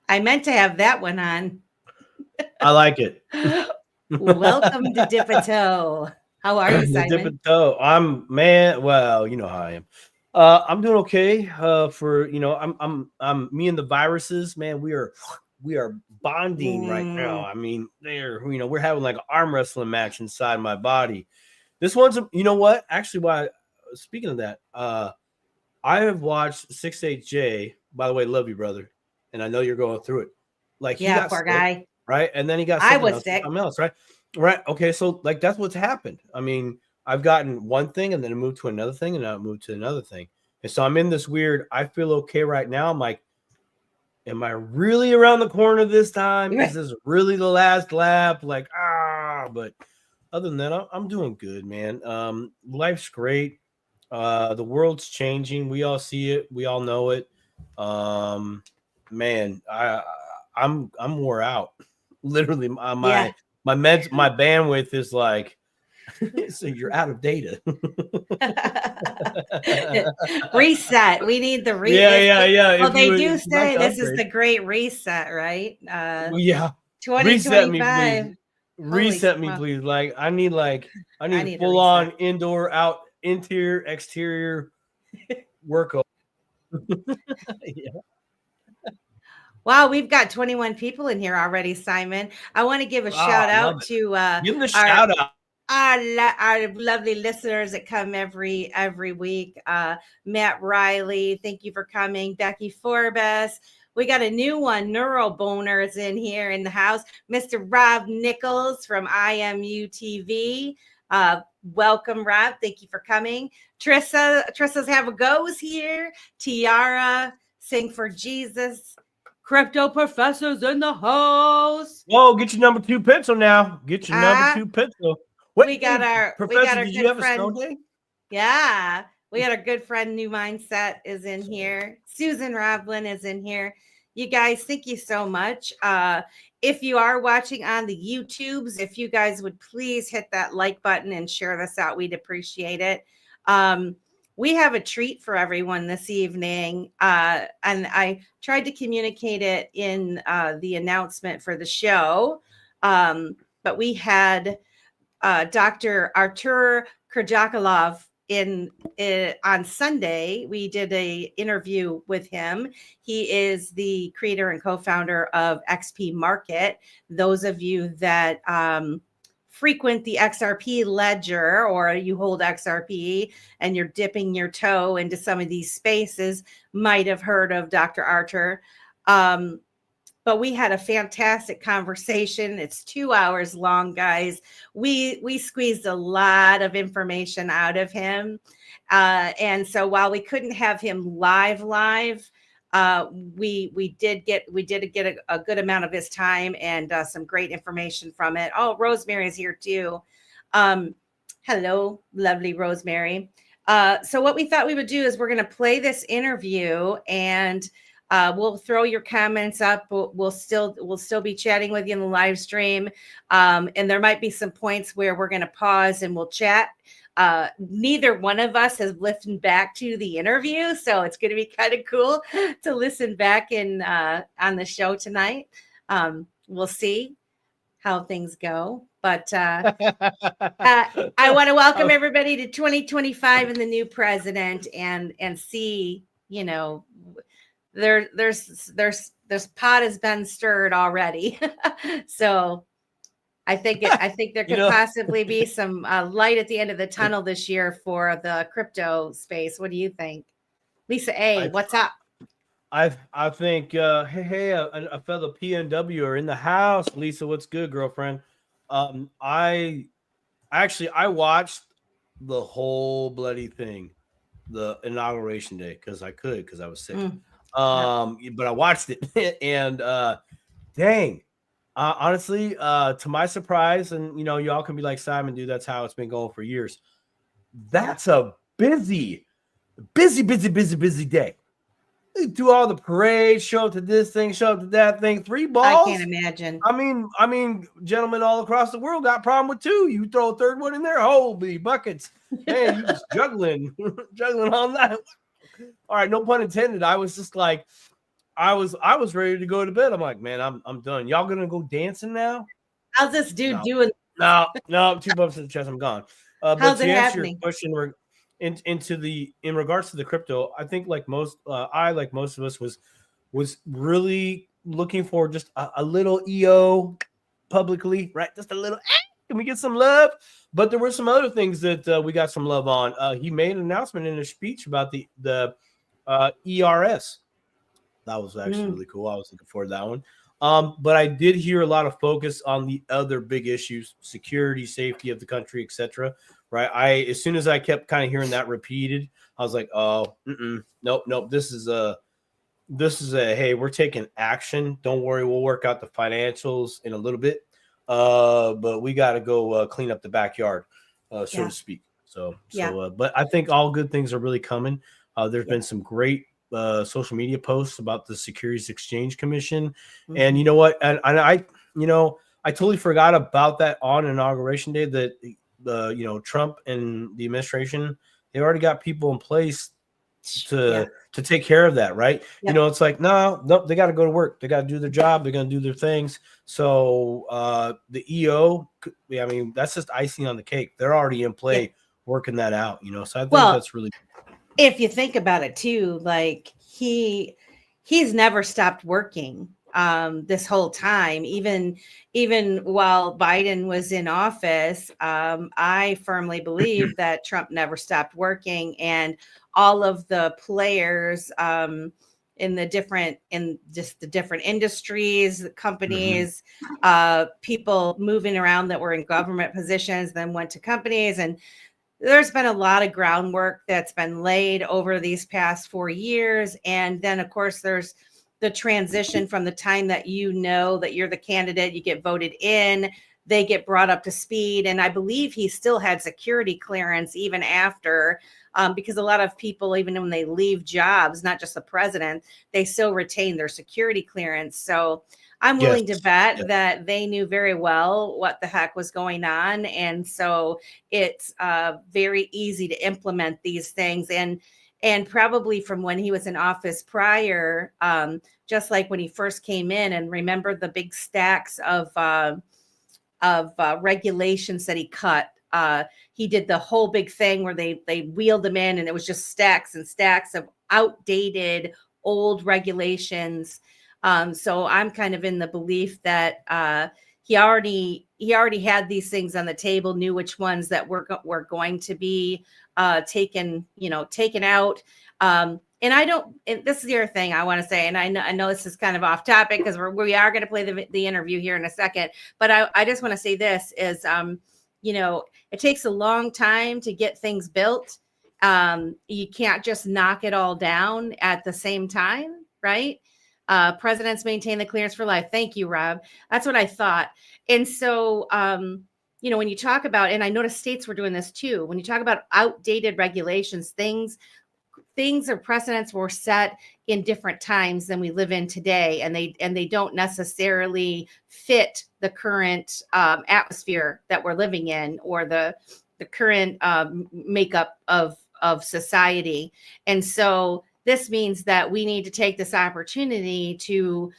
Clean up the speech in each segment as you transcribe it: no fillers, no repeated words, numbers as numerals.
I meant to have that one on. I like it. Welcome to Dipito. How are you, The Simon? dipping toe. Well, you know how I am. I'm doing okay. For I'm me and the viruses, man. We are bonding right now. Mm, I mean, we're having like an arm wrestling match inside my body. This one's, you know what? Actually, why? Speaking of that, I have watched 6 8J. By the way, love you, brother, and I know you're going through it. Like he yeah, got poor sick, guy. right? And then he got I something was else, and sick. something else, right? Right. Okay. So like that's what's happened. I mean, I've gotten one thing, and then I moved to another thing, and now I moved to another thing, and so I'm in this weird. I feel okay right now. I'm like, am I really around the corner this time? Is this really the last lap? Like, but other than that, I'm doing good, man. Life's great. The world's changing. We all see it. We all know it. Um, man, I'm wore out. Literally, Yeah. my bandwidth is like, so you're out of data. Reset. We need the Yeah, yeah, yeah. well, If they you do if you like say to this is upgrade, the great reset, right? well, yeah, reset me, please. 2025. Holy Reset me, smoke. please. I I need need a full reset. on indoor, out, interior, exterior workout. Yeah. Wow, we've got 21 people in here already, Simon. I want to give a Oh, shout I love out it. to Give them the our shout out. our lovely listeners that come every week. Matt Riley, thank you for coming. Becky Forbes. We got a new one, Neuroboner is in here in the house. Mr. Rob Nichols from IMU TV. Welcome, Rob. Thank you for coming. Trissa's Have a Go's here. Tiara, Sing for Jesus. Crypto professors in the house. Whoa, get your number two pencil now. Get your number Uh, two pencil. Wait, we got hey, our Professor, did you good have a snow friend. day? Yeah, we got our good friend New Mindset is in here. Susan Roblin is in here. You guys, thank you so much. If you are watching on the YouTubes, if you guys would please hit that like button and share this out, we'd appreciate it. We have a treat for everyone this evening, and I tried to communicate it in the announcement for the show, but we had Dr. Artur Kirjakulov on Sunday. We did a interview with him. He is the creator and co-founder of XPMarket. Those of you that frequent the XRP ledger, or you hold XRP and you're dipping your toe into some of these spaces, might have heard of Dr. Artur. But we had a fantastic conversation. It's 2 hours long, guys. We squeezed a lot of information out of him. And so while we couldn't have him live, we did get a good amount of his time and some great information from it. Oh, Rosemary's here too. Hello, lovely Rosemary. So what we thought we would do is we're going to play this interview, and we'll throw your comments up. We'll still be chatting with you in the live stream. And there might be some points where we're going to pause and we'll chat. Neither one of us has listened back to the interview, so it's going to be kind of cool to listen back in on the show tonight. We'll see how things go. But I want to welcome everybody to 2025 and the new president, and see, you know, there's pot has been stirred already. So I think there could possibly be some light at the end of the tunnel this year for the crypto space. What do you think, Lisa A? What's up? I think hey, a fellow PNW are in the house. Lisa, what's good, girlfriend? I watched the whole bloody thing, the inauguration day, because I was sick. But I watched it and dang. Honestly, to my surprise, and y'all can be like, Simon, dude, that's how it's been going for years. That's a busy day. They do all the parades, show up to this thing, show up to that thing, 3 balls. I can't imagine. I mean, gentlemen all across the world got a problem with 2. You throw a third one in there, holy buckets. Man, you just juggling all night. All right, no pun intended. I was just like, I was ready to go to bed. I'm like, man, I'm done. Y'all gonna go dancing now? How's this dude No, doing? no, 2 bumps to the chest. I'm gone. But How's to it answer your happening? question, in regards to the crypto, I think like most of us was really looking for just a little EO publicly, right? Just a little. Can we get some love? But there were some other things that we got some love on. He made an announcement in a speech about the ERS. That was actually really cool. I was looking forward to that one. But I did hear a lot of focus on the other big issues: security, safety of the country, etc. Right? As soon as I kept kind of hearing that repeated, I was like, "Oh, nope. This is a hey, we're taking action. Don't worry, we'll work out the financials in a little bit. But we got to go clean up the backyard, so to speak. But I think all good things are really coming. There's been some great social media posts about the Securities Exchange Commission, and you know what? And I totally forgot about that on Inauguration Day. That Trump and the administration, they already got people in place to take care of that, right? Yep. It's like no, they got to go to work. They got to do their job. They're going to do their things. So the EO, I mean, that's just icing on the cake. They're already in play working that out. So I think that's really. If you think about it too, like he's never stopped working this whole time, even while Biden was in office. I firmly believe that Trump never stopped working, and all of the players in the different industries, the companies, people moving around that were in government positions, then went to companies, and there's been a lot of groundwork that's been laid over these past 4 years. And then, of course, there's the transition from the time that that you're the candidate, you get voted in, they get brought up to speed. And I believe he still had security clearance even after, because a lot of people, even when they leave jobs, not just the president, they still retain their security clearance. So I'm willing to bet that they knew very well what the heck was going on. And so it's very easy to implement these things. And probably from when he was in office prior, just like when he first came in, and remember the big stacks of regulations that he cut. He did the whole big thing where they wheeled them in, and it was just stacks and stacks of outdated old regulations. So I'm kind of in the belief that he already had these things on the table, knew which ones that were going to be taken out. And this is the other thing I want to say, and I know this is kind of off topic because we are going to play the interview here in a second, but I just want to say this is, it takes a long time to get things built. You can't just knock it all down at the same time, right? Presidents maintain the clearance for life. Thank you, Rob. That's what I thought. And so, when you talk about, and I noticed states were doing this too, when you talk about outdated regulations, things or precedents were set in different times than we live in today, and they don't necessarily fit the current atmosphere that we're living in, or the current makeup of society. And so this means that we need to take this opportunity to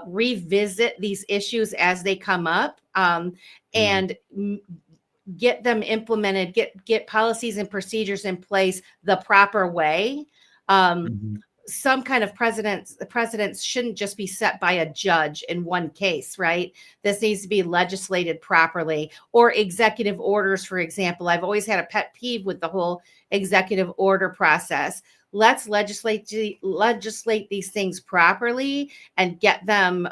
revisit these issues as they come up, and get them implemented, get policies and procedures in place the proper way. Some kind of precedents shouldn't just be set by a judge in one case, right? This needs to be legislated properly, or executive orders, for example. I've always had a pet peeve with the whole executive order process. Let's legislate these things properly and get them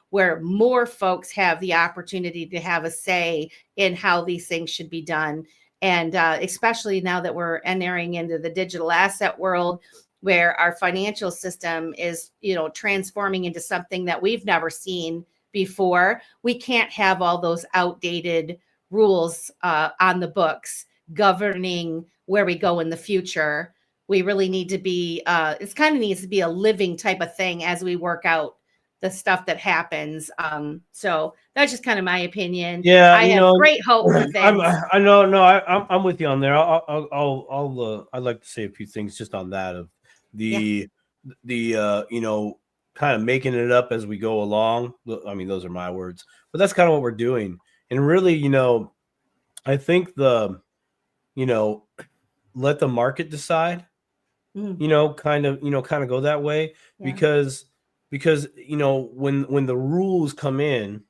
where more folks have the opportunity to have a say in how these things should be done. And especially now that we're entering into the digital asset world, where our financial system is, transforming into something that we've never seen before. We can't have all those outdated rules on the books governing where we go in the future. We really need to be, it kind of needs to be a living type of thing as we work out the stuff that happens. So that's just kind of my opinion. Yeah, I have great hope for things. I'm with you on there. I'd like to say a few things just on that of the kind of making it up as we go along. I mean, those are my words, but that's kind of what we're doing. And really, I think let the market decide, kind of go that way, because when the rules come in,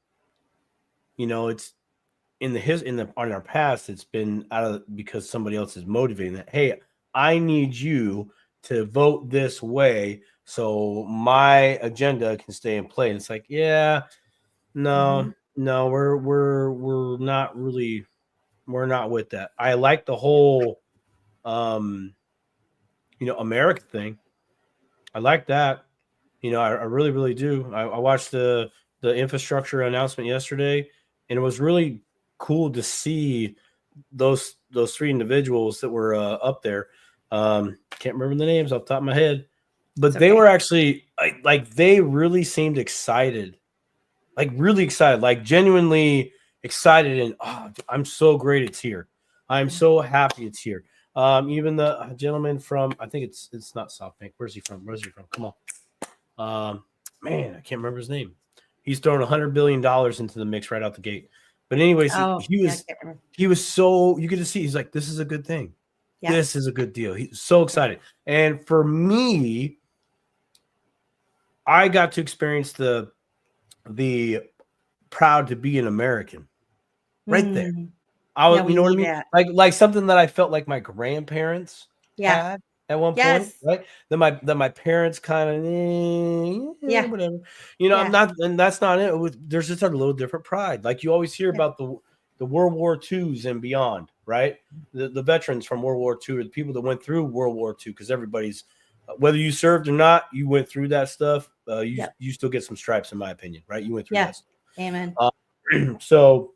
it's on our past, it's been because somebody else is motivating that. Hey, I need you to vote this way so my agenda can stay in play. And it's like, we're not really, we're not with that. I like the whole, America thing. I like that. I really, really do. I watched the infrastructure announcement yesterday, and it was really cool to see those three individuals that were up there. Can't remember the names off the top of my head, but they were actually like they really seemed excited, like really excited, like genuinely excited. And I'm so great it's here. I'm so happy it's here. Even the gentleman from, I think it's not SoftBank. Where's he from? Come on. Man, I can't remember his name. He's throwing $100 billion into the mix right out the gate. But anyways, he was so, you get to see, he's like, this is a good thing. Yeah. This is a good deal. He's so excited. And for me, I got to experience the proud to be an American right there. I was, you know what I mean? Like something that I felt like my grandparents had at one point, right? Then my parents kind of, whatever. I'm not, and that's not it. There's just a little different pride. Like you always hear about the World War IIs and beyond, right? The veterans from World War II, or the people that went through World War II, because everybody's, whether you served or not, you went through that stuff. You still get some stripes, in my opinion, right? You went through that stuff. Amen. So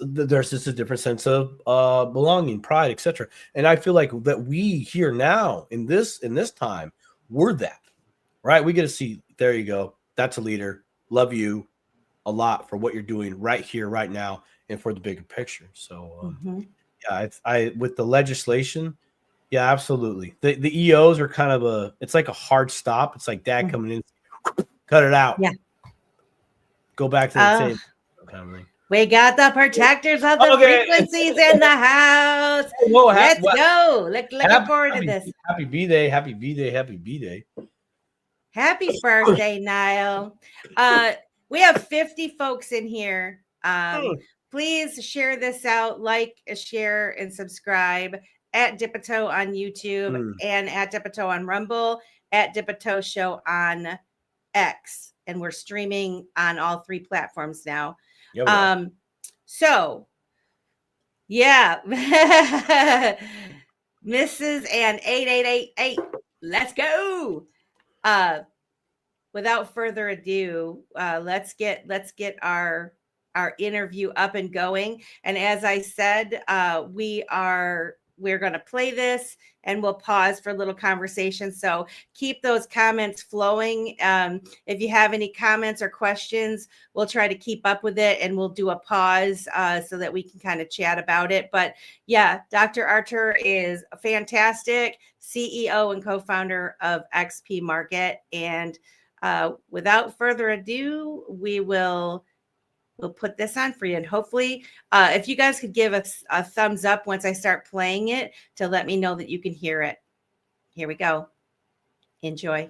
there's just a different sense of belonging, pride, etc. And I feel like that we here now in this time, we're that, right? We get to see, there you go. That's a leader. Love you a lot for what you're doing right here, right now, and for the bigger picture. So I with the legislation, absolutely. The EOs are kind of it's like a hard stop. It's like dad coming in, cut it out. Yeah. Go back to the table. Kind of thing. We got the protectors of the frequencies in the house. Whoa, let's go. Looking forward to this. Happy B-Day. Happy B-Day. Happy B-Day. Happy birthday, Niall. We have 50 folks in here. Please share this out. Like, share, and subscribe at Dipito on YouTube and at Dipito on Rumble, at Dipito Show on X. And we're streaming on all 3 platforms now. So Mrs. and 8888, let's go. Without further ado, let's get our interview up and going. And as I said, we're going to play this and we'll pause for a little conversation. So keep those comments flowing. If you have any comments or questions, we'll try to keep up with it and we'll do a pause so that we can kind of chat about it. But Dr. Artur is fantastic, CEO and co-founder of XPMarket. And without further ado, we'll put this on for you. And hopefully, if you guys could give us a thumbs up once I start playing it to let me know that you can hear it. Here we go. Enjoy.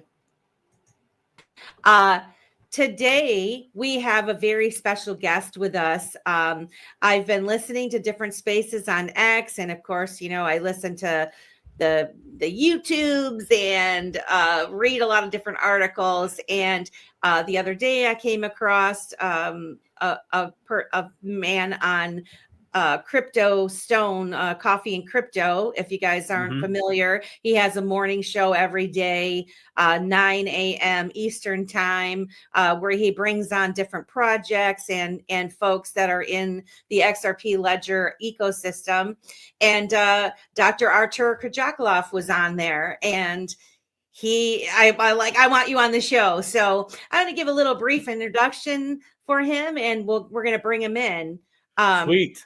Today, we have a very special guest with us. I've been listening to different spaces on X. And of course, I listen to the YouTubes and read a lot of different articles. And the other day I came across a man on Crypto Stone, Coffee and Crypto. If you guys aren't familiar, he has a morning show every day, 9 a.m. Eastern time, where he brings on different projects and folks that are in the XRP Ledger ecosystem. And Dr. Artur Kirjakulov was on there, and I want you on the show. So I'm going to give a little brief introduction for him, and we're going to bring him in. Sweet.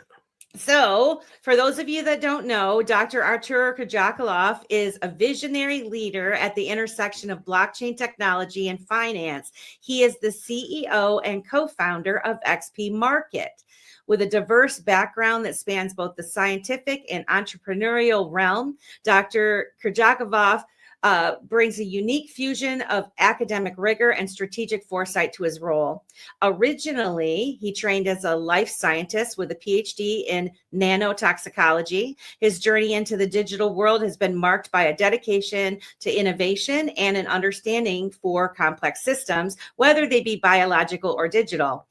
So, for those of you that don't know, Dr. Artur Kirjakulov is a visionary leader at the intersection of blockchain technology and finance. He is the CEO and co-founder of XPMarket. With a diverse background that spans both the scientific and entrepreneurial realm, Dr. Kirjakulov brings a unique fusion of academic rigor and strategic foresight to his role. Originally, he trained as a life scientist with a PhD in nanotoxicology. His journey into the digital world has been marked by a dedication to innovation and an understanding for complex systems, whether they be biological or digital.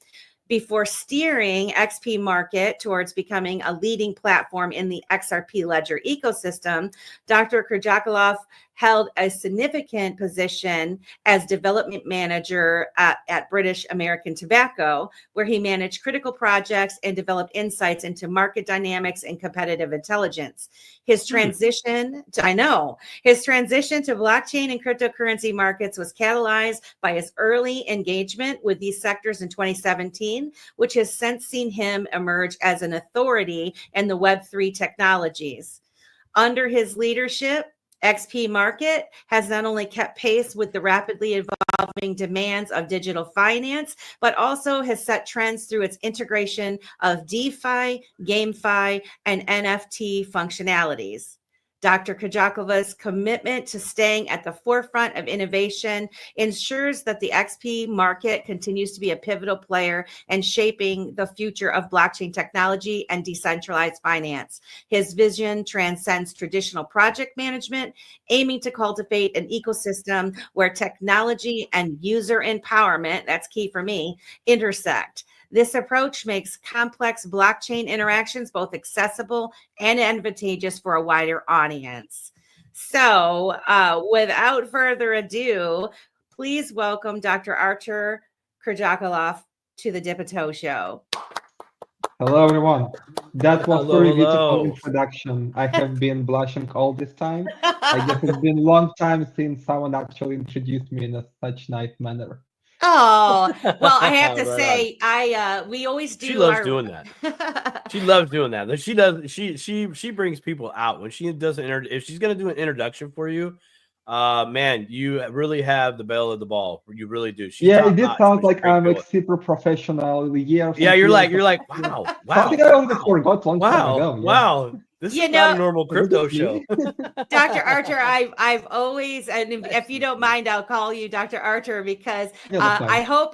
Before steering XPMarket towards becoming a leading platform in the XRP ledger ecosystem, Dr. Kirjakulov held a significant position as development manager at British American Tobacco, where he managed critical projects and developed insights into market dynamics and competitive intelligence. His transition to blockchain and cryptocurrency markets was catalyzed by his early engagement with these sectors in 2017, which has since seen him emerge as an authority in the Web3 technologies. Under his leadership, XPMarket has not only kept pace with the rapidly evolving demands of digital finance, but also has set trends through its integration of DeFi, GameFi, and NFT functionalities. Dr. Kirjakulov's commitment to staying at the forefront of innovation ensures that the XP market continues to be a pivotal player in shaping the future of blockchain technology and decentralized finance. His vision transcends traditional project management, aiming to cultivate an ecosystem where technology and user empowerment, that's key for me, intersect. This approach makes complex blockchain interactions both accessible and advantageous for a wider audience. So, without further ado, please welcome Dr. Artur Kirjakulov to the Dip a Toe Show. Hello, everyone. That was Hello, very beautiful hello. introduction. I have been blushing all this time. I guess it's been a long time since someone actually introduced me in a such nice manner. Oh, well, I have to Right say, we always do. She loves doing that. She loves doing that. She does. She brings people out when she does an if she's gonna do an introduction for you. Man, you really have the bell of the ball. You really do. She's Yeah, top it did notch sound when she like brings I'm people like super professional. Years. Yeah, and you're years like, of- wow, Something I already forgot long time ago. Yeah. wow. This You is not know, a normal Is crypto it just show. me? Dr. Artur, I've always, and if you don't mind, I'll call you Dr. Artur because Yeah, that's fine.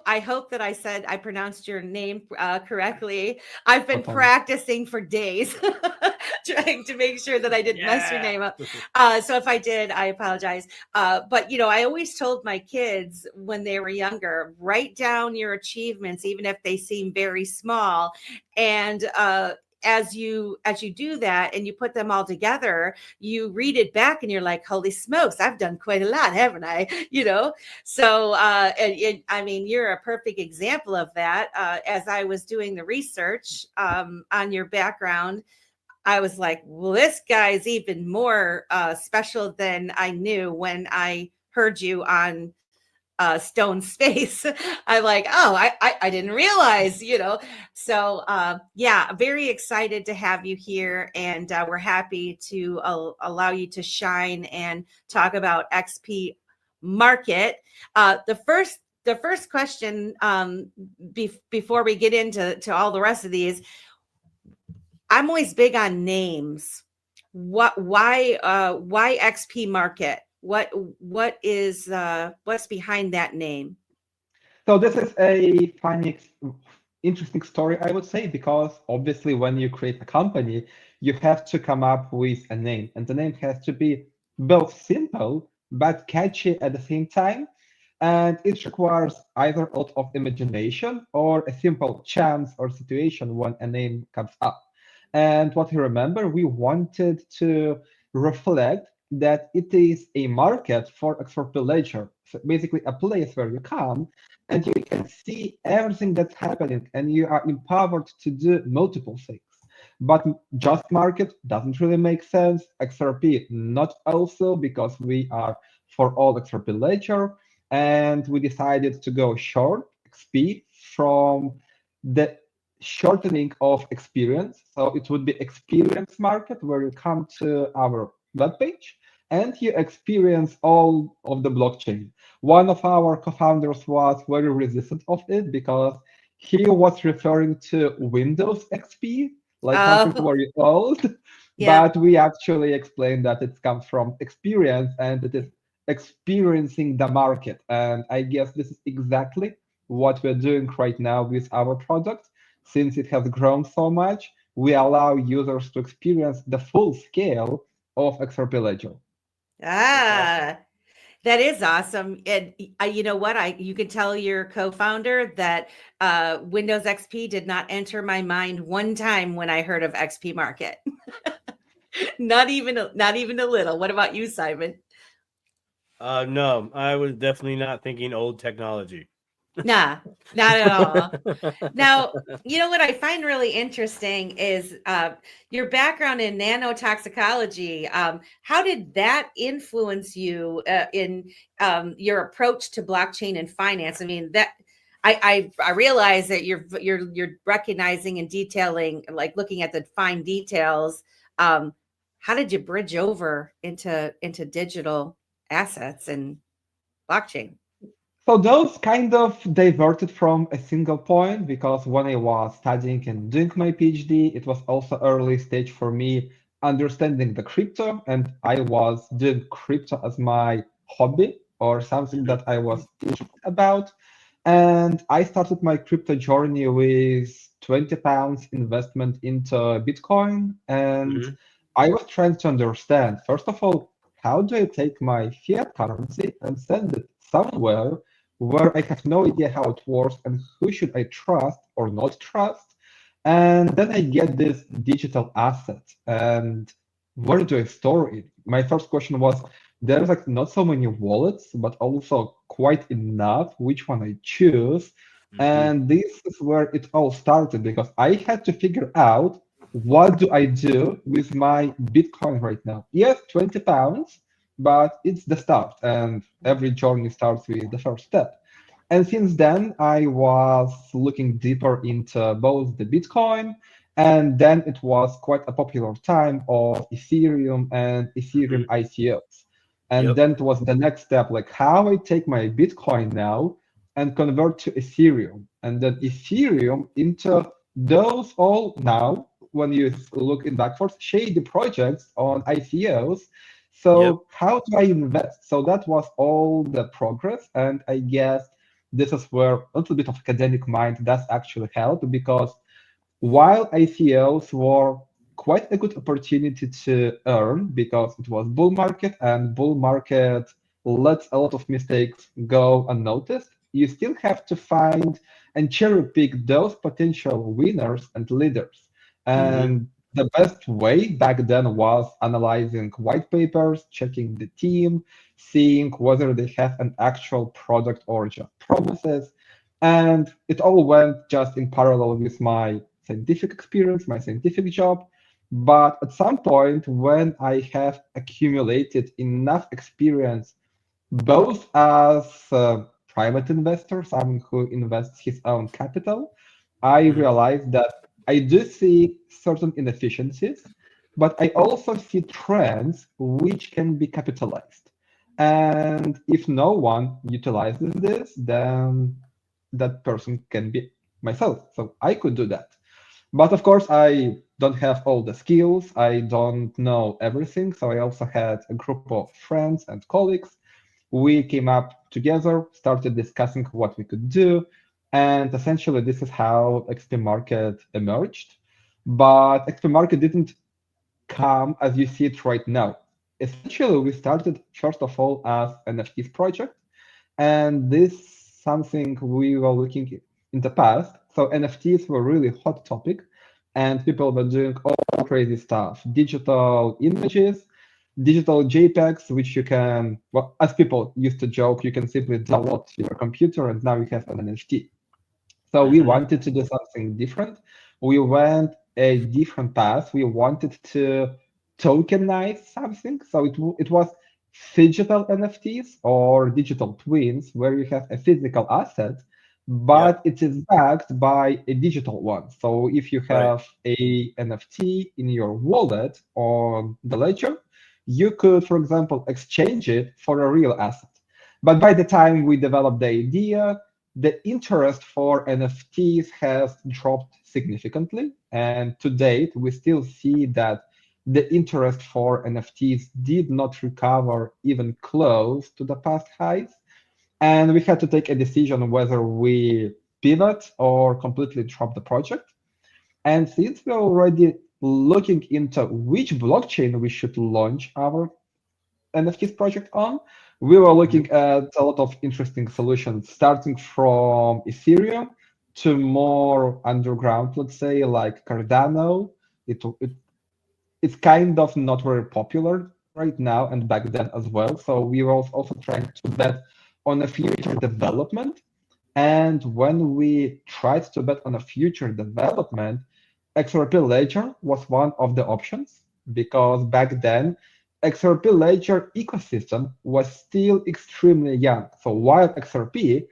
I hope that I pronounced your name correctly. I've been That's fine. practicing for days, trying to make sure that I didn't mess your name up. So if I did, I apologize. But I always told my kids when they were younger, write down your achievements, even if they seem very small, and as you do that and you put them all together, you read it back and you're like, holy smokes, I've done quite a lot, haven't I? So and I mean, you're a perfect example of that. As I was doing the research on your background, I was like, well, this guy's even more special than I knew when I heard you on Stone Space. I'm like, oh, I didn't realize, So yeah, very excited to have you here, and we're happy to allow you to shine and talk about XP Market. The first question before we get into all the rest of these, I'm always big on names. Why XP Market? What's behind that name? So this is a funny, interesting story, I would say, because obviously when you create a company, you have to come up with a name, and the name has to be both simple but catchy at the same time. And it requires either a lot of imagination or a simple chance or situation when a name comes up. And what you remember, we wanted to reflect that it is a market for XRP ledger. So basically a place where you come and you can see everything that's happening and you are empowered to do multiple things. But just market doesn't really make sense. XRP not also, because we are for all XRP ledger. And we decided to go short, XP, from the shortening of experience. So it would be experience market where you come to our webpage and you experience all of the blockchain. One of our co-founders was very resistant of it because he was referring to Windows XP, like something Oh, very old. yep. But we actually explained that it comes from experience and it is experiencing the market. And I guess this is exactly what we're doing right now with our product. Since it has grown so much, we allow users to experience the full scale of XRP Ledger. Ah, that is awesome. And you know what? You can tell your co-founder that Windows XP did not enter my mind one time when I heard of XPMarket. Not even a little. What about you, Simon? No, I was definitely not thinking old technology. Nah, not at all. Now, you know what I find really interesting is your background in nanotoxicology. How did that influence you in your approach to blockchain and finance? I mean, that I realize that you're recognizing and detailing, like looking at the fine details. How did you bridge over into digital assets and blockchain? So those kind of diverted from a single point because when I was studying and doing my PhD, it was also early stage for me understanding the crypto, and I was doing crypto as my hobby or something that I was interested about. And I started my crypto journey with 20 pounds investment into Bitcoin. And Mhm. I was trying to understand, first of all, how do I take my fiat currency and send it somewhere where I have no idea how it works and who should I trust or not trust? And then I get this digital asset and where do I store it? My first question was, there's like not so many wallets, but also quite enough which one I choose. Mhm. And this is where it all started because I had to figure out what do I do with my Bitcoin right now. Yes, 20 pounds, but it's the start, and every journey starts with the first step. And since then, I was looking deeper into both the Bitcoin, and then it was quite a popular time of Ethereum and Ethereum Mhm. ICOs. And Yep. then it was the next step, like how I take my Bitcoin now and convert to Ethereum, and then Ethereum into those all now, when you look in backwards, shady projects on ICOs. Yep. So how do I invest? So that was all the progress, and I guess this is where a little bit of academic mind does actually help because while ICOs were quite a good opportunity to earn because it was bull market and bull market lets a lot of mistakes go unnoticed, you still have to find and cherry pick those potential winners and leaders. Mhm. And the best way back then was analyzing white papers, checking the team, seeing whether they have an actual product or just promises. And it all went just in parallel with my scientific experience, my scientific job. But at some point, when I have accumulated enough experience, both as a private investor, someone who invests his own capital, I Mhm. realized that I do see certain inefficiencies, but I also see trends which can be capitalized. And if no one utilizes this, then that person can be myself. So I could do that. But of course, I don't have all the skills. I don't know everything. So I also had a group of friends and colleagues. We came up together, started discussing what we could do. And essentially, this is how XPMarket emerged. But XPMarket didn't come as you see it right now. Essentially, we started, first of all, as an NFTs project. And this something we were looking in the past. So NFTs were really hot topic, and people were doing all crazy stuff, digital images, digital JPEGs, which you can, well, as people used to joke, you can simply download to your computer, and now you have an NFT. So we Mhm. wanted to do something different. We went a different path. We wanted to tokenize something. So it was digital NFTs or digital twins, where you have a physical asset, but it is backed by a digital one. So if you Right. have a NFT in your wallet on the ledger, you could, for example, exchange it for a real asset. But by the time we developed the idea, the interest for NFTs has dropped significantly. And to date, we still see that the interest for NFTs did not recover even close to the past highs. And we had to take a decision whether we pivot or completely drop the project. And since we're already looking into which blockchain we should launch our NFTs project on, we were looking at a lot of interesting solutions, starting from Ethereum to more underground, let's say, like Cardano. It's kind of not very popular right now and back then as well. So we were also trying to bet on a future development. And when we tried to bet on a future development, XRP Ledger was one of the options because back then, XRP Ledger ecosystem was still extremely young. So while XRP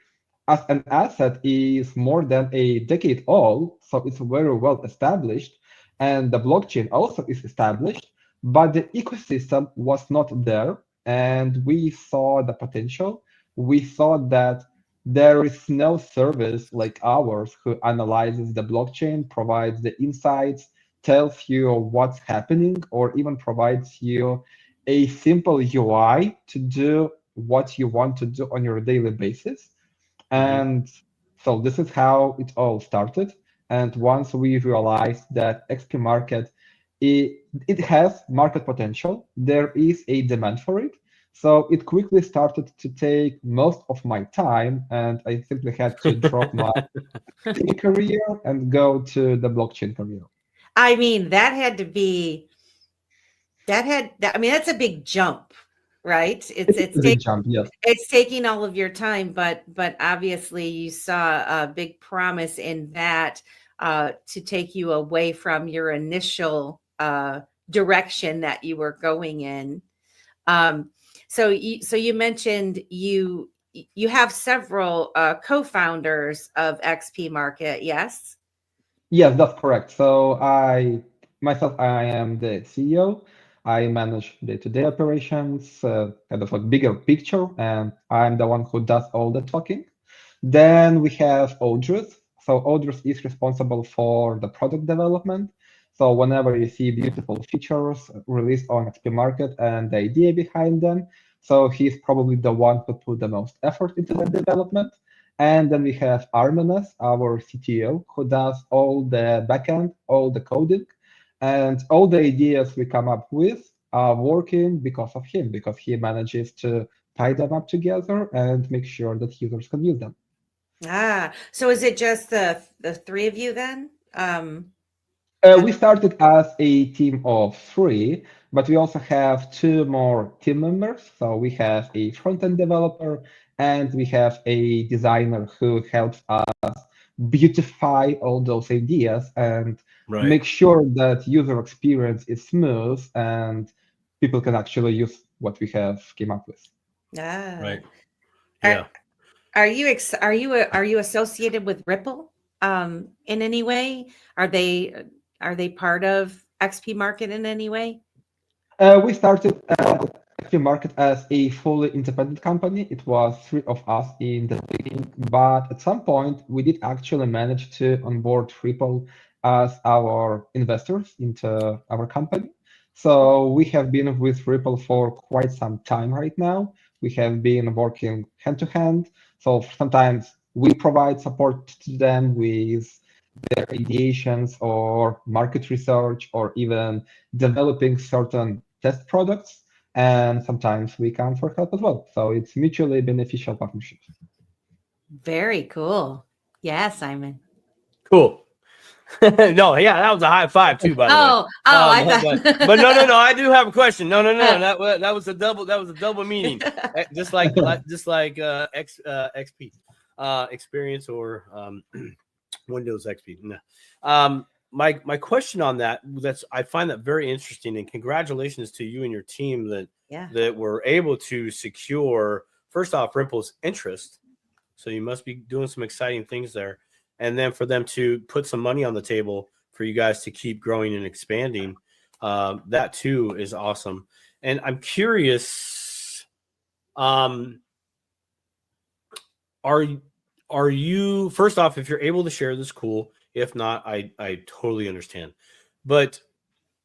as an asset is more than a decade old, so it's very well established, and the blockchain also is established, but the ecosystem was not there, and we saw the potential. We thought that there is no service like ours who analyzes the blockchain, provides the insights, tells you what's happening, or even provides you a simple UI to do what you want to do on your daily basis. And so this is how it all started. And once we realized that XPMarket, it has market potential, there is a demand for it. So it quickly started to take most of my time, and I simply had to drop my career and go to the blockchain career. I mean, that had to be I mean, that's a big jump, right? It's a big jump, yes. It's taking all of your time, but obviously you saw a big promise in that to take you away from your initial direction that you were going in. So you mentioned you have several co-founders of XPMarket, yes? Yes, that's correct. So I am the CEO. I manage day-to-day operations, kind of a bigger picture, and I'm the one who does all the talking. Then we have Audrus. So Audrus is responsible for the product development. So whenever you see beautiful features released on XPMarket and the idea behind them, so he's probably the one who put the most effort into the development. And then we have Armenas, our CTO, who does all the backend, all the coding, and all the ideas we come up with are working because of him, because he manages to tie them up together and make sure that users can use them. So is it just the three of you then? We started as a team of 3, but we also have 2 more team members. So we have a front-end developer and we have a designer who helps us beautify all those ideas and make sure that user experience is smooth and people can actually use what we have came up with. Right. Yeah. Are you associated with Ripple in any way? Are they part of XPMarket in any way? We started XPMarket as a fully independent company. It was 3 of us in the beginning, but at some point we did actually manage to onboard Ripple as our investors into our company. So we have been with Ripple for quite some time right now. We have been working hand to hand. So sometimes we provide support to them with their ideations or market research or even developing certain test products. And sometimes we come for help as well. So it's mutually beneficial partnership. Very cool. Yeah, Simon. Cool. No, yeah, that was a high five too, by the way. I thought. But no, I do have a question. No, that was a double meaning. just like XP experience or Windows XP. No. My question on that's I find that very interesting, and congratulations to you and your team that were able to secure first off Ripple's interest So you must be doing some exciting things there. And then for them to put some money on the table for you guys to keep growing and expanding, that too is awesome. And I'm curious, are you, first off, if you're able to share this, cool. If not, I totally understand. But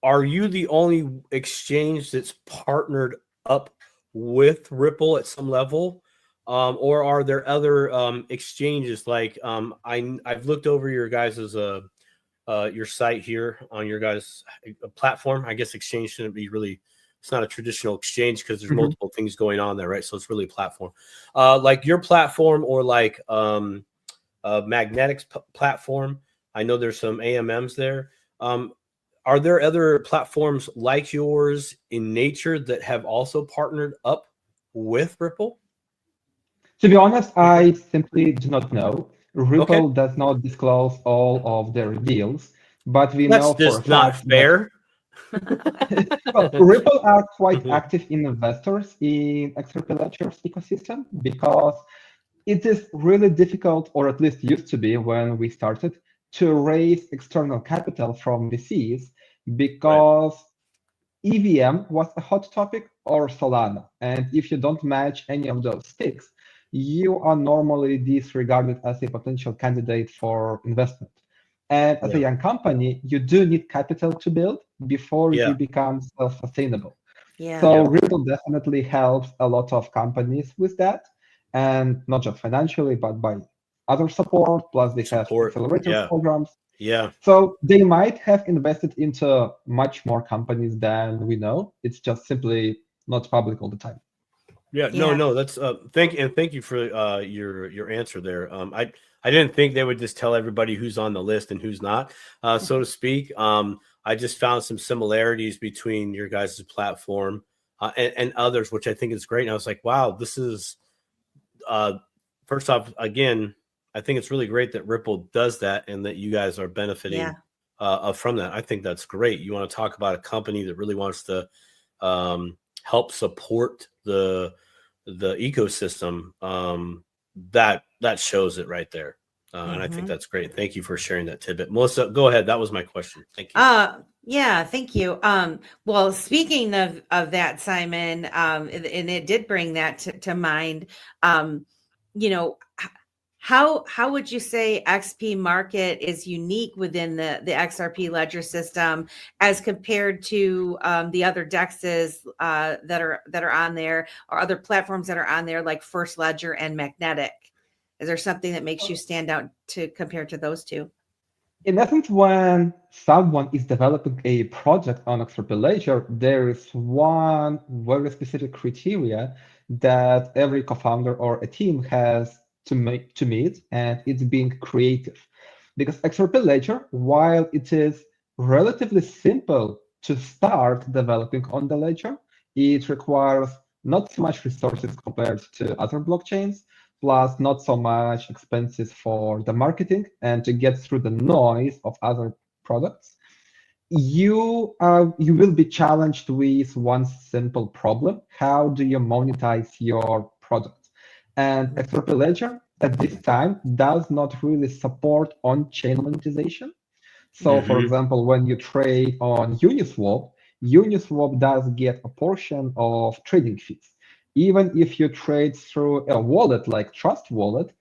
are you the only exchange that's partnered up with Ripple at some level? Or are there other exchanges? Like I've looked over your guys' your site here on your guys' platform. I guess exchange shouldn't be really, it's not a traditional exchange because there's multiple things going on there, right? So it's really a platform. Like your platform or like Magnetic's platform. I know there's some AMMs there. Are there other platforms like yours in nature that have also partnered up with Ripple? To be honest, I simply do not know. Ripple does not disclose all of their deals, but we know for a That's just not fact fair. well, Ripple are quite active investors in XRPL's ecosystem because it is really difficult, or at least used to be when we started, to raise external capital from VCs because EVM was a hot topic or Solana. And if you don't match any of those sticks, you are normally disregarded as a potential candidate for investment. And as a young company, you do need capital to build before you become self-sustainable. So Ripple definitely helps a lot of companies with that, and not just financially, but by other support. Plus, they have accelerator programs. So they might have invested into much more companies than we know. It's just simply not public all the time. No, that's thank you for your answer there. I didn't think they would just tell everybody who's on the list and who's not, so to speak. I just found some similarities between your guys' platform and others, which I think is great. And I was like, wow, this is first off, again, I think it's really great that Ripple does that and that you guys are benefiting from that. I think that's great. You want to talk about a company that really wants to help support the ecosystem, that shows it right there. And I think that's great. Thank you for sharing that tidbit. Melissa, go ahead. That was my question. Thank you. Yeah, thank you. Well, speaking of that, Simon, and it did bring that to mind, you know, how would you say XPMarket is unique within the XRP ledger system as compared to the other DEXs that are on there, or other platforms that are on there, like First Ledger and Magnetic? Is there something that makes you stand out to compare to those two? In essence, when someone is developing a project on XRP Ledger, there is one very specific criteria that every co-founder or a team has to meet, and it's being creative. Because XRP Ledger, while it is relatively simple to start developing on the ledger, it requires not so much resources compared to other blockchains, plus not so much expenses for the marketing and to get through the noise of other products. You will be challenged with one simple problem: how do you monetize your product? And XRP Ledger at this time does not really support on-chain monetization. So, for example, when you trade on Uniswap, Uniswap does get a portion of trading fees. Even if you trade through a wallet like Trust Wallet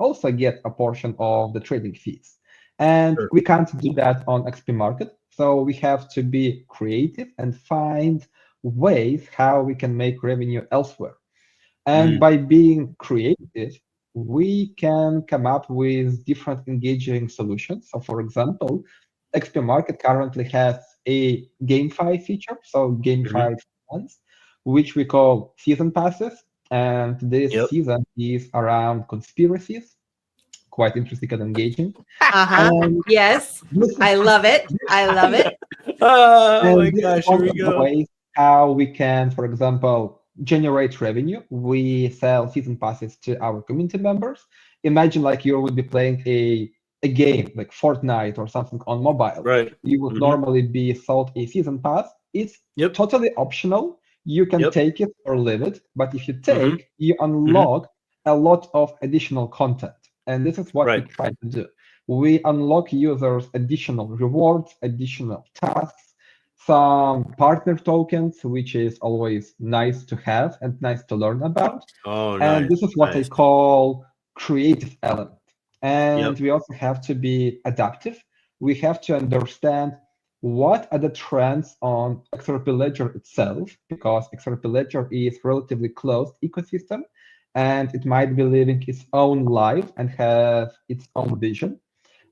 also get a portion of the trading fees. And we can't do that on XPMarket. So we have to be creative and find ways how we can make revenue elsewhere. And by being creative, we can come up with different engaging solutions. So for example, XPMarket currently has a GameFi feature, so gamified funds, which we call season passes. And this season is around conspiracies. Quite interesting and engaging. Yes, I love it. I love it. Oh my gosh, here we go. Ways how we can, for example, generate revenue. We sell season passes to our community members. Imagine like you would be playing a game like Fortnite or something on mobile. You would normally be sold a season pass. It's totally optional. You can take it or leave it, but if you take, you unlock a lot of additional content. And this is what we Right. try to do. We unlock users additional rewards, additional tasks, some partner tokens, which is always nice to have and nice to learn about. Oh, And nice. this is what I Nice. call creative element. And Yep. we also have to be adaptive. We have to understand what are the trends on XRP Ledger itself, because XRP Ledger is relatively closed ecosystem, and it might be living its own life and have its own vision.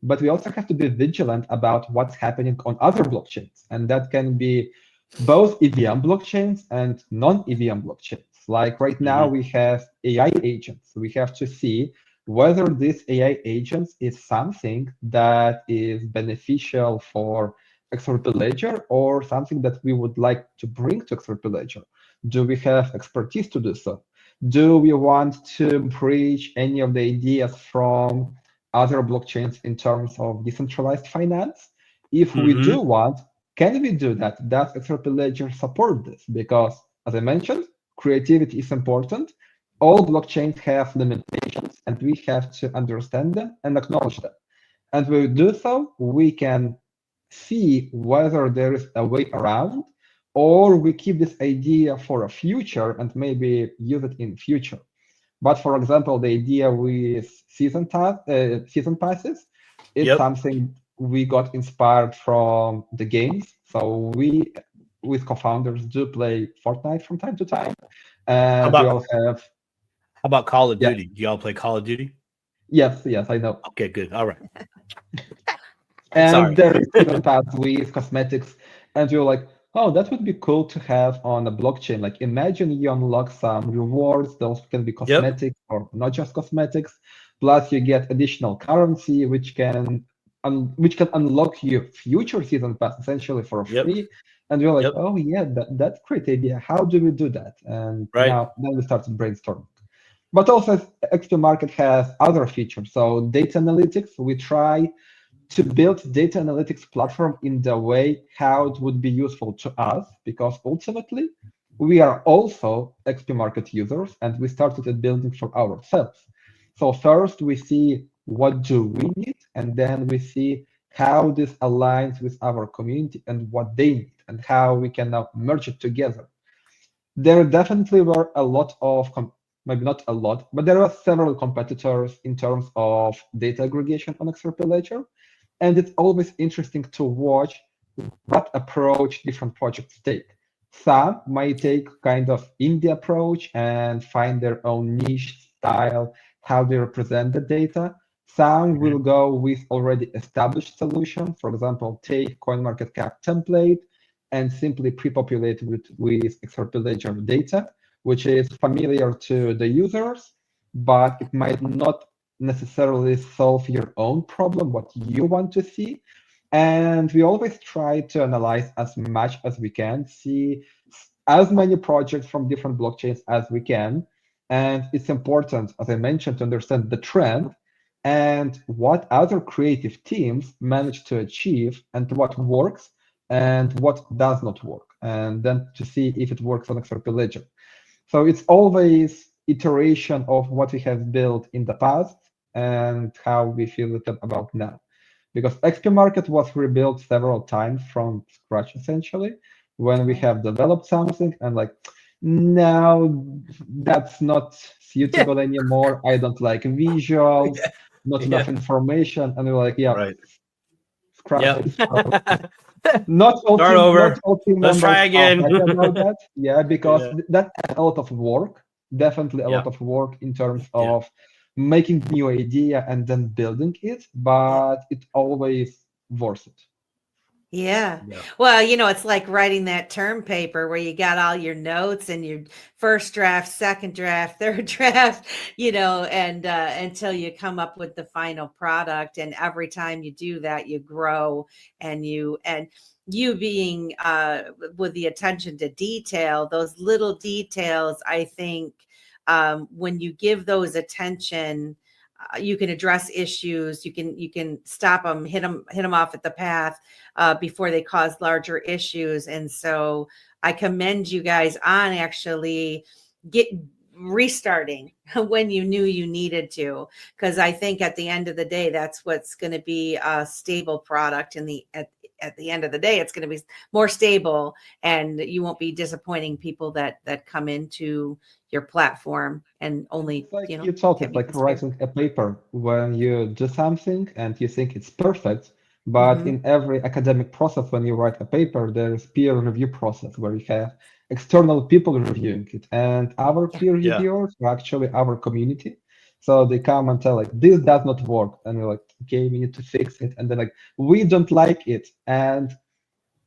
But we also have to be vigilant about what's happening on other blockchains, and that can be both EVM blockchains and non-EVM blockchains. Like right now, we have AI agents. We have to see whether this AI agents is something that is beneficial for XRP Ledger or something that we would like to bring to XRP Ledger. Do we have expertise to do so? Do we want to bridge any of the ideas from other blockchains in terms of decentralized finance? If we do want, can we do that? Does XRP Ledger support this? Because, as I mentioned, creativity is important. All blockchains have limitations, and we have to understand them and acknowledge them. And when we do so, we can see whether there is a way around, or we keep this idea for a future and maybe use it in future. But for example, the idea with season passes, it's something we got inspired from the games. So we, with co-founders, do play Fortnite from time to time. And we all have. How about Call of Duty? Do y'all play Call of Duty? Yes, I know. Okay, good. All right. And there is season pass with cosmetics, and you're like, oh, that would be cool to have on a blockchain. Like, imagine you unlock some rewards. Those can be cosmetics or not just cosmetics. Plus, you get additional currency, which can unlock your future season pass essentially for free. And you're like, oh yeah, that's a great idea. How do we do that? And now we started brainstorming. But also, XPMarket has other features. So data analytics, we try to build data analytics platform in the way how it would be useful to us, because ultimately we are also XPMarket users and we started building for ourselves. So first we see what do we need, and then we see how this aligns with our community and what they need and how we can now merge it together. There definitely were a lot of, maybe not a lot, but there are several competitors in terms of data aggregation on XRP Ledger. And it's always interesting to watch what approach different projects take. Some might take kind of indie approach and find their own niche style, how they represent the data. Some will go with already established solution. For example, take CoinMarketCap template and simply pre-populate with XRP Ledger data, which is familiar to the users, but it might not necessarily solve your own problem, what you want to see. And we always try to analyze as much as we can, see as many projects from different blockchains as we can. And it's important, as I mentioned, to understand the trend and what other creative teams manage to achieve and what works and what does not work. And then to see if it works on XRP Ledger. So it's always iteration of what we have built in the past and how we feel it about now. Because XPMarket was rebuilt several times from scratch, essentially, when we have developed something and like, no, that's not suitable anymore. I don't like visuals, not enough information. And we're like, scratch it. Not all Start over. Let's try again. About that. Yeah, because that adds a lot of work, definitely a lot of work in terms of making new idea and then building it, but it's always worth it. Yeah. Well, it's like writing that term paper where you got all your notes and your first draft, second draft, third draft, and until you come up with the final product. And every time you do that, you grow, and you being with the attention to detail, those little details, I think when you give those attention, you can address issues. You can stop them, hit them off at the path before they cause larger issues. And so I commend you guys on actually restarting when you knew you needed to, because I think at the end of the day, that's what's going to be a stable product. At the end of the day, it's going to be more stable, and you won't be disappointing people that come into your platform and only, It's like you know, you talk can't it be like conspired. writing a paper when you do something and you think it's perfect, but Mhm. in every academic process, when you write a paper, there's peer review process where you have external people reviewing it, and our Yeah. peer Yeah. reviewers are actually our community. So they come and tell like this does not work, and we're like, okay, we need to fix it, and then like we don't like it, and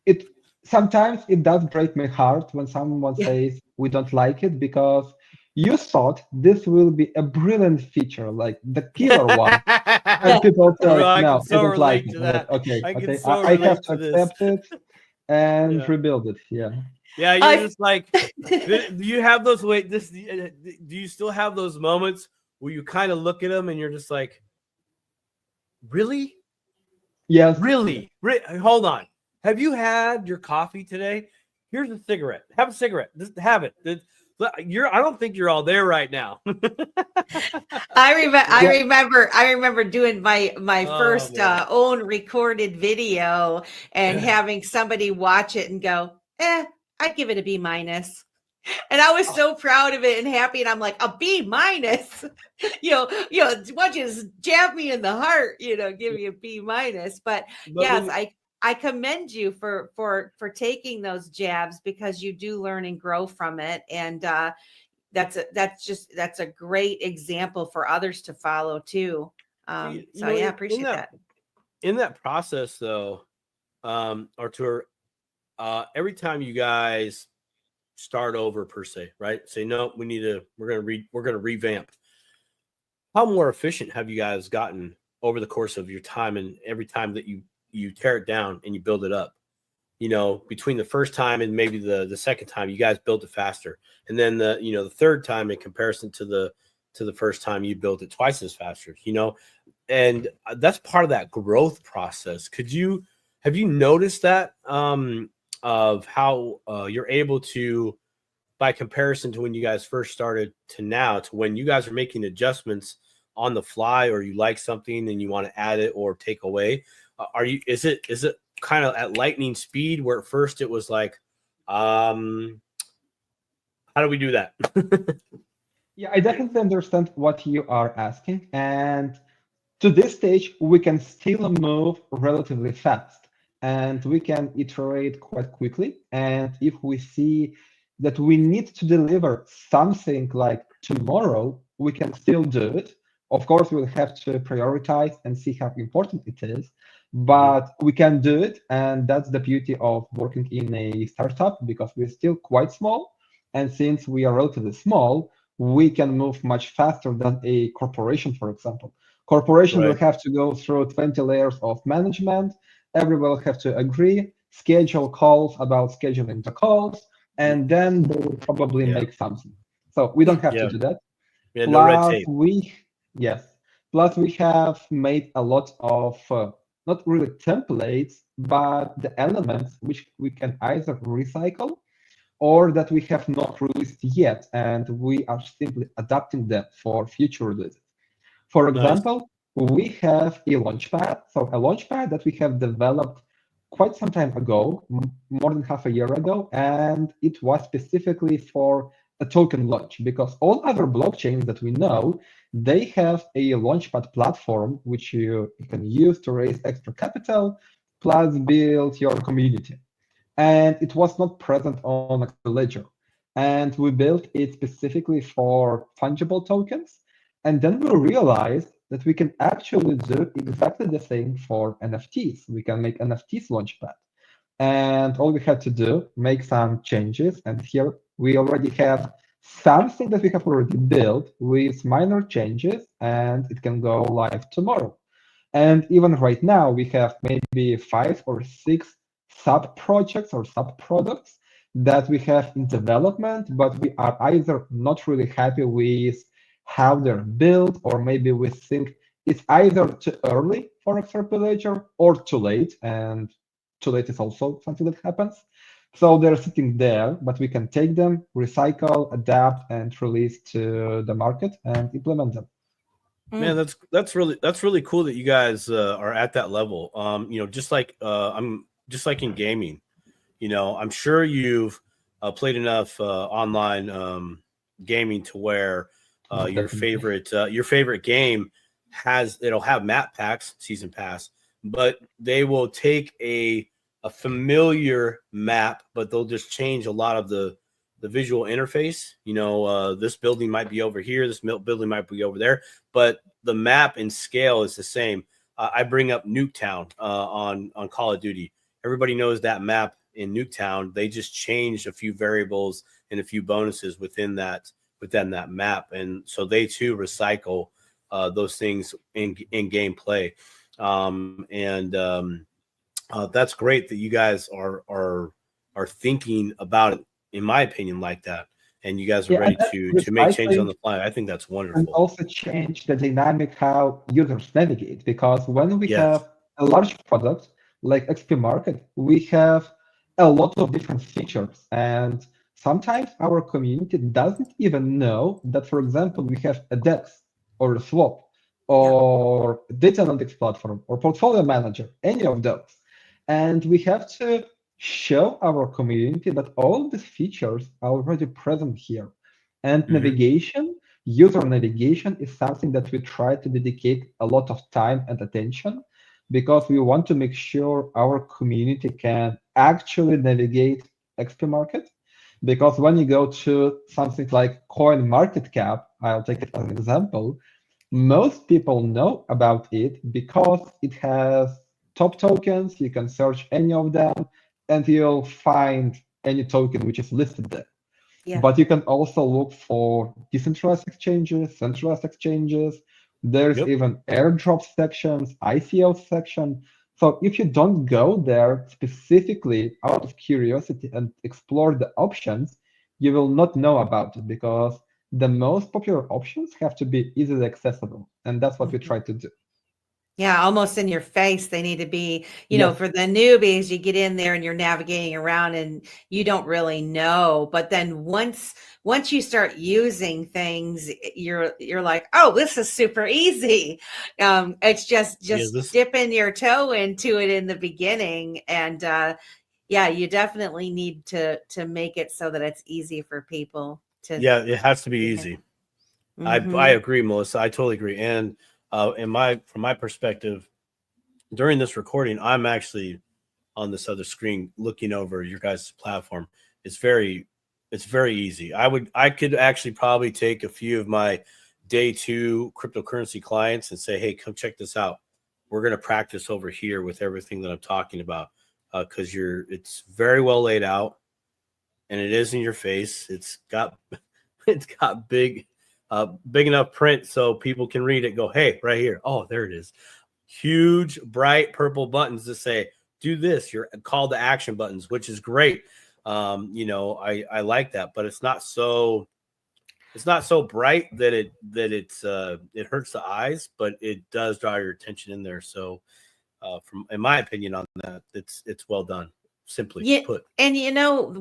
it sometimes it does break my heart when someone Yeah. says we don't like it because you thought this will be a brilliant feature, like the killer one, and people say Bro, like, I can no, I so don't like relate it. to I'm like, that. okay, I can okay, so I have relate to to this. accept it and Yeah. rebuild it. Yeah. Yeah, you're I just like, do you have those? Wait, do you still have those moments where you kind of look at them and you're just like, really, Yes. really, hold on. Have you had your coffee today? Here's a cigarette. Have a cigarette. Just have it. I don't think you're all there right now. I Yeah. remember doing my Oh, first man. own recorded video and having somebody watch it and go, I'd give it a B minus. And I was so proud of it and happy. And I'm like, a B minus, you know, why don't you just jab me in the heart, give me a B minus. But But yes, when I commend you for taking those jabs, because you do learn and grow from it. And that's a great example for others to follow too. So yeah, appreciate that. in that process though, Artur, every time you guys start over per se, right? Say no, we're gonna revamp. How more efficient have you guys gotten over the course of your time, and every time that you tear it down and you build it up? Between the first time and maybe the second time, you guys built it faster, and then the third time in comparison to the first time, you built it twice as faster. And that's part of that growth process. Have you noticed that of how you're able to, by comparison to when you guys first started to now, to when you guys are making adjustments on the fly, or you like something and you want to add it or take away? Is it kind of at lightning speed, where at first it was like, how do we do that? Yeah, I definitely understand what you are asking. And to this stage, we can still move relatively fast and we can iterate quite quickly. And if we see that we need to deliver something like tomorrow, we can still do it. Of course, we'll have to prioritize and see how important it is, but we can do it. And that's the beauty of working in a startup, because we're still quite small. And since we are relatively small, we can move much faster than a corporation, for example. Corporation will Right. have to go through 20 layers of management. Everyone will have to agree, schedule calls about scheduling the calls, and then they will probably Yeah. make something. So we don't have to Yeah. do that. Yeah. No red Plus, tape. yes, plus we have made a lot of not really templates, but the elements which we can either recycle or that we have not released yet, and we are simply adapting them for future releases. For Nice. example, we have a launchpad. So a launchpad that we have developed quite some time ago, more than half a year ago, and it was specifically for a token launch, because all other blockchains that we know, they have a launchpad platform which you can use to raise extra capital plus build your community. And it was not present on a ledger. And we built it specifically for fungible tokens. And then we realized that we can actually do exactly the same for NFTs. We can make NFTs launchpad. And all we had to do, make some changes. And here we already have something that we have already built with minor changes, and it can go live tomorrow. And even right now, we have maybe 5 or 6 sub projects or sub products that we have in development, but we are either not really happy with how they're built, or maybe we think it's either too early for XRP Ledger or too late. And too late is also something that happens. So they're sitting there, but we can take them, recycle, adapt, and release to the market and implement them. Man, that's really cool that you guys are at that level. Just like in gaming, I'm sure you've played enough online gaming to where Most your definitely. favorite game it'll have map packs, season pass, but they will take a familiar map, but they'll just change a lot of the visual interface. This building might be over here, this building might be over there, but the map and scale is the same. I bring up Nuketown on Call of Duty. Everybody knows that map in Nuketown. They just changed a few variables and a few bonuses within that map, and so they too recycle those things in gameplay. That's great that you guys are thinking about it, in my opinion, like that, and you guys are ready to make changes on the fly. I think that's wonderful. And also change the dynamic how users navigate, because when we have a large product like XPMarket, we have a lot of different features, and sometimes our community doesn't even know that, for example, we have a DEX or a swap or data analytics platform or portfolio manager, any of those. And we have to show our community that all these features are already present here. And navigation, user navigation, is something that we try to dedicate a lot of time and attention, because we want to make sure our community can actually navigate XPMarket. Because when you go to something like Coin Market Cap, I'll take it as an example, most people know about it because it has top tokens. You can search any of them and you'll find any token which is listed there. But you can also look for decentralized exchanges, centralized exchanges. There's even airdrop sections, ICO section. So if you don't go there specifically out of curiosity and explore the options, you will not know about it, because the most popular options have to be easily accessible. And that's what we try to do. Yeah, almost in your face. They need to be, for the newbies, you get in there and you're navigating around and you don't really know. But then once you start using things, you're like, oh, this is super easy. It's just dipping your toe into it in the beginning. And you definitely need to make it so that it's easy for people to. Yeah, it has to be easy. I agree, Melissa. I totally agree. And from my perspective, during this recording, I'm actually on this other screen looking over your guys' platform. It's very easy. I could actually probably take a few of my day 2 cryptocurrency clients and say, hey, come check this out. We're going to practice over here with everything that I'm talking about, because it's very well laid out, and it is in your face. It's got big enough print so people can read it, go, hey, right here. Oh, there it is. Huge, bright purple buttons to say, do this, your call to action buttons, which is great. I like that, but it's not so bright that it hurts the eyes, but it does draw your attention in there. So in my opinion on that, it's well done. Simply put. And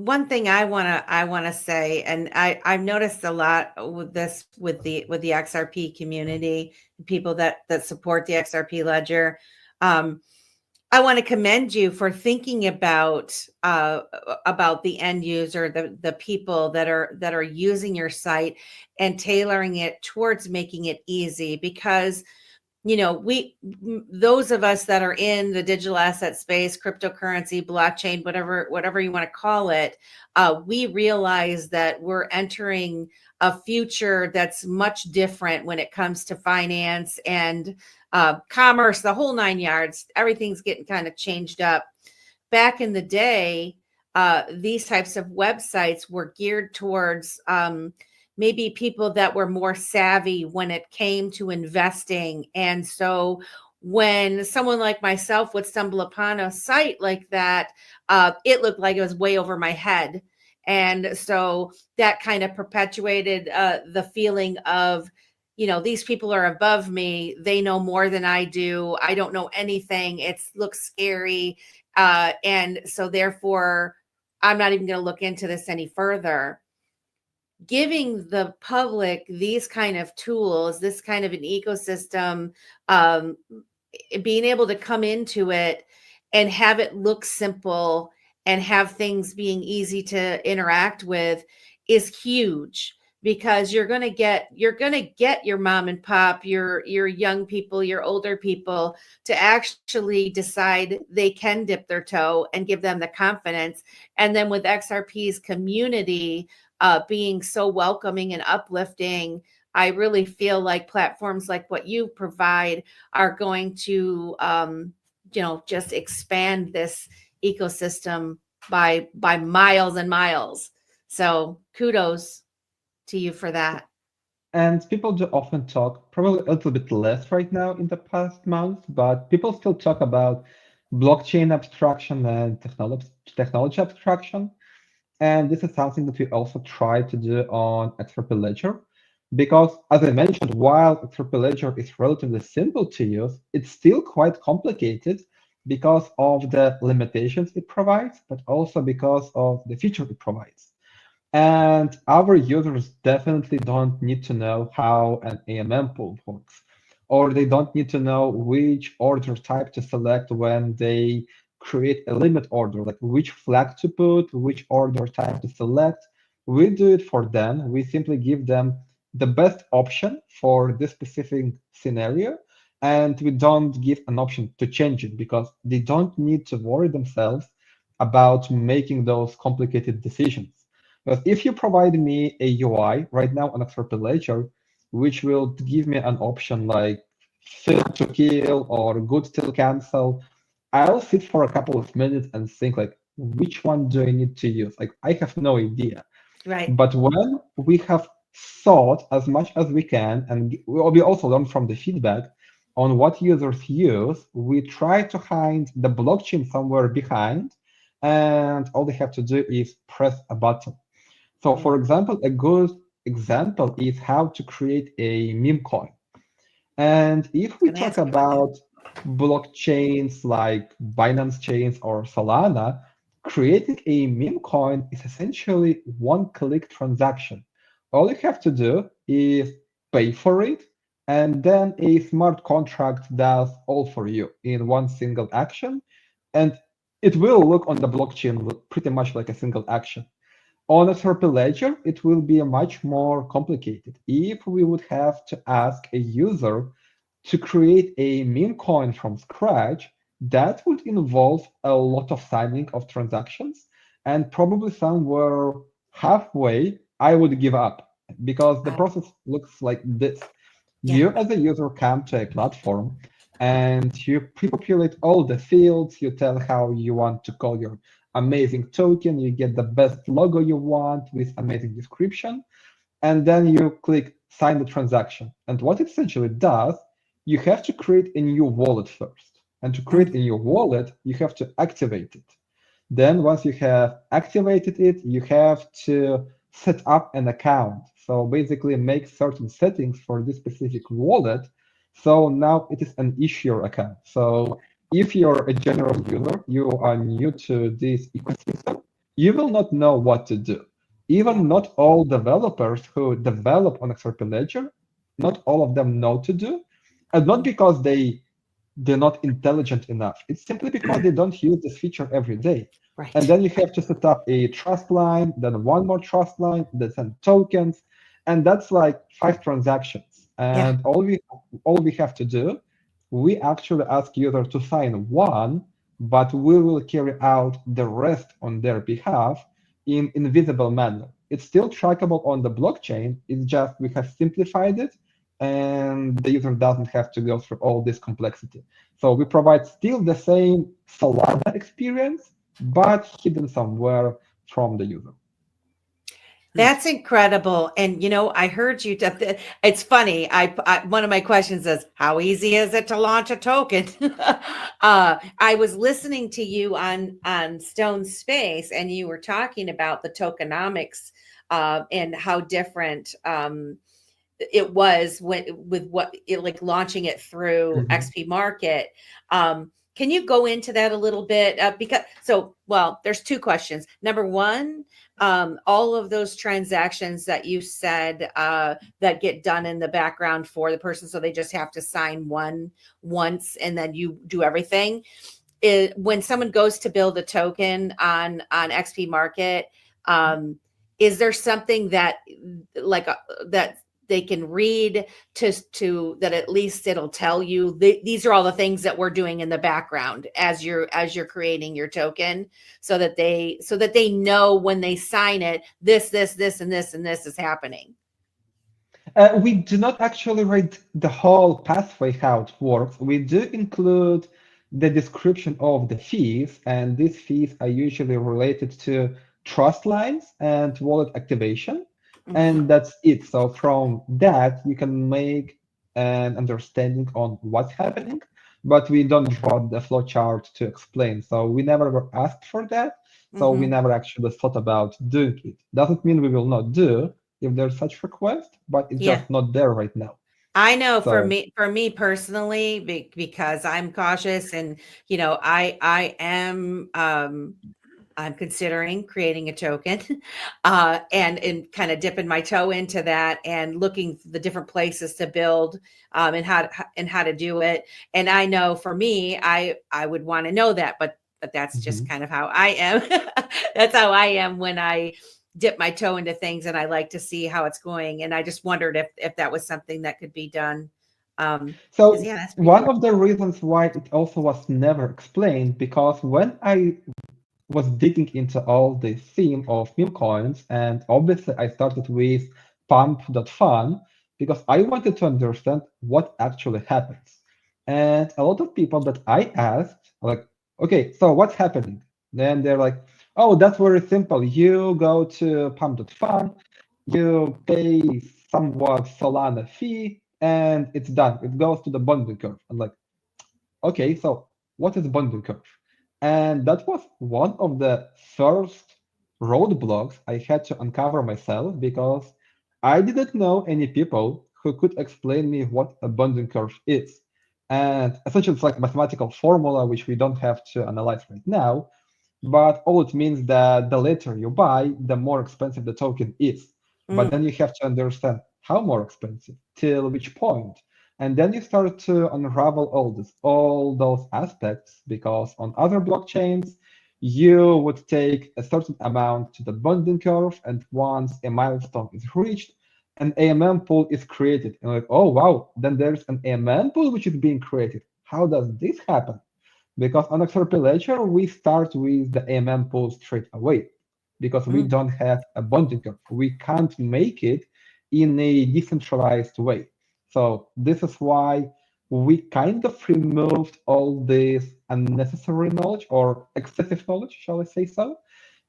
one thing I want to say, and I've noticed a lot with this with the XRP community, people that support the XRP ledger. I want to commend you for thinking about the end user, the people that are using your site, and tailoring it towards making it easy, because those of us that are in the digital asset space, cryptocurrency, blockchain, whatever you want to call it, we realize that we're entering a future that's much different when it comes to finance and commerce, the whole 9 yards. Everything's getting kind of changed up. Back in the day, these types of websites were geared towards maybe people that were more savvy when it came to investing. And so when someone like myself would stumble upon a site like that, it looked like it was way over my head. And so that kind of perpetuated the feeling of, these people are above me. They know more than I do. I don't know anything. It looks scary. And so therefore, I'm not even going to look into this any further. Giving the public these kind of tools, this kind of an ecosystem, being able to come into it and have it look simple and have things being easy to interact with is huge, because you're going to get your mom and pop, your young people, your older people to actually decide they can dip their toe and give them the confidence. And then with XRP's community being so welcoming and uplifting, I really feel like platforms like what you provide are going to, just expand this ecosystem by miles and miles. So kudos to you for that. And people do often talk, probably a little bit less right now in the past month, but people still talk about blockchain abstraction and technology abstraction. And this is something that we also try to do on XRP Ledger, because as I mentioned, while XRP Ledger is relatively simple to use, it's still quite complicated because of the limitations it provides, but also because of the feature it provides. And our users definitely don't need to know how an AMM pool works, or they don't need to know which order type to select when they create a limit order, like which flag to put, which order type to select. We do it for them. We simply give them the best option for this specific scenario, and we don't give an option to change it because they don't need to worry themselves about making those complicated decisions. Because if you provide me a UI right now on XRP Ledger, which will give me an option like fail to kill or good till cancel, I'll sit for a couple of minutes and think like, which one do I need to use? Like, I have no idea. Right. But when we have thought as much as we can, and we also learn from the feedback on what users use, we try to hide the blockchain somewhere behind, and all they have to do is press a button. So for example, a good example is how to create a meme coin. And if we talk about blockchains like Binance Chains or Solana, creating a meme coin is essentially one-click transaction. All you have to do is pay for it, and then a smart contract does all for you in one single action. And it will look on the blockchain pretty much like a single action. On a XRP Ledger, it will be much more complicated. If we would have to ask a user to create a meme coin from scratch, that would involve a lot of signing of transactions, and probably somewhere halfway, I would give up because the process looks like this. You as a user come to a platform and you pre-populate all the fields, you tell how you want to call your amazing token, you get the best logo you want with amazing description, and then you click sign the transaction. And what it essentially does, you have to create a new wallet first. And to create a new wallet, you have to activate it. Then once you have activated it, you have to set up an account. So basically make certain settings for this specific wallet. So now it is an issuer account. So if you're a general user, you are new to this ecosystem, you will not know what to do. Even not all developers who develop on XRP Ledger, not all of them know to do, and not because they're not intelligent enough. It's simply because they don't use this feature every day. Right. And then you have to set up a trust line, then one more trust line, then send tokens, and that's like 5 transactions. And all we have to do, we actually ask user to sign one, but we will carry out the rest on their behalf in invisible manner. It's still trackable on the blockchain. It's just we have simplified it, and the user doesn't have to go through all this complexity. So we provide still the same Solana experience, but hidden somewhere from the user. That's incredible. And, I heard you. It's funny. I one of my questions is, how easy is it to launch a token? I was listening to you on Stone Space, and you were talking about the tokenomics and how different it was with like launching it through XPMarket. Can you go into that a little bit? There's two questions. Number one, all of those transactions that you said that get done in the background for the person, so they just have to sign once and then you do everything. When someone goes to build a token on XPMarket, is there something that that they can read to that at least it'll tell you these are all the things that we're doing in the background as you're creating your token, so that they know when they sign it, this and this is happening? We do not actually write the whole pathway how it works. We do include the description of the fees, and these fees are usually related to trust lines and wallet activation. And that's it. So from that, you can make an understanding on what's happening, but we don't draw the flow chart to explain. So we never were asked for that. So we never actually thought about doing it. Doesn't mean we will not do if there's such request, but it's just not there right now. I know for me personally, because I'm cautious, and I am I'm considering creating a token, and kind of dipping my toe into that and looking for the different places to build, and how to do it. And I know for me, I would want to know that, but that's just kind of how I am. That's how I am when I dip my toe into things, and I like to see how it's going. And I just wondered if that was something that could be done. So one of the reasons why it also was never explained, because when I was digging into all the theme of meme coins, and obviously I started with pump.fun because I wanted to understand what actually happens. And a lot of people that I asked, like, okay, so what's happening? Then they're like, oh, that's very simple. You go to pump.fun, you pay somewhat Solana fee, and it's done. It goes to the bonding curve. I'm like, okay, so what is bonding curve? And that was one of the first roadblocks I had to uncover myself, because I didn't know any people who could explain me what a bonding curve is. And essentially, it's like a mathematical formula, which we don't have to analyze right now. But all it means that the later you buy, the more expensive the token is. But then you have to understand how more expensive, till which point. And then you start to unravel all those aspects, because on other blockchains, you would take a certain amount to the bonding curve, and once a milestone is reached, an AMM pool is created. And like, oh wow, then there's an AMM pool which is being created. How does this happen? Because on XRP Ledger, we start with the AMM pool straight away, because we don't have a bonding curve. We can't make it in a decentralized way. So this is why we kind of removed all this unnecessary knowledge, or excessive knowledge, shall I say so,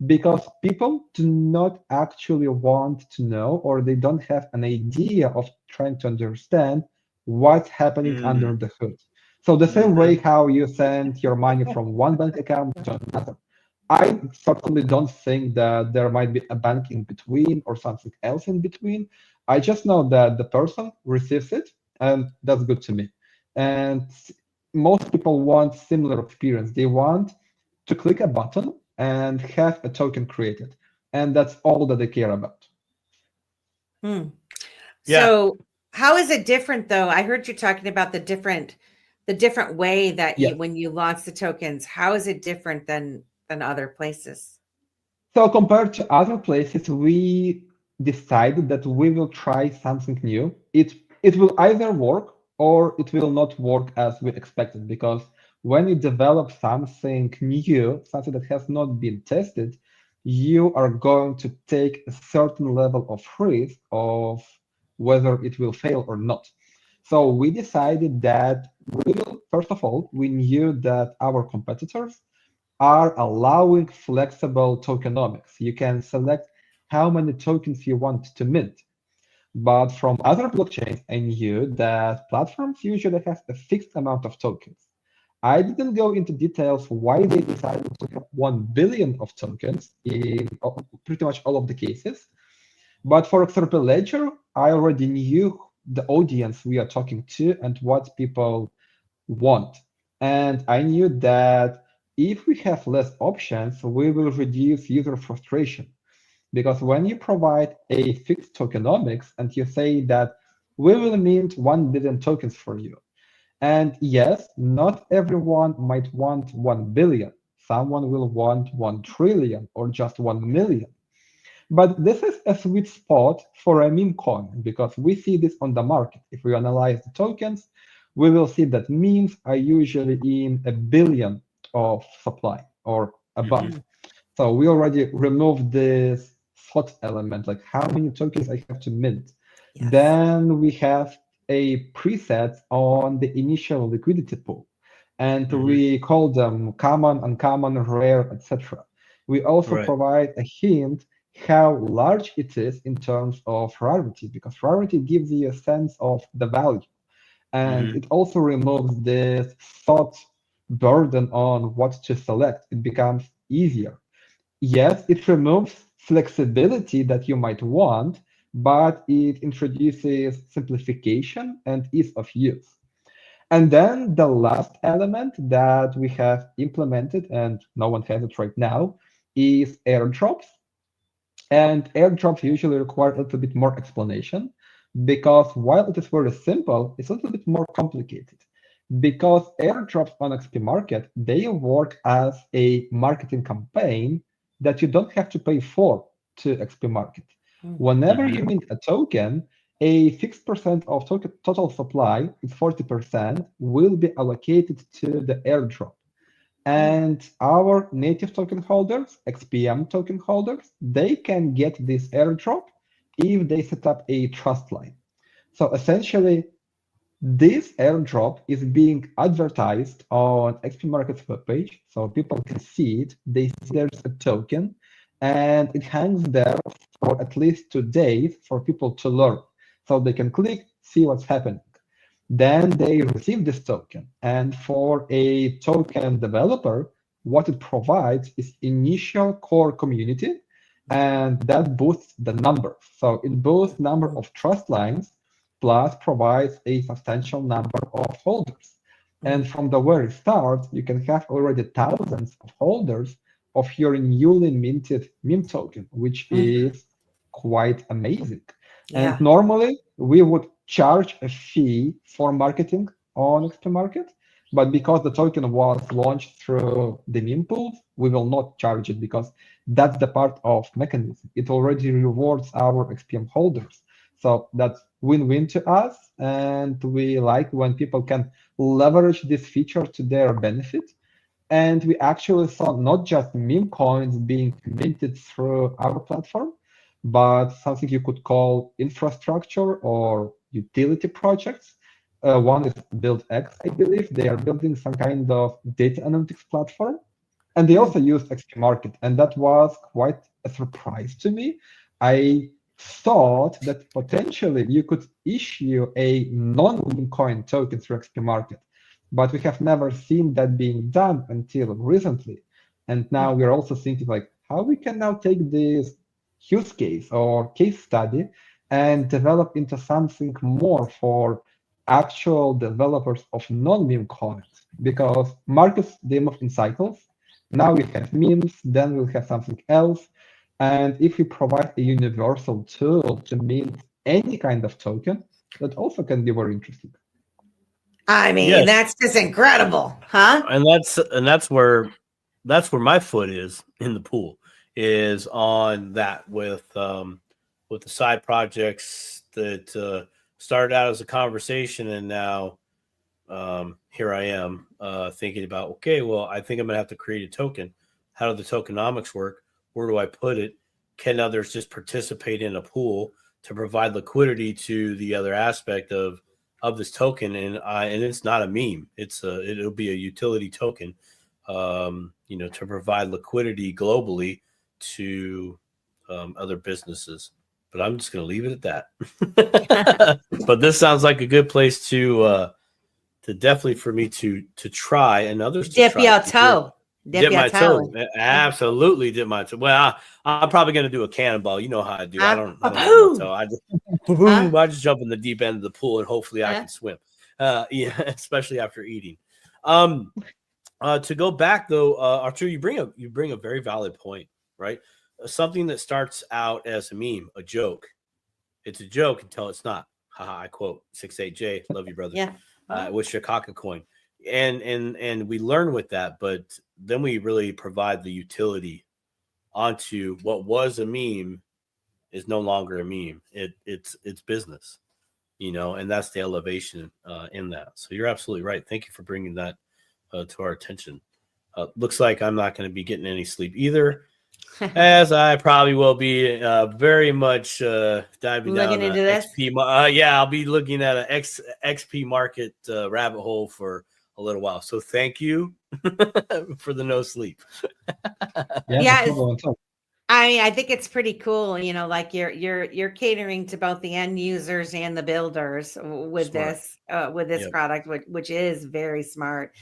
because people do not actually want to know, or they don't have an idea of trying to understand what's happening under the hood. So the same way how you send your money from one bank account to another, I certainly don't think that there might be a bank in between or something else in between. I just know that the person receives it, and that's good to me. And most people want similar experience. They want to click a button and have a token created, and that's all that they care about. So how is it different, though? I heard you talking about the different way that when you launch the tokens. How is it different than other places? So compared to other places, we decided that we will try something new. It will either work or it will not work as we expected, because when you develop something new, something that has not been tested, you are going to take a certain level of risk of whether it will fail or not. So we decided that first of all, we knew that our competitors are allowing flexible tokenomics. You can select how many tokens you want to mint. But from other blockchains, I knew that platforms usually have a fixed amount of tokens. I didn't go into details why they decided to have 1 billion of tokens in pretty much all of the cases. But for XRP Ledger, I already knew the audience we are talking to and what people want. And I knew that if we have less options, we will reduce user frustration. Because when you provide a fixed tokenomics and you say that we will mint 1 billion tokens for you, and yes, not everyone might want 1 billion. Someone will want 1 trillion or just 1 million. But this is a sweet spot for a meme coin because we see this on the market. If we analyze the tokens, we will see that memes are usually in a billion of supply or above. So we already removed this thought element, like how many tokens I have to mint. Yes. Then we have a preset on the initial liquidity pool, and we call them common, uncommon, rare, etc. We also provide a hint how large it is in terms of rarity, because rarity gives you a sense of the value. And it also removes this thought burden on what to select. It becomes easier. Yes, it removes flexibility that you might want, but it introduces simplification and ease of use. And then the last element that we have implemented, and no one has it right now, is airdrops. And airdrops usually require a little bit more explanation because while it is very simple, it's a little bit more complicated. Because airdrops on XPMarket, they work as a marketing campaign that you don't have to pay for to XPMarket. Whenever you mint a token, a fixed percent of total supply, it's 40%, will be allocated to the airdrop. And our native token holders, XPM token holders, they can get this airdrop if they set up a trust line. So essentially, this airdrop is being advertised on XPMarket's webpage, so people can see it. They see there's a token, and it hangs there for at least 2 days for people to learn. So they can click, see what's happening. Then they receive this token. And for a token developer, what it provides is initial core community, and that boosts the number. So it boosts number of trust lines, plus provides a substantial number of holders. And from the very start, you can have already thousands of holders of your newly minted meme token, which is quite amazing. And normally we would charge a fee for marketing on XPMarket, but because the token was launched through the meme pools, we will not charge it because that's the part of mechanism. It already rewards our XPM holders. So that's win-win to us, and we like when people can leverage this feature to their benefit. And we actually saw not just meme coins being minted through our platform, but something you could call infrastructure or utility projects. One is DEX, I believe. They are building some kind of data analytics platform, and they also use XPMarket, and that was quite a surprise to me. I thought that potentially you could issue a non-meme coin token through XPMarket, but we have never seen that being done until recently. And now we're also thinking like how we can now take this use case or case study and develop into something more for actual developers of non-meme coins, because markets, they move in cycles. Now we have memes, then we'll have something else. And if we provide a universal tool to mint any kind of token, that also can be very interesting. I mean, that's just incredible, huh? And that's where my foot is in the pool, is on that with the side projects that started out as a conversation, and now here I am thinking about, okay, well, I think I'm gonna have to create a token. How do the tokenomics work? Where do I put it? Can others just participate in a pool to provide liquidity to the other aspect of this token? And it's not a meme. It'll be a utility token, to provide liquidity globally to other businesses. But I'm just going to leave it at that. But this sounds like a good place to definitely for me to try, and others to dip try. your toe. Dip my toe. Absolutely dip my toe. Well, I'm probably going to do a cannonball. You know how I do. I don't dip my toe. I just jump in the deep end of the pool and hopefully I can swim. Especially after eating. To go back though, Artur, you bring a very valid point, right? Something that starts out as a meme, a joke. It's a joke until it's not. Haha, I quote 68J, love you, brother. Yeah. With Chicago coin. And we learn with that, but then we really provide the utility onto what was a meme is no longer a meme. It's business, and that's the elevation in that. So you're absolutely right. Thank you for bringing that to our attention. Looks like I'm not going to be getting any sleep either, as I probably will be very much diving Looking down into this. XP. I'll be looking at an XP market rabbit hole for a little while. So thank you for the no sleep. Yeah. No problem at all. I think it's pretty cool, like you're catering to both the end users and the builders with Smart. this Yep. product, which is very smart.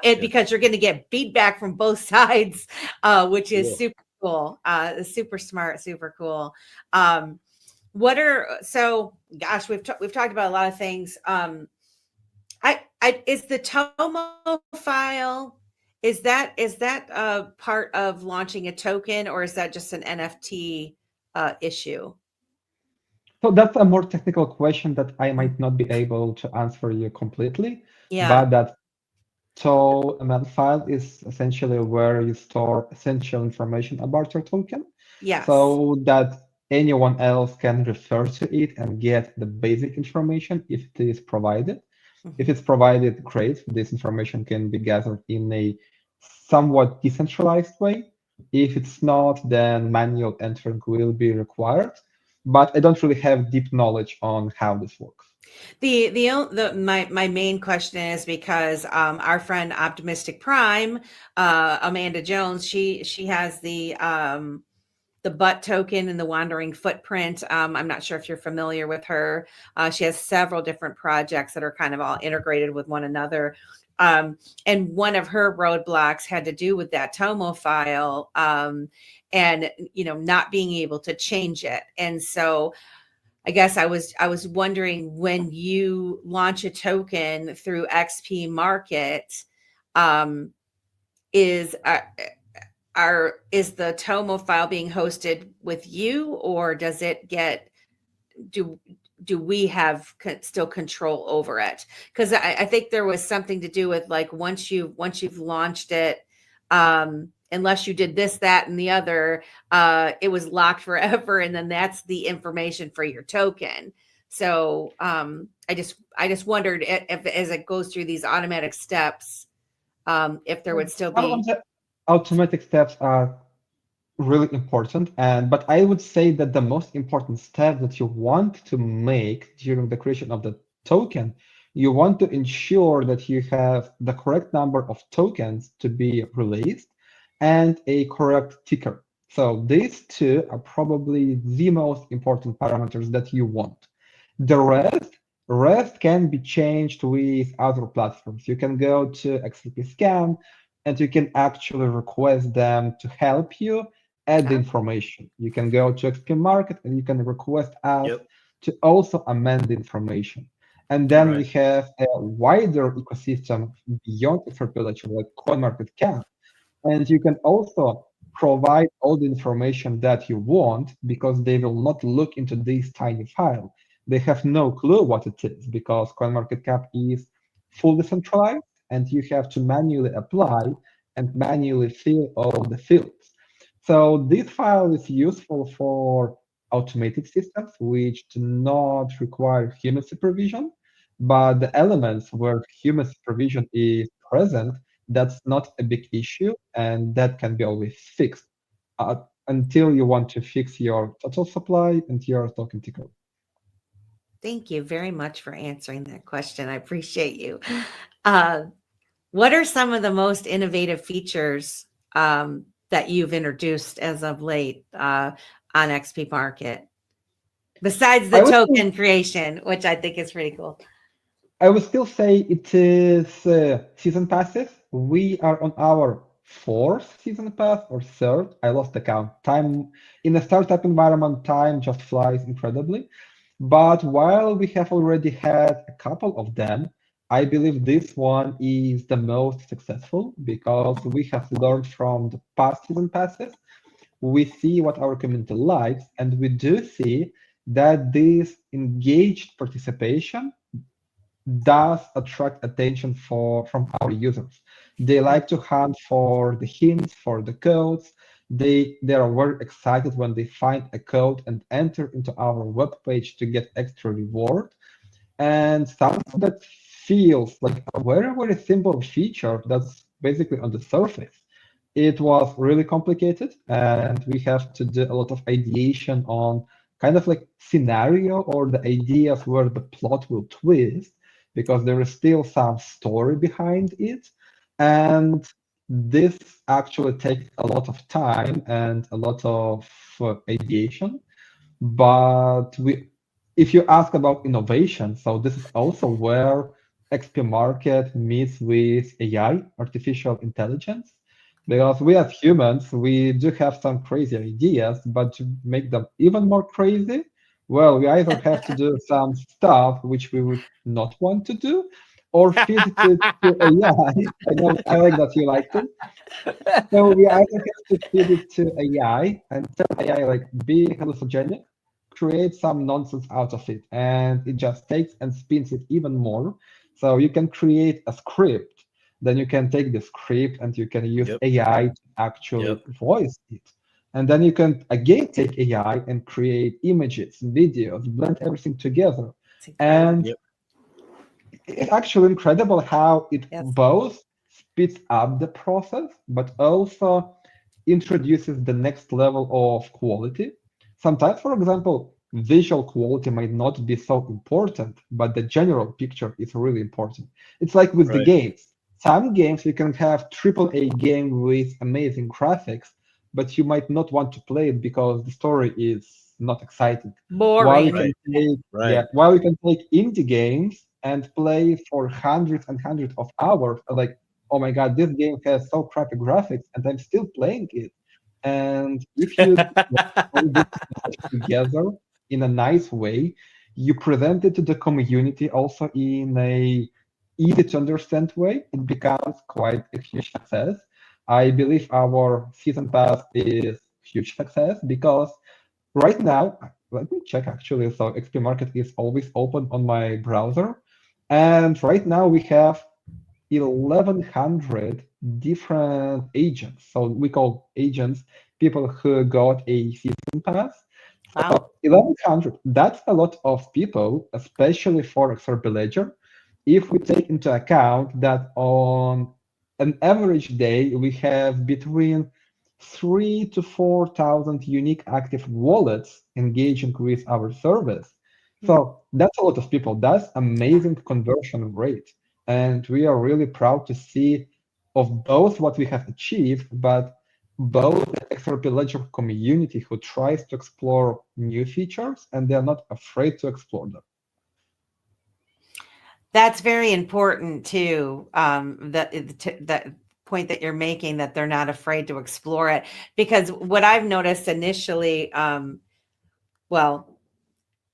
Because you're going to get feedback from both sides, which is Cool. super cool, super smart, super cool. Gosh, we've talked about a lot of things. Is the Tomo file? Is that part of launching a token, or is that just an NFT issue? So that's a more technical question that I might not be able to answer you completely. Yeah. But that TOML file is essentially where you store essential information about your token. Yes. So that anyone else can refer to it and get the basic information if it is provided. If it's provided, great. This information can be gathered in a somewhat decentralized way. If it's not, then manual entering will be required. But I don't really have deep knowledge on how this works. My main question is because our friend Optimistic Prime, Amanda Jones, she has the butt token and the wandering footprint. I'm not sure if you're familiar with her. She has several different projects that are kind of all integrated with one another. And one of her roadblocks had to do with that Tomo file and, not being able to change it. And so I guess I was wondering, when you launch a token through XPMarket, is the Tomo file being hosted with you, or does it do we have still control over it? Because I think there was something to do with, like, once you've launched it, unless you did this, that, and the other, it was locked forever, and then that's the information for your token. So I just wondered if as it goes through these automatic steps, if there would still be. Automatic steps are really important, but I would say that the most important step that you want to make during the creation of the token, you want to ensure that you have the correct number of tokens to be released and a correct ticker. So these two are probably the most important parameters that you want. The rest can be changed with other platforms. You can go to XRP Scan and you can actually request them to help you add the information. You can go to XPMarket and you can request us to also amend the information. And then we have a wider ecosystem beyond XRPL, like CoinMarketCap. And you can also provide all the information that you want, because they will not look into this tiny file. They have no clue what it is, because CoinMarketCap is fully centralized, and you have to manually apply and manually fill all the fields. So this file is useful for automated systems which do not require human supervision, but the elements where human supervision is present, that's not a big issue, and that can be always fixed until you want to fix your total supply and your token ticker. Thank you very much for answering that question. I appreciate you. What are some of the most innovative features that you've introduced as of late on XPMarket, besides the token creation, which I think is pretty cool? I would still say it is season passes. We are on our 4th season pass or 3rd. I lost the count. Time in a startup environment, time just flies incredibly. But while we have already had a couple of them, I believe this one is the most successful because we have learned from the past season passes. We see what our community likes, and we do see that this engaged participation does attract attention from our users. They like to hunt for the hints, for the codes. They are very excited when they find a code and enter into our web page to get extra reward. And something that feels like a very, very simple feature that's basically on the surface. It was really complicated, and we have to do a lot of ideation on kind of like scenario or the ideas where the plot will twist, because there is still some story behind it. And this actually takes a lot of time and a lot of ideation. But if you ask about innovation, so this is also where XPMarket meets with AI, artificial intelligence, because we as humans, we do have some crazy ideas, but to make them even more crazy, well, we either have to do some stuff which we would not want to do, or feed it to AI. I know I like that you liked it. So we either have to feed it to AI and tell AI like be hallucinogenic, create some nonsense out of it, and it just takes and spins it even more. So you can create a script, then you can take the script and you can use AI to actually voice it. And then you can again take AI and create images, videos, blend everything together. And it's actually incredible how it both speeds up the process, but also introduces the next level of quality. Sometimes, for example, visual quality might not be so important, but the general picture is really important. It's like with the games. Some games you can have AAA game with amazing graphics, but you might not want to play it because the story is not exciting. Boring. While you can take indie games and play for hundreds and hundreds of hours, like, oh my god, this game has so crappy graphics, and I'm still playing it. And if you put this together in a nice way, you present it to the community also in a easy to understand way, it becomes quite a huge success. I believe our season pass is huge success because right now, let me check actually. So XPMarket is always open on my browser. And right now we have 1,100 different agents. So we call agents people who got a season pass. Wow. 1,100, that's a lot of people, especially for XRP Ledger. If we take into account that on an average day, we have between 3,000 to 4,000 unique active wallets engaging with our service. So that's a lot of people. That's amazing conversion rate. And we are really proud to see of both what we have achieved, but both the XRP Ledger community who tries to explore new features and they're not afraid to explore them. That's very important too. That point that you're making, that they're not afraid to explore it, because what I've noticed initially, well,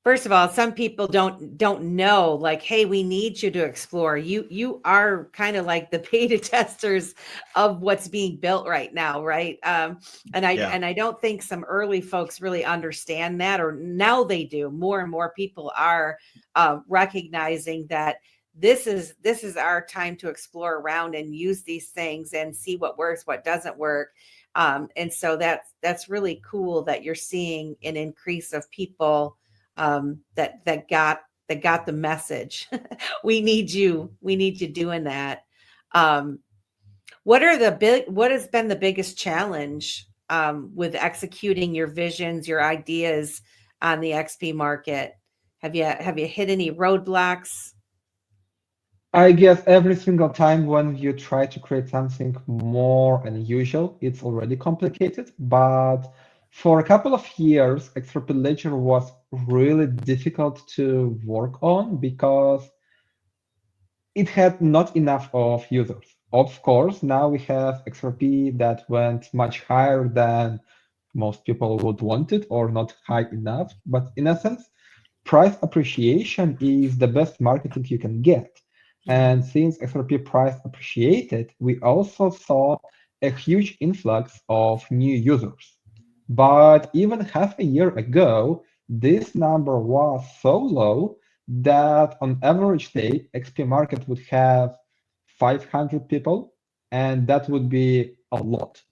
first of all, some people don't know, like, hey, we need you to explore. You are kind of like the beta testers of what's being built right now, right? And I don't think some early folks really understand that, or now they do. More and more people are recognizing that this is our time to explore around and use these things and see what works, what doesn't work. And so that's really cool that you're seeing an increase of people that got the message. we need you doing that. What has been the biggest challenge with executing your visions, your ideas on the XP market? Have you hit any roadblocks? I guess every single time when you try to create something more unusual, it's already complicated. But for a couple of years, XRP Ledger was really difficult to work on because it had not enough of users. Of course, now we have XRP that went much higher than most people would want it, or not high enough. But in essence, price appreciation is the best marketing you can get. And since XRP price appreciated, we also saw a huge influx of new users. But even half a year ago, this number was so low that on average day, XPMarket would have 500 people, and that would be a lot.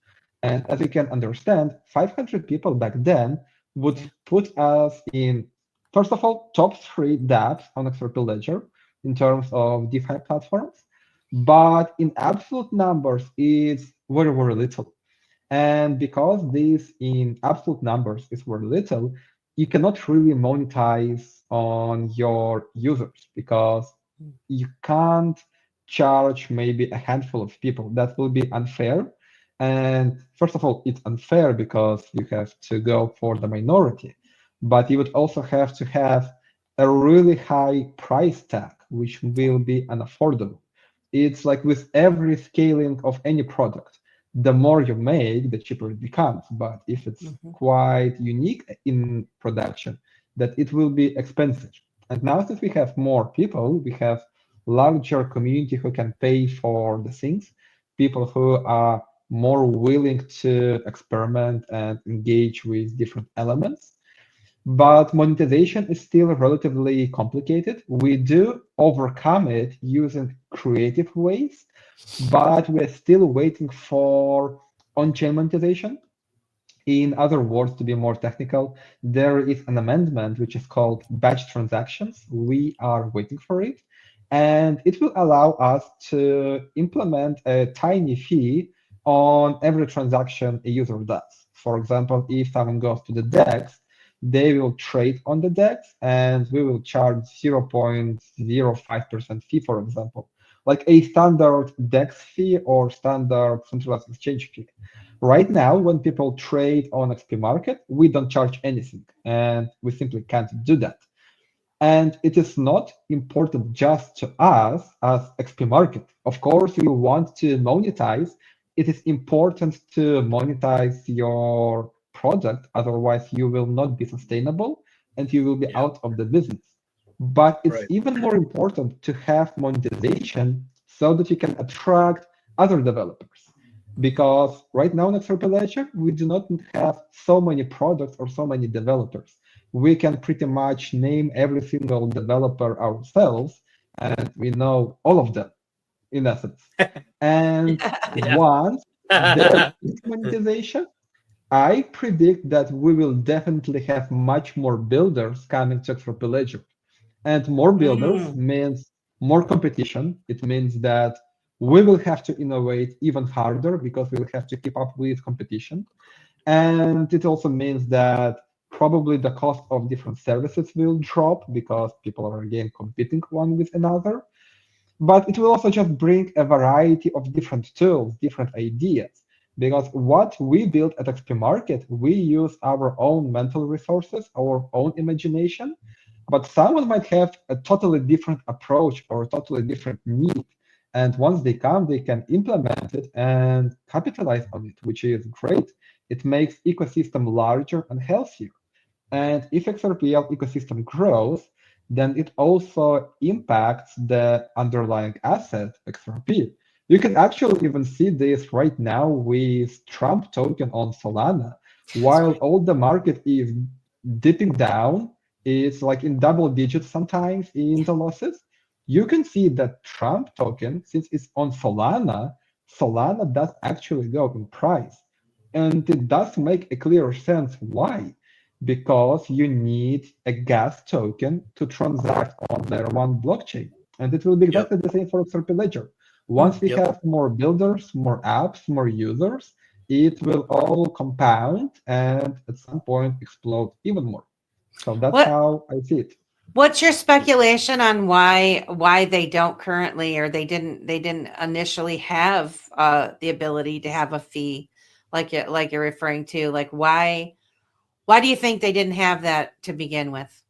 And as you can understand, 500 people back then would put us in, first of all, top 3 dApps on XRP Ledger in terms of DeFi platforms. But in absolute numbers, it's very, very little. And because this in absolute numbers is very little, you cannot really monetize on your users because you can't charge maybe a handful of people. That will be unfair. And first of all, it's unfair because you have to go for the minority, but you would also have to have a really high price tag, which will be unaffordable. It's like with every scaling of any product, the more you make, the cheaper it becomes. But if it's quite unique in production, that it will be expensive. And now that we have more people, we have larger community who can pay for the things, people who are more willing to experiment and engage with different elements. But monetization is still relatively complicated. We do overcome it using creative ways, but we're still waiting for on-chain monetization. In other words, to be more technical, there is an amendment which is called batch transactions. We are waiting for it, and it will allow us to implement a tiny fee on every transaction a user does. For example, if someone goes to the DEX, they will trade on the DEX, and we will charge 0.05% fee, for example, like a standard DEX fee or standard centralized exchange fee. Right now, when people trade on XPMarket, we don't charge anything, and we simply can't do that. And it is not important just to us as XPMarket. Of course, you want to monetize. It is important to monetize your product, otherwise you will not be sustainable and you will be out of the business. But it's even more important to have monetization so that you can attract other developers. Because right now in XRP Ledger, we do not have so many products or so many developers. We can pretty much name every single developer ourselves, and we know all of them in essence. And once there is monetization, I predict that we will definitely have much more builders coming to XRP Ledger. And more builders means more competition. It means that we will have to innovate even harder because we will have to keep up with competition. And it also means that probably the cost of different services will drop because people are again competing one with another. But it will also just bring a variety of different tools, different ideas. Because what we build at XPMarket, we use our own mental resources, our own imagination, but someone might have a totally different approach or a totally different need. And once they come, they can implement it and capitalize on it, which is great. It makes ecosystem larger and healthier. And if XRPL ecosystem grows, then it also impacts the underlying asset, XRP. You can actually even see this right now with Trump token on Solana. While all the market is dipping down, it's like in double digits sometimes in the losses. You can see that Trump token, since it's on Solana, Solana does actually go in price. And it does make a clear sense why. Because you need a gas token to transact on layer 1 blockchain. And it will be exactly the same for XRP Ledger. Once we have more builders, more apps, more users, it will all compound and at some point explode even more. So that's how I see it. What's your speculation on why they don't currently, or they didn't initially have the ability to have a fee like you're referring to? Like why do you think they didn't have that to begin with?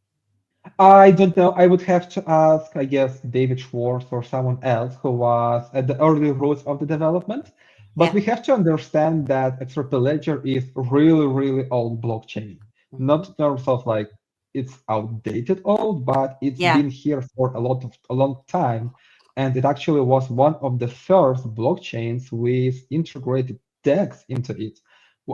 I don't know. I would have to ask, I guess, David Schwartz or someone else who was at the early roots of the development. But we have to understand that XRP Ledger is really, really old blockchain. Not in terms of like it's outdated old, but it's been here for a long time. and it actually was one of the first blockchains with integrated DEX into it.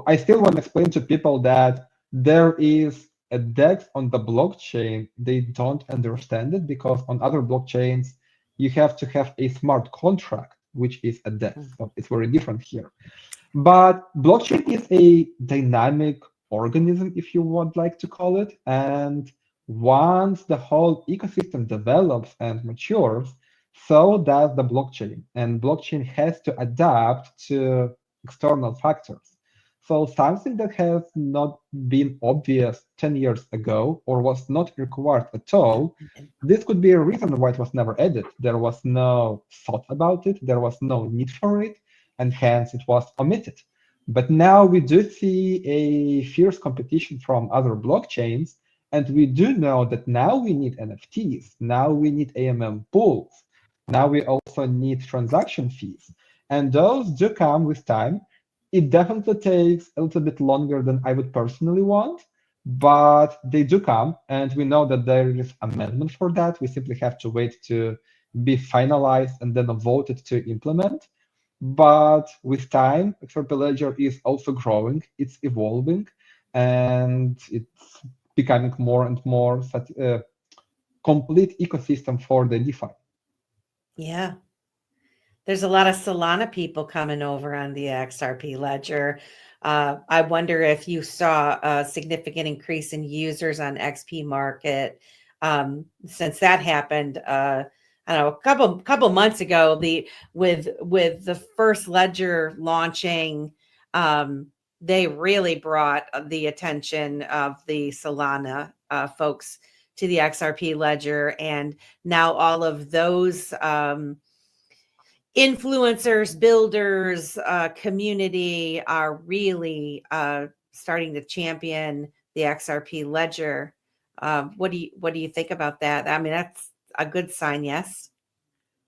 I still want to explain to people that there is a DEX on the blockchain. They don't understand it because on other blockchains, you have to have a smart contract, which is a DEX. So it's very different here. But blockchain is a dynamic organism, if you would like to call it. And once the whole ecosystem develops and matures, so does the blockchain. And blockchain has to adapt to external factors. So something that has not been obvious 10 years ago or was not required at all, this could be a reason why it was never added. There was no thought about it, there was no need for it, and hence it was omitted. But now we do see a fierce competition from other blockchains, and we do know that now we need NFTs, now we need AMM pools, now we also need transaction fees, and those do come with time. It definitely takes a little bit longer than I would personally want, but they do come, and we know that there is amendment for that. We simply have to wait to be finalized and then voted to implement. But with time, XRP Ledger is also growing, it's evolving, and it's becoming more and more complete ecosystem for the DeFi. Yeah. There's a lot of Solana people coming over on the XRP Ledger. I wonder if you saw a significant increase in users on XPMarket since that happened. I don't know, a couple months ago. With the first ledger launching, they really brought the attention of the Solana folks to the XRP Ledger, and now all of those influencers, builders, community are really starting to champion the XRP Ledger. What do you think about that? I mean, that's a good sign, yes.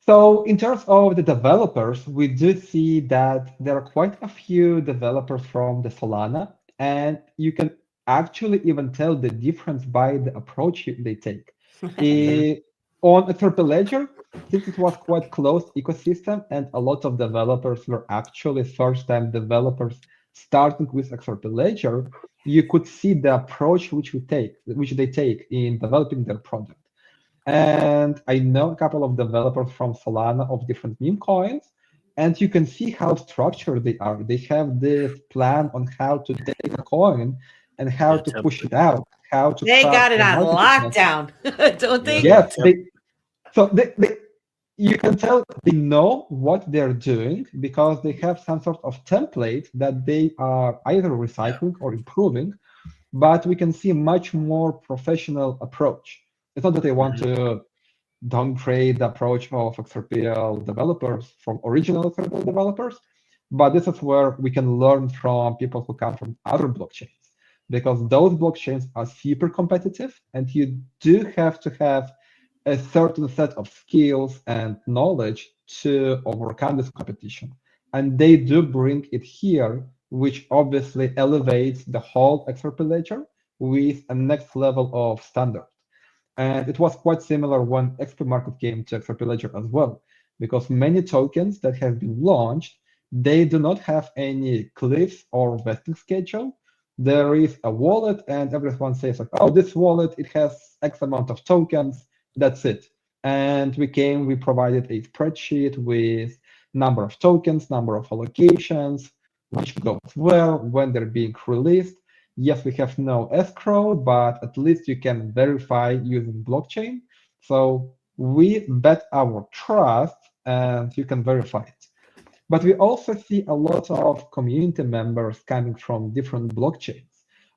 So in terms of the developers, we do see that there are quite a few developers from the Solana, and you can actually even tell the difference by the approach they take. On XRP Ledger, since it was quite closed ecosystem and a lot of developers were actually first-time developers starting with XRP Ledger, you could see the approach which they take in developing their product. And I know a couple of developers from Solana of different meme coins, and you can see how structured they are. They have this plan on how to take a coin and how to push it out, how to. They got it on lockdown, don't they? Yes, you can tell they know what they're doing because they have some sort of template that they are either recycling or improving, but we can see a much more professional approach. It's not that they want to downgrade the approach of XRPL developers from original XRPL developers, but this is where we can learn from people who come from other blockchains, because those blockchains are super competitive, and you do have to have a certain set of skills and knowledge to overcome this competition. And they do bring it here, which obviously elevates the whole XRP Ledger with a next level of standard. And it was quite similar when XPMarket came to XRP Ledger as well, because many tokens that have been launched, they do not have any cliffs or vesting schedule. There is a wallet, and everyone says like, oh, this wallet, it has X amount of tokens, that's it. And we provided a spreadsheet with number of tokens, number of allocations, which goes where, when they're being released. Yes, we have no escrow, but at least you can verify using blockchain. So we bet our trust, and you can verify it. But we also see a lot of community members coming from different blockchains.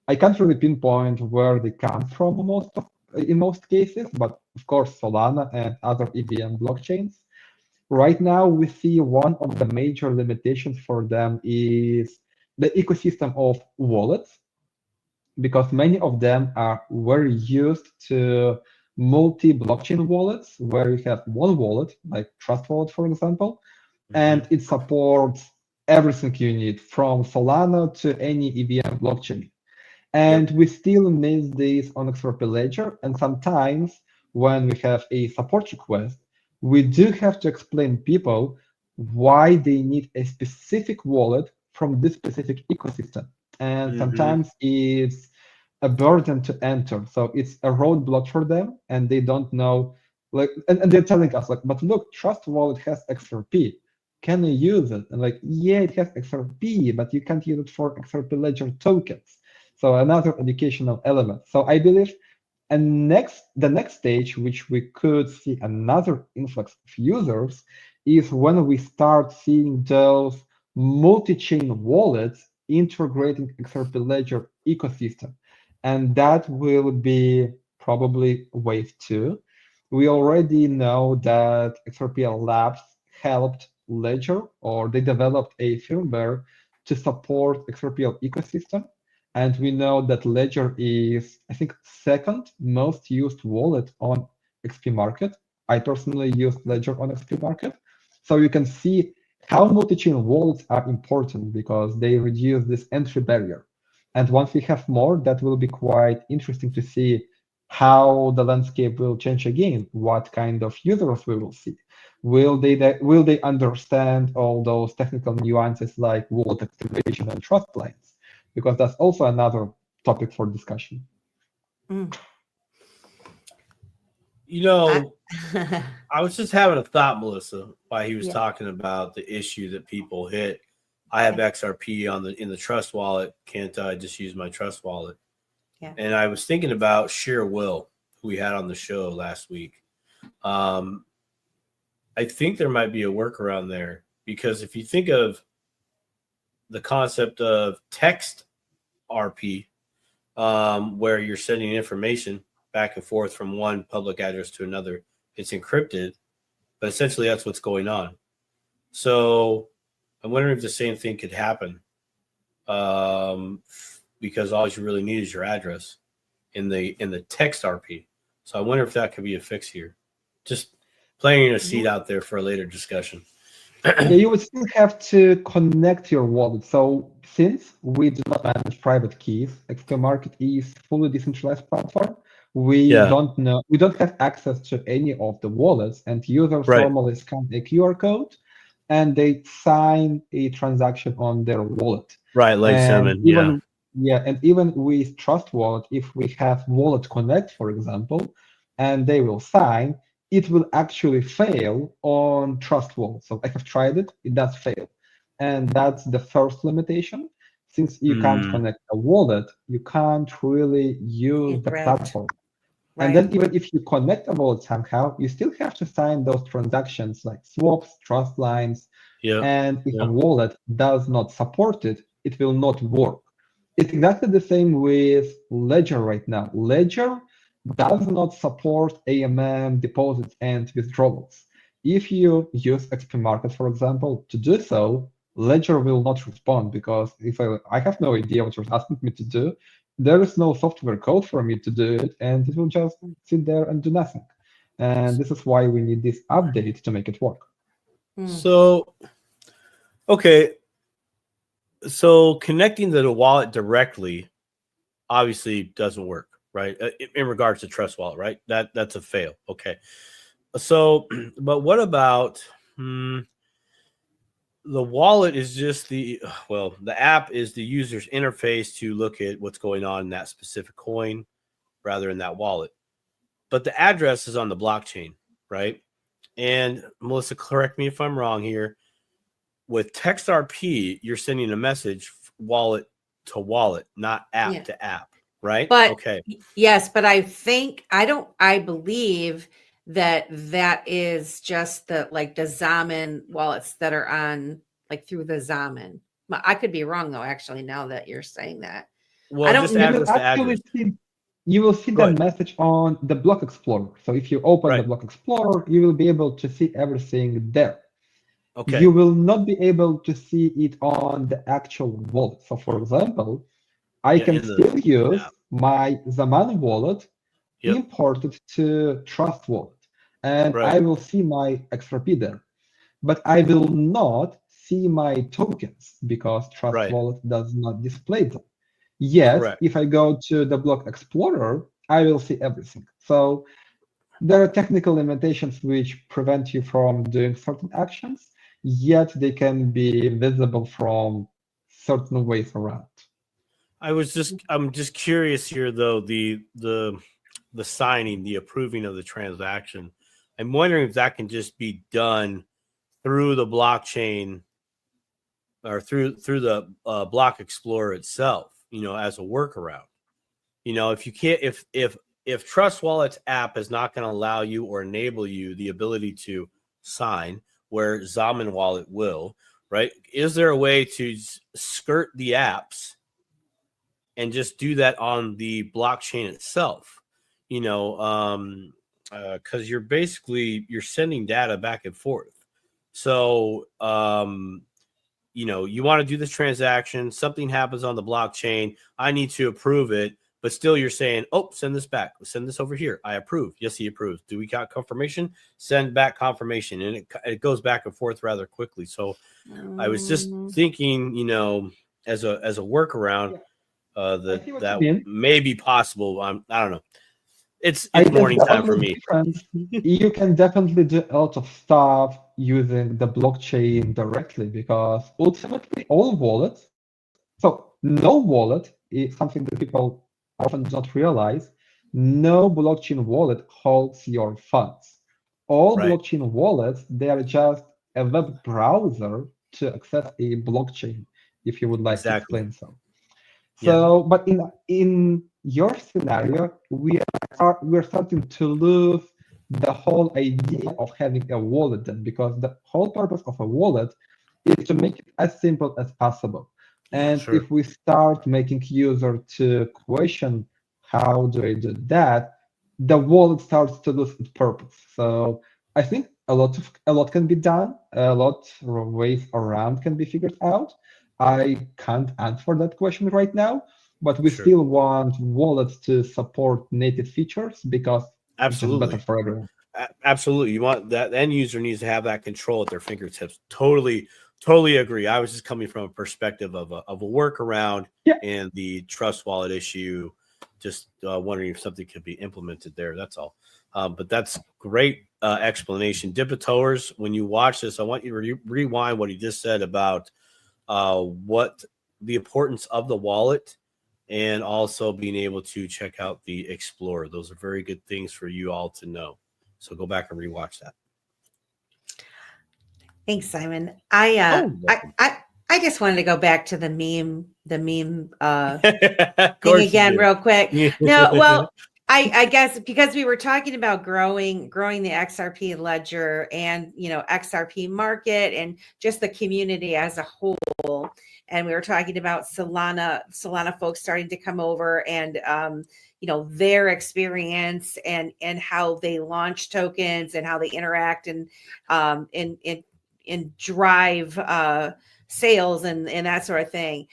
I can't really pinpoint where they come from in most cases, but of course, Solana and other EVM blockchains. Right now, we see one of the major limitations for them is the ecosystem of wallets, because many of them are very used to multi-blockchain wallets, where you have one wallet, like Trust Wallet, for example, and it supports everything you need from Solana to any EVM blockchain. And we still miss this on XRP Ledger, and sometimes when we have a support request, we do have to explain people why they need a specific wallet from this specific ecosystem. And sometimes it's a burden to enter. So it's a roadblock for them and they don't know, like, and they're telling us like, but look, Trust Wallet has XRP. Can you use it? And like, yeah, it has XRP, but you can't use it for XRP Ledger tokens. So another educational element. So I believe the next stage, which we could see another influx of users, is when we start seeing those multi-chain wallets integrating XRP Ledger ecosystem. And that will be probably wave 2. We already know that XRPL Labs helped Ledger, or they developed a firmware to support XRPL ecosystem. And we know that Ledger is, I think, second most used wallet on XPMarket. I personally used Ledger on XPMarket. So you can see how multi-chain wallets are important because they reduce this entry barrier. And once we have more, that will be quite interesting to see how the landscape will change again, what kind of users we will see. Will they understand all those technical nuances like wallet activation and trust lines? Because that's also another topic for discussion. You know, I was just having a thought, Melissa, while he was talking about the issue that people hit. I have XRP in the Trust wallet. Can't I just use my Trust wallet? Yeah. And I was thinking about Sheer Will, who we had on the show last week. I think there might be a workaround there because if you think of the concept of text RP, where you're sending information back and forth from one public address to another, it's encrypted, but essentially that's what's going on. So I'm wondering if the same thing could happen, because all you really need is your address in the text RP. So I wonder if that could be a fix here. Just planting a seed out there for a later discussion. Yeah, you would still have to connect your wallet. So since we do not manage private keys, XPMarket is fully decentralized platform. We don't have access to any of the wallets, and users normally scan a QR code and they sign a transaction on their wallet. Right, like Simon. And even with Trust Wallet, if we have Wallet Connect, for example, and they will sign, it will actually fail on Trust Wallet. So I have tried it, it does fail. And that's the first limitation. Since you can't connect a wallet, you can't really use the platform. Right. And then even if you connect a wallet somehow, you still have to sign those transactions like swaps, trust lines. And if a wallet does not support it, it will not work. It's exactly the same with Ledger right now. Ledger does not support AMM deposits and withdrawals. If you use XPMarket, for example, to do so, Ledger will not respond because if I have no idea what you're asking me to do, there is no software code for me to do it, and it will just sit there and do nothing. And this is why we need this update to make it work. So, okay. So connecting to the wallet directly obviously doesn't work, right? In regards to Trust Wallet, right? That's a fail. Okay. So, but what about the wallet is just the app is the user's interface to look at what's going on in that specific coin rather than that wallet. But the address is on the blockchain, right? And Melissa, correct me if I'm wrong here. With TextRP, you're sending a message wallet to wallet, not app to app, right? But okay. Yes, but I believe that is just the Zaman wallets that are on through the Zaman. I could be wrong though, actually, now that you're saying that. Well, just address the address. You will see that message on the Block Explorer. So if you open the Block Explorer, you will be able to see everything there. Okay. You will not be able to see it on the actual wallet. So for example, I can still use my Zaman wallet imported to Trust Wallet. And I will see my XRP there. But I will not see my tokens because Trust Wallet does not display them. Yet, if I go to the Block Explorer, I will see everything. So There are technical limitations which prevent you from doing certain actions, yet they can be visible from certain ways around. I'm just curious here though, the signing, the approving of the transaction. I'm wondering if that can just be done through the blockchain or through the block explorer itself, as a workaround. If you can't, if Trust Wallet's app is not going to allow you or enable you the ability to sign, where Zaman Wallet will, right? Is there a way to skirt the apps and just do that on the blockchain itself? Because you're sending data back and forth. So, you want to do this transaction, something happens on the blockchain, I need to approve it, but still you're saying, oh, send this back, send this over here, I approve. Yes, he approves. Do we got confirmation? Send back confirmation. And it goes back and forth rather quickly. So I was just thinking, as a workaround, that may be possible. I don't know. It's morning time for me. You can definitely do a lot of stuff using the blockchain directly, because ultimately all wallets, so no wallet is something that people often do not realize. No blockchain wallet holds your funds. All blockchain wallets, they are just a web browser to access a blockchain, if you would like to explain so. So, but in your scenario, we're starting to lose the whole idea of having a wallet then, because the whole purpose of a wallet is to make it as simple as possible. And if we start making user to question how do I do that, the wallet starts to lose its purpose. So I think a lot can be done, a lot of ways around can be figured out. I can't answer that question right now, but we still want wallets to support native features, because it's just better for everyone. Absolutely. You want that end user needs to have that control at their fingertips. Totally agree. I was just coming from a perspective of a workaround and the Trust Wallet issue. Just wondering if something could be implemented there. That's all. But that's great explanation. Dipitors, when you watch this, I want you to rewind what he just said about what the importance of the wallet, and also being able to check out the Explorer. Those are very good things for you all to know. So go back and rewatch that. Thanks, Simon. I just wanted to go back to the meme thing again real quick. No, well, I guess because we were talking about growing the XRP ledger and XRPMarket and just the community as a whole. And we were talking about Solana folks starting to come over and their experience and how they launch tokens and how they interact and drive sales and that sort of thing.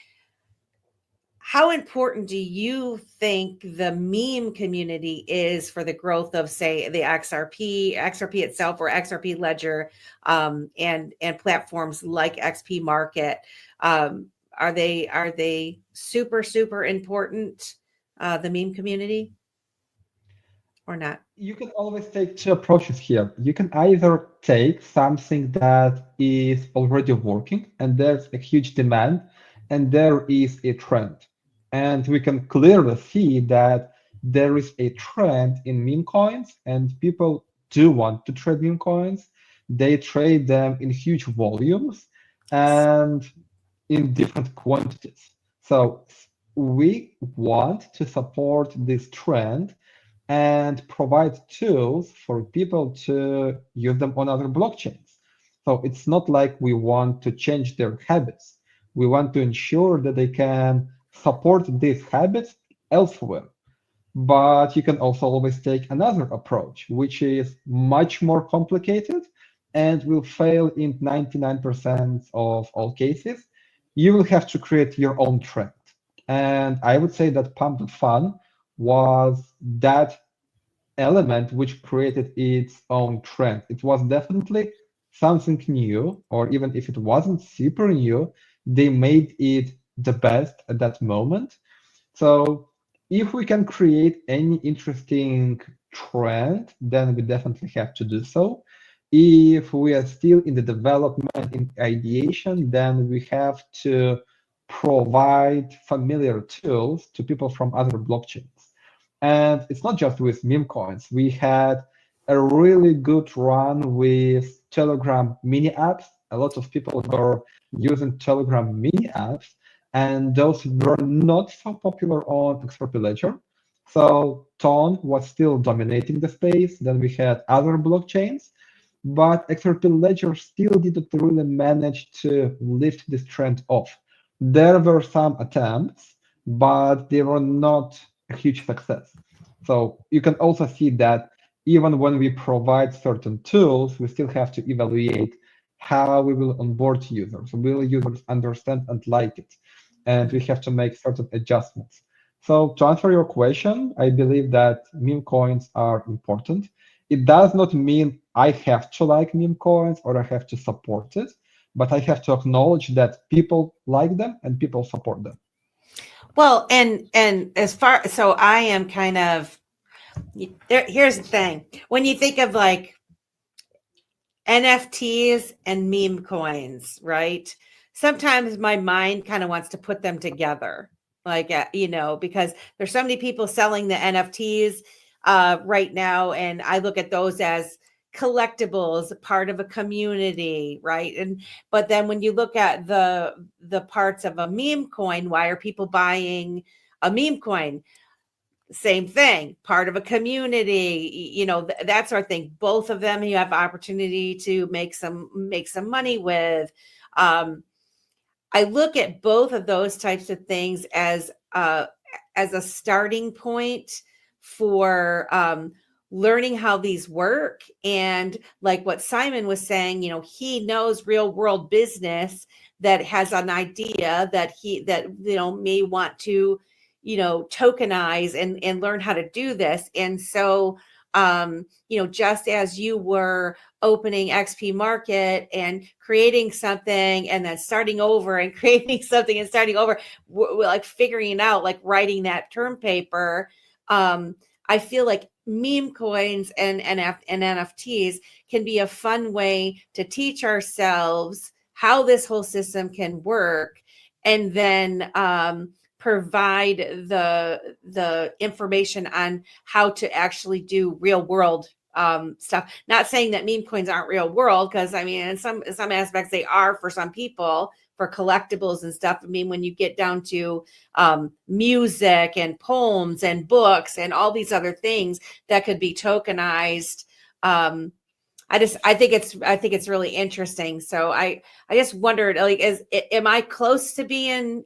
How important do you think the meme community is for the growth of, say, the XRP itself, or XRP Ledger, and platforms like XPMarket? Are they super important, the meme community, or not? You can always take two approaches here. You can either take something that is already working and there's a huge demand and there is a trend. And we can clearly see that there is a trend in meme coins, and people do want to trade meme coins. They trade them in huge volumes and in different quantities. So we want to support this trend and provide tools for people to use them on other blockchains. So it's not like we want to change their habits. We want to ensure that they can support these habits elsewhere. But you can also always take another approach, which is much more complicated and will fail in 99% of all cases. You will have to create your own trend. And I would say that Pump.Fun was that element which created its own trend. It was definitely something new, or even if it wasn't super new, they made it the best at that moment. So if we can create any interesting trend, then we definitely have to do so. If we are still in the development, in ideation, then we have to provide familiar tools to people from other blockchains. And it's not just with meme coins. We had a really good run with Telegram mini apps. A lot of people were using Telegram mini apps, and those were not so popular on XRP Ledger. So Ton was still dominating the space. Then we had other blockchains, but XRP Ledger still didn't really manage to lift this trend off. There were some attempts, but they were not a huge success. So you can also see that even when we provide certain tools, we still have to evaluate how we will onboard users. Will users understand and like it? And we have to make certain adjustments. So to answer your question, I believe that meme coins are important. It does not mean I have to like meme coins or I have to support it, but I have to acknowledge that people like them and people support them. Well, and as far, so I am kind of, here's the thing. When you think of like NFTs and meme coins, right? Sometimes my mind kind of wants to put them together, like, because there's so many people selling the NFTs right now. And I look at those as collectibles, part of a community, right? But then when you look at the parts of a meme coin, why are people buying a meme coin? Same thing, part of a community, that sort of thing. Both of them you have opportunity to make some money with. I look at both of those types of things as a starting point for learning how these work. And like what Simon was saying, he knows real world business that has an idea that may want to tokenize and learn how to do this. And so, just as you were opening XPMarket and creating something and then starting over and creating something and starting over, like figuring out, like writing that term paper, I feel like meme coins and NFTs can be a fun way to teach ourselves how this whole system can work, and then provide the information on how to actually do real world stuff. Not saying that meme coins aren't real world, because I mean, in some aspects they are for some people, for collectibles and stuff. I mean, when you get down to music and poems and books and all these other things that could be tokenized, I think it's really interesting. So I just wondered, like, am I close to being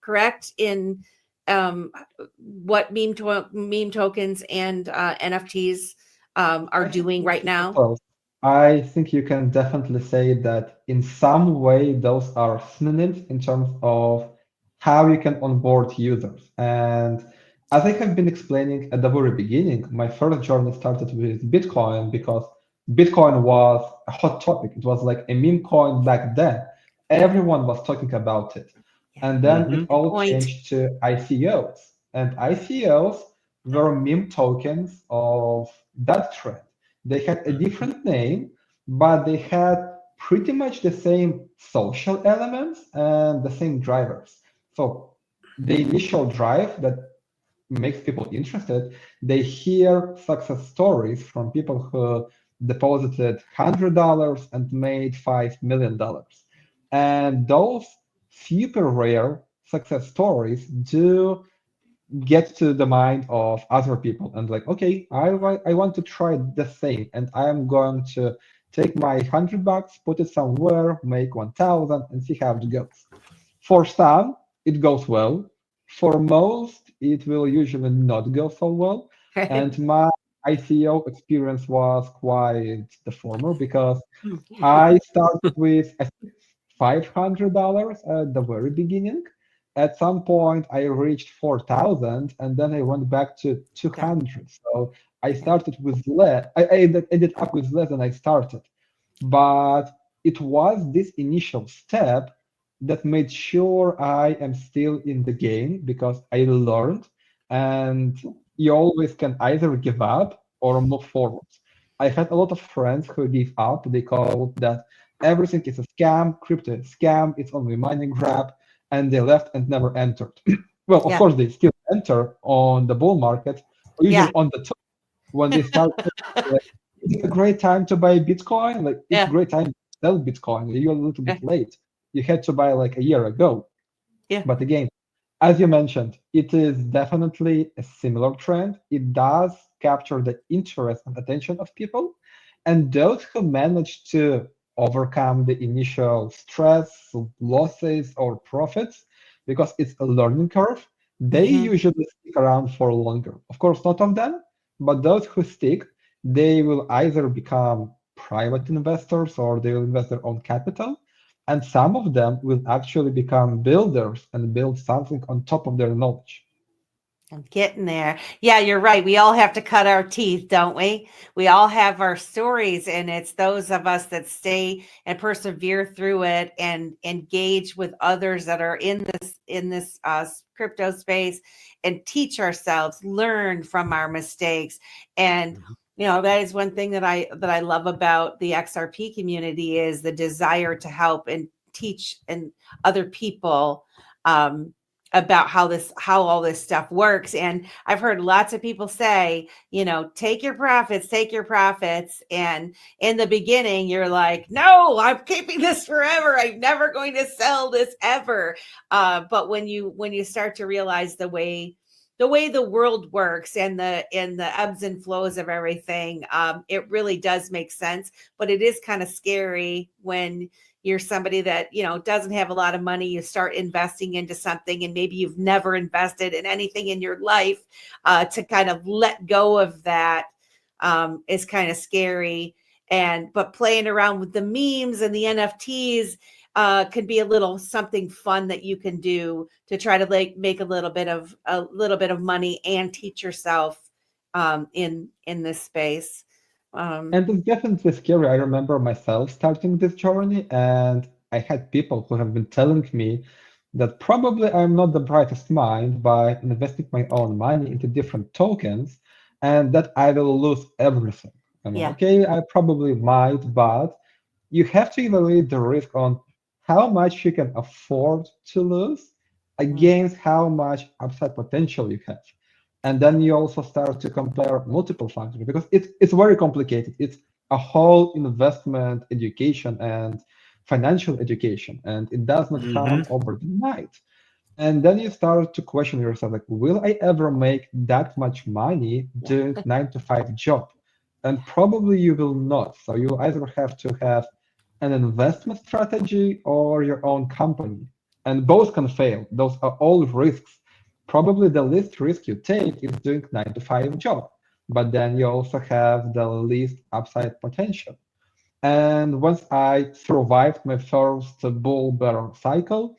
correct in what meme tokens and NFTs are doing right now? I think you can definitely say that in some way those are synonyms in terms of how you can onboard users. And as I have been explaining at the very beginning, my first journey started with Bitcoin because Bitcoin was a hot topic. It was like a meme coin back then. Everyone was talking about it. And then it all changed to ICOs. And ICOs were meme tokens of that trend. They had a different name, but they had pretty much the same social elements and the same drivers. So the initial drive that makes people interested, they hear success stories from people who deposited $100 and made $5 million. And those super rare success stories do get to the mind of other people and like, okay, I want to try the same, and I am going to take my $100, put it somewhere, make 1,000 and see how it goes. For some, it goes well. For most, it will usually not go so well. And my ICO experience was quite the former, because I started with $500 at the very beginning. At some point, I reached 4,000, and then I went back to 200. So I started with less. I ended up with less than I started. But it was this initial step that made sure I am still in the game, because I learned, and you always can either give up or move forward. I had a lot of friends who gave up. They called that everything is a scam, crypto is a scam, it's only money grab, and they left and never entered. Well, of Yeah. course, they still enter on the bull market, or usually on the top when they start. Like, it's a great time to buy Bitcoin. Like it's a great time to sell Bitcoin. You're a little bit late. You had to buy like a year ago. Yeah. But again, as you mentioned, it is definitely a similar trend. It does capture the interest and attention of people. And those who manage to overcome the initial stress, losses, or profits, because it's a learning curve, they usually stick around for longer. Of course, not all of them, but those who stick, they will either become private investors or they will invest their own capital. And some of them will actually become builders and build something on top of their knowledge. I'm getting there. Yeah, you're right. We all have to cut our teeth, don't we? We all have our stories, and it's those of us that stay and persevere through it and engage with others that are in this crypto space and teach ourselves, learn from our mistakes. And that is one thing that I love about the XRP community is the desire to help and teach and other people about how all this stuff works. And I've heard lots of people say, take your profits. And in the beginning, you're like, no, I'm keeping this forever. I'm never going to sell this ever. But when you start to realize the way the world works and the ebbs and flows of everything, it really does make sense. But it is kind of scary when you're somebody that, doesn't have a lot of money. You start investing into something and maybe you've never invested in anything in your life, to kind of let go of that is kind of scary. But playing around with the memes and the NFTs could be a little something fun that you can do to try to make a little bit of money and teach yourself in this space. And it's definitely scary. I remember myself starting this journey, and I had people who have been telling me that probably I'm not the brightest mind by investing my own money into different tokens, and that I will lose everything. Okay, I probably might, but you have to evaluate the risk on how much you can afford to lose against how much upside potential you have. And then you also start to compare multiple factors because it's very complicated. It's a whole investment education and financial education, and it does not come overnight. And then you start to question yourself, like, will I ever make that much money doing 9-to-5 job? And probably you will not. So you either have to have an investment strategy or your own company. And both can fail. Those are all risks. Probably the least risk you take is doing 9-to-5 job, but then you also have the least upside potential. And once I survived my first bull bear cycle,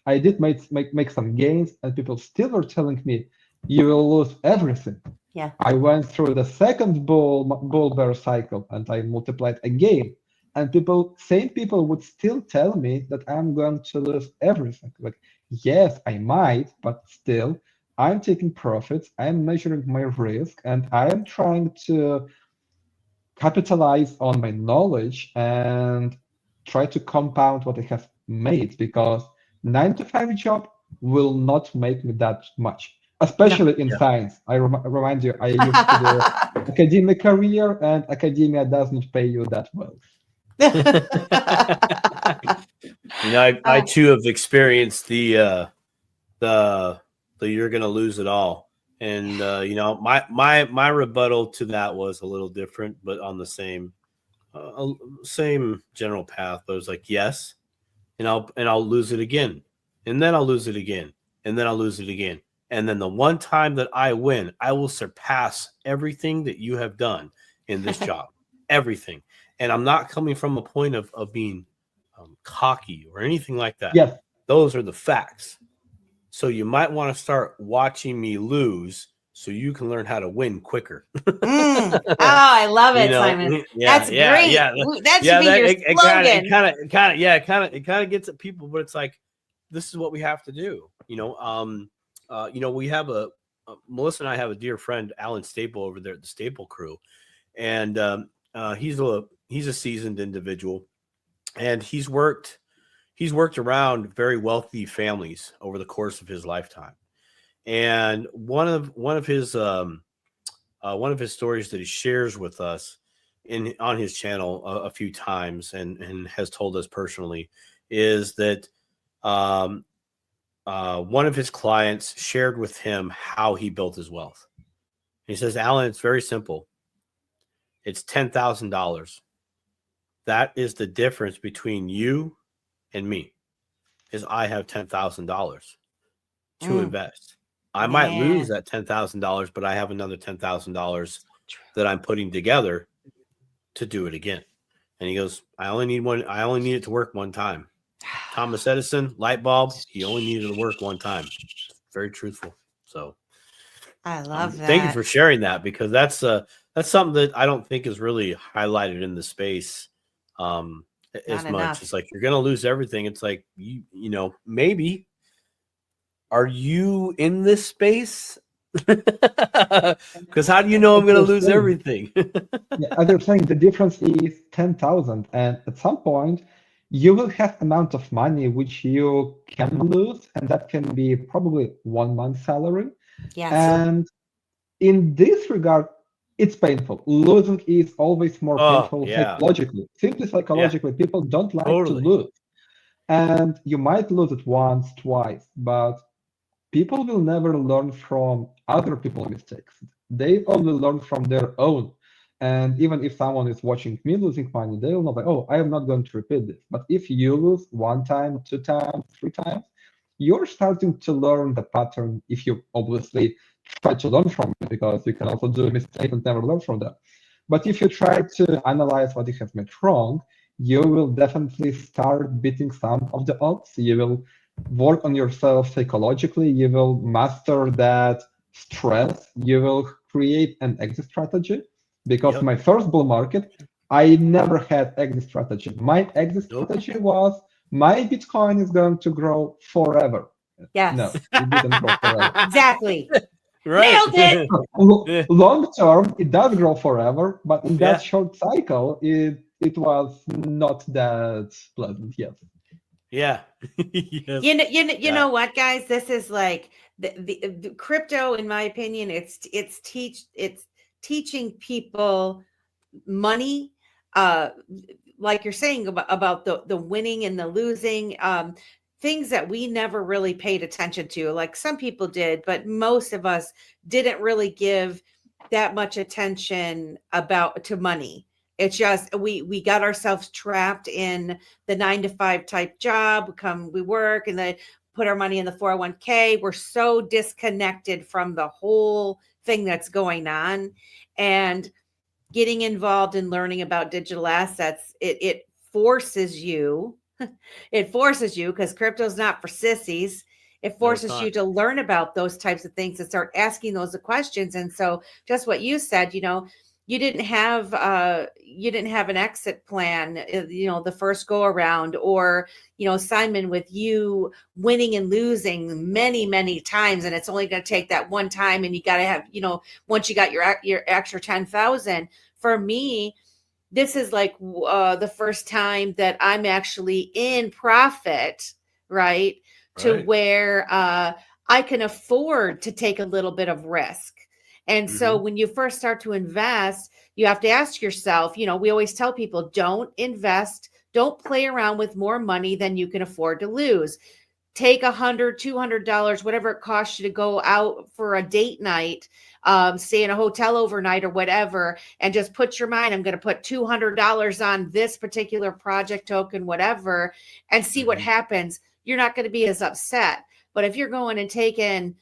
I did make some gains, and people still were telling me, you will lose everything. Yeah. I went through the second bull bear cycle and I multiplied again. And same people would still tell me that I'm going to lose everything. Like, yes, I might, but still, I'm taking profits, I'm measuring my risk, and I am trying to capitalize on my knowledge and try to compound what I have made, because 9-to-5 job will not make me that much, especially in science. I remind you, I used to do academic career, and academia doesn't pay you that well. I too have experienced the you're gonna lose it all, and my rebuttal to that was a little different, but on the same general path. But I was like, yes, and I'll lose it again, and then I'll lose it again, and then I'll lose it again, and then the one time that I win, I will surpass everything that you have done in this job, everything. And I'm not coming from a point of being cocky or anything like that. Yes. Those are the facts. So you might want to start watching me lose so you can learn how to win quicker. Oh, I love it, Simon. That's great. That should be your slogan. It kind of gets at people, but it's like, this is what we have to do. We have a Melissa and I have a dear friend, Alan Staple, over there at the Staple Crew, and he's a seasoned individual, and he's worked around very wealthy families over the course of his lifetime. And one of his stories that he shares with us on his channel a few times and has told us personally is that one of his clients shared with him how he built his wealth. He says, Alan, it's very simple. It's $10,000. That is the difference between you and me, is I have $10,000 to invest. I might lose that $10,000, but I have another $10,000 that I'm putting together to do it again. And he goes, I only need it to work one time. Thomas Edison, light bulb, he only needed to work one time. Very truthful. So I love that. Thank you for sharing that, because that's something that I don't think is really highlighted in the space as much. It's like, you're going to lose everything. It's like, you know, maybe, are you in this space? Because how do you know I'm going to lose everything? As you're saying, the difference is 10,000, and at some point you will have amount of money which you can lose, and that can be probably 1 month's salary. Yes. And in this regard, it's painful. Losing is always more painful psychologically. Simply psychologically, people don't like to lose. And you might lose it once, twice, but people will never learn from other people's mistakes. They only learn from their own. And even if someone is watching me losing money, they will know that, oh, I am not going to repeat this. But if you lose 1 time, 2 times, 3 times, you're starting to learn the pattern, if you obviously try to learn from it, because you can also do a mistake and never learn from that. But if you try to analyze what you have made wrong, you will definitely start beating some of the odds. You will work on yourself psychologically. You will master that stress. You will create an exit strategy. Because my first bull market, I never had exit strategy. My exit strategy was, my Bitcoin is going to grow forever. Yes. No, it didn't grow forever. Exactly. Right. Nailed it. Long term, it does grow forever, but in that short cycle, it was not that pleasant yet. Yeah. Yes. You know what, guys? This is like the crypto, in my opinion, it's teaching people money, like you're saying about the winning and the losing, things that we never really paid attention to. Like some people did, but most of us didn't really give that much attention to money. It's just we got ourselves trapped in the 9-to-5 type job. We work and then put our money in the 401k. We're so disconnected from the whole thing that's going on, and getting involved in learning about digital assets, it forces you, because crypto's not for sissies. It forces you to learn about those types of things and start asking those questions. And so just what you said, you didn't have an exit plan, the first go around, or, Simon, with you winning and losing many, many times, and it's only going to take that one time, and you got to have, once you got your extra 10,000. For me, this is like the first time that I'm actually in profit, right? To where I can afford to take a little bit of risk. And so when you first start to invest, you have to ask yourself, we always tell people, don't play around with more money than you can afford to lose. Take $100, $200, whatever it costs you to go out for a date night, stay in a hotel overnight or whatever, and just put your mind, I'm going to put $200 on this particular project token, whatever, and see what happens. You're not going to be as upset. But if you're going and taking,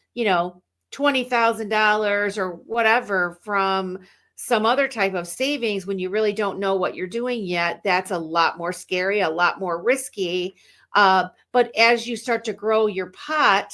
$20,000 or whatever from some other type of savings when you really don't know what you're doing yet, that's a lot more scary, a lot more risky. But as you start to grow your pot,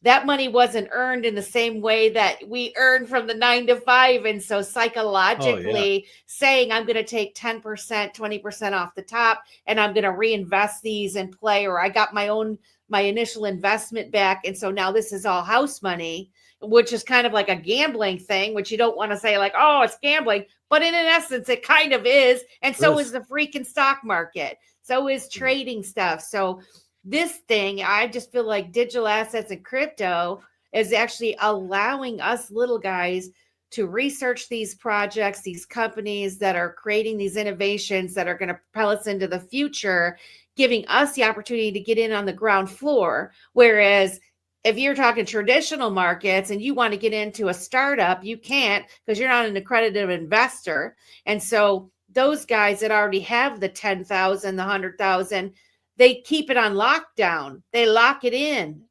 that money wasn't earned in the same way that we earned from the 9-to-5. And so psychologically saying, I'm going to take 10%, 20% off the top, and I'm going to reinvest these and play, or I got my own my initial investment back. And so now this is all house money, which is kind of like a gambling thing, which you don't want to say like, oh, it's gambling, but in essence, it kind of is. And so is the freaking stock market. So is trading stuff. So this thing, I just feel like digital assets and crypto is actually allowing us little guys to research these projects, these companies that are creating these innovations that are going to propel us into the future, giving us the opportunity to get in on the ground floor. Whereas if you're talking traditional markets and you want to get into a startup, you can't because you're not an accredited investor. And so those guys that already have the 10,000, the 100,000, they keep it on lockdown. They lock it in.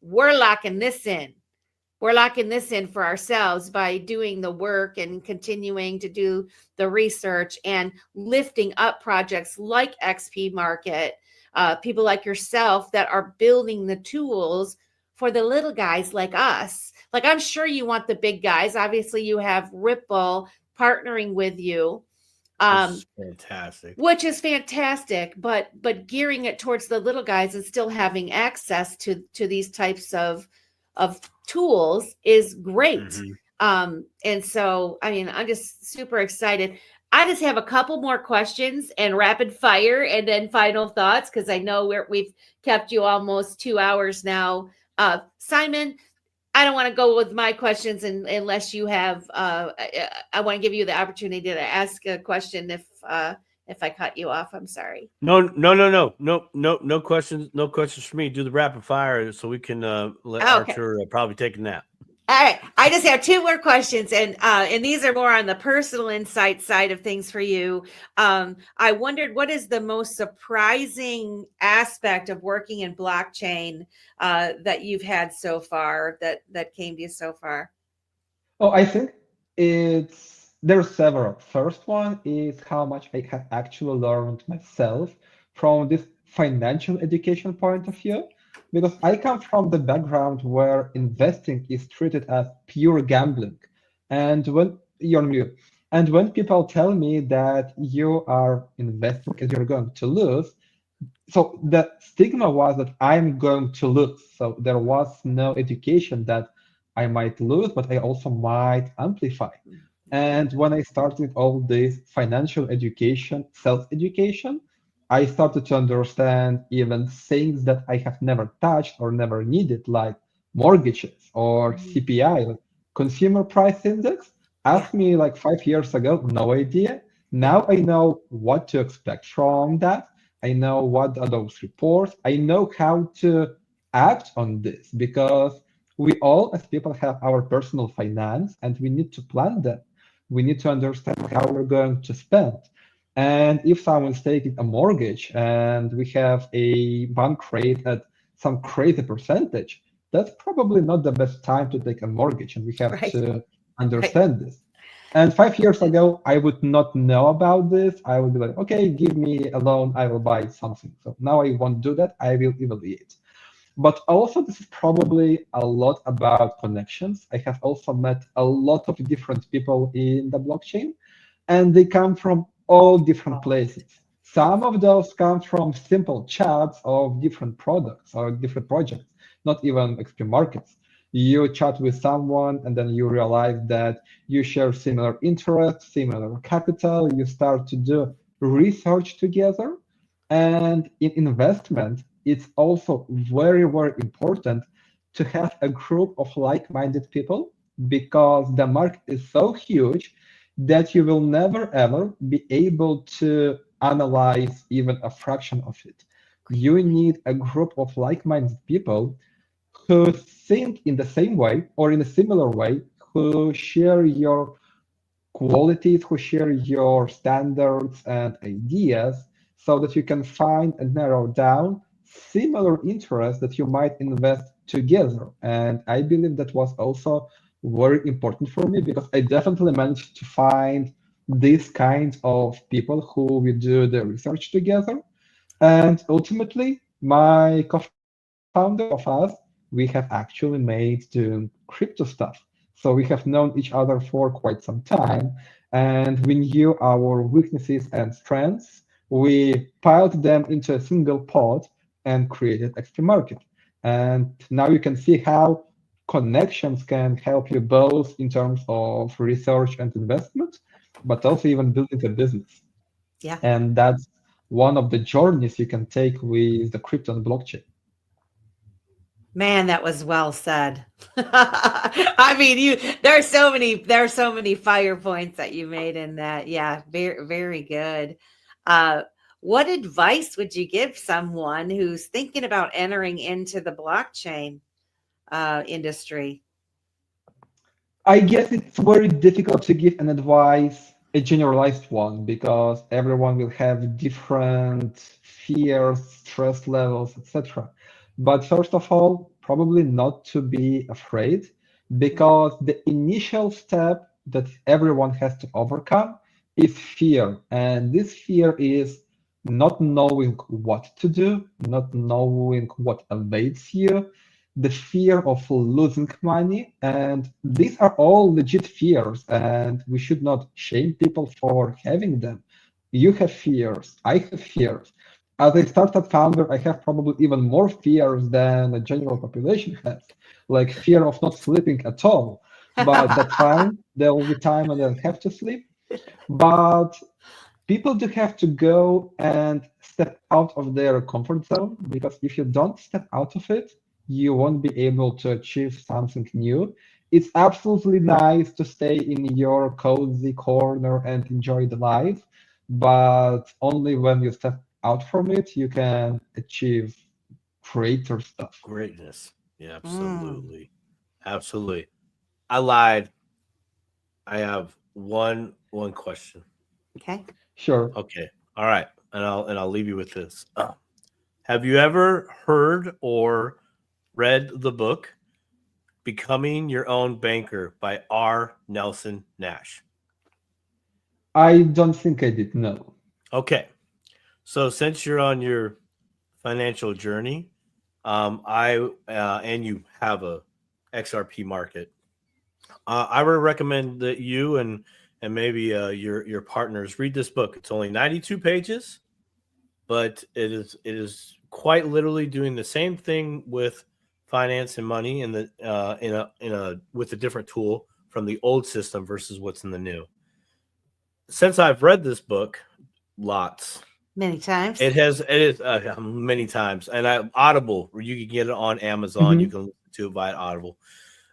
We're locking this in. We're locking this in for ourselves by doing the work and continuing to do the research and lifting up projects like XPMarket, people like yourself that are building the tools for the little guys like us. Like, I'm sure you want the big guys. Obviously, you have Ripple partnering with you. Fantastic. Which is fantastic, but gearing it towards the little guys and still having access to these types of tools is great. Mm-hmm. And so, I mean, I'm just super excited. I just have a couple more questions and rapid fire and then final thoughts, because I know we've kept you almost 2 hours now. Simon, I don't want to go with my questions unless you have, I want to give you the opportunity to ask a question if I cut you off. I'm sorry. No questions. No questions for me. Do the rapid fire so we can let Artur probably take a nap. All right. I just have 2 more questions, and these are more on the personal insight side of things for you. I wondered, what is the most surprising aspect of working in blockchain that you've had so far, that came to you so far? Oh, I think there's several. First one is how much I have actually learned myself from this financial education point of view. Because I come from the background where investing is treated as pure gambling. And when you're new, and when people tell me that you are investing and you're going to lose, so the stigma was that I'm going to lose. So there was no education that I might lose, but I also might amplify. And when I started all this financial education, self-education, I started to understand even things that I have never touched or never needed, like mortgages or CPI, like Consumer Price Index. Asked me like 5 years ago, no idea. Now I know what to expect from that. I know what are those reports. I know how to act on this, because we all as people have our personal finance and we need to plan them. We need to understand how we're going to spend. And if someone's taking a mortgage and we have a bank rate at some crazy percentage, that's probably not the best time to take a mortgage, and we have to understand this. And 5 years ago, I would not know about this. I would be like, okay, give me a loan, I will buy something. So now I won't do that, I will evaluate. But also, this is probably a lot about connections. I have also met a lot of different people in the blockchain, and they come from all different places. Some of those come from simple chats of different products or different projects, not even XPMarkets. You chat with someone and then you realize that you share similar interests, similar capital, you start to do research together. And in investment, it's also very, very important to have a group of like-minded people, because the market is so huge that you will never ever be able to analyze even a fraction of it. You need a group of like-minded people who think in the same way or in a similar way, who share your qualities, who share your standards and ideas, so that you can find and narrow down similar interests that you might invest together. And I believe that was also very important for me, because I definitely managed to find these kinds of people who we do the research together. And ultimately, my co-founder of us, we have actually made doing crypto stuff. So we have known each other for quite some time, and we knew our weaknesses and strengths. We piled them into a single pot, and created XPMarket. And now you can see how connections can help you both in terms of research and investment, but also even building a business. Yeah. And that's one of the journeys you can take with the crypto and blockchain. Man, that was well said. I mean, there's so many fire points that you made in that. Yeah, very, very good. What advice would you give someone who's thinking about entering into the blockchain industry? I guess it's very difficult to give an advice, a generalized one, because everyone will have different fears, stress levels, etc. But first of all, probably not to be afraid, because the initial step that everyone has to overcome is fear. And this fear is not knowing what to do, not knowing what awaits you, the fear of losing money. And these are all legit fears, and we should not shame people for having them. You have fears, I have fears. As a startup founder, I have probably even more fears than the general population has, like fear of not sleeping at all. But that's fine. There will be time when I'll have to sleep. But people do have to go and step out of their comfort zone, because if you don't step out of it, you won't be able to achieve something new. It's absolutely nice to stay in your cozy corner and enjoy the life, but only when you step out from it, you can achieve greater stuff. Greatness. Yeah, Mm, absolutely. Absolutely. I lied. I have one question. okay. Sure. Okay. All right. And I'll leave you with this. Have you ever heard or read the book Becoming Your Own Banker by R. Nelson Nash? I don't think I did, no. Okay. So since you're on your financial journey, I and you have a XRP market, I would recommend that you and maybe your partners read this book. It's only 92 pages, but it is quite literally doing the same thing with finance and money in the in a with a different tool from the old system versus what's in the new. Since I've read this book, lots. Many times. It is many times, and Audible, where you can get it on Amazon, you Mhm. can listen to it via Audible.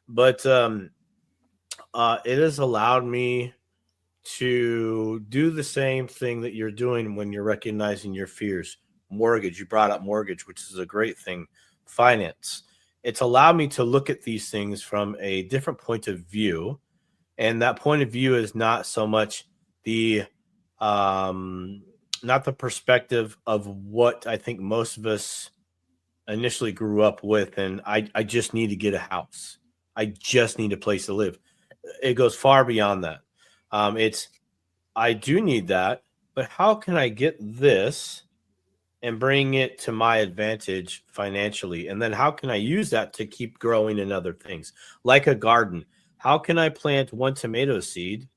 But it has allowed me to do the same thing that you're doing when you're recognizing your fears. Mortgage, you brought up mortgage, which is a great thing. Finance. It's allowed me to look at these things from a different point of view. And that point of view is not so much the um not the perspective of what I think most of us initially grew up with, and I just need to get a house. I just need a place to live. It goes far beyond that. It's I do need that, but how can I get this and bring it to my advantage financially? And then how can I use that to keep growing in other things, like a garden? How can I plant one tomato seed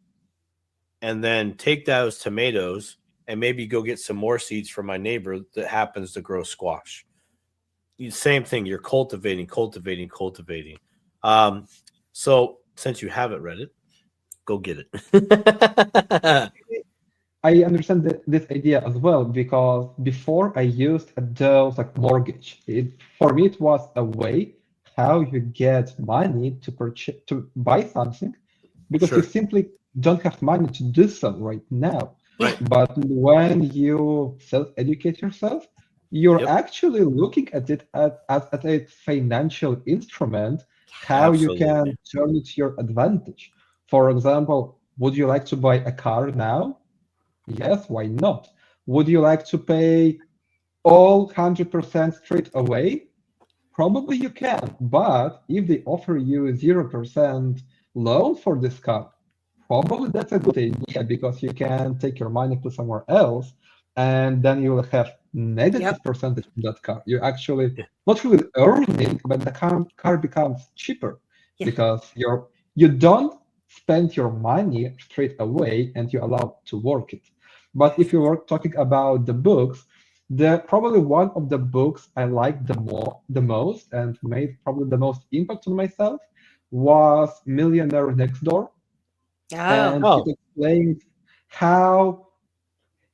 and then take those tomatoes and maybe go get some more seeds from my neighbor that happens to grow squash? Same thing. You're cultivating, cultivating, cultivating. So since you haven't read it, go get it. I understand this idea as well, because before I used those like mortgage. For me, it was a way how you get money to purchase to buy something, because you Sure. simply don't have money to do so right now. Yeah. Right. But when you self-educate yourself, you're Yep. actually looking at it as a financial instrument, how you Absolutely. can turn it to your advantage. For example, would you like to buy a car now? Yes, why not? Would you like to pay all 100% straight away? Probably you can, but if they offer you 0% loan for this car, probably that's a good idea, because you can take your money to somewhere else, and then you will have Yep. negative percentage on that car. You're actually Yeah. not really earning, but the car becomes cheaper, Yeah. because you don't spend your money straight away and you're allowed to work it. But if you were talking about the books, Probably one of the books I liked the most and made probably the most impact on myself was Millionaire Next Door, and Oh, it explains how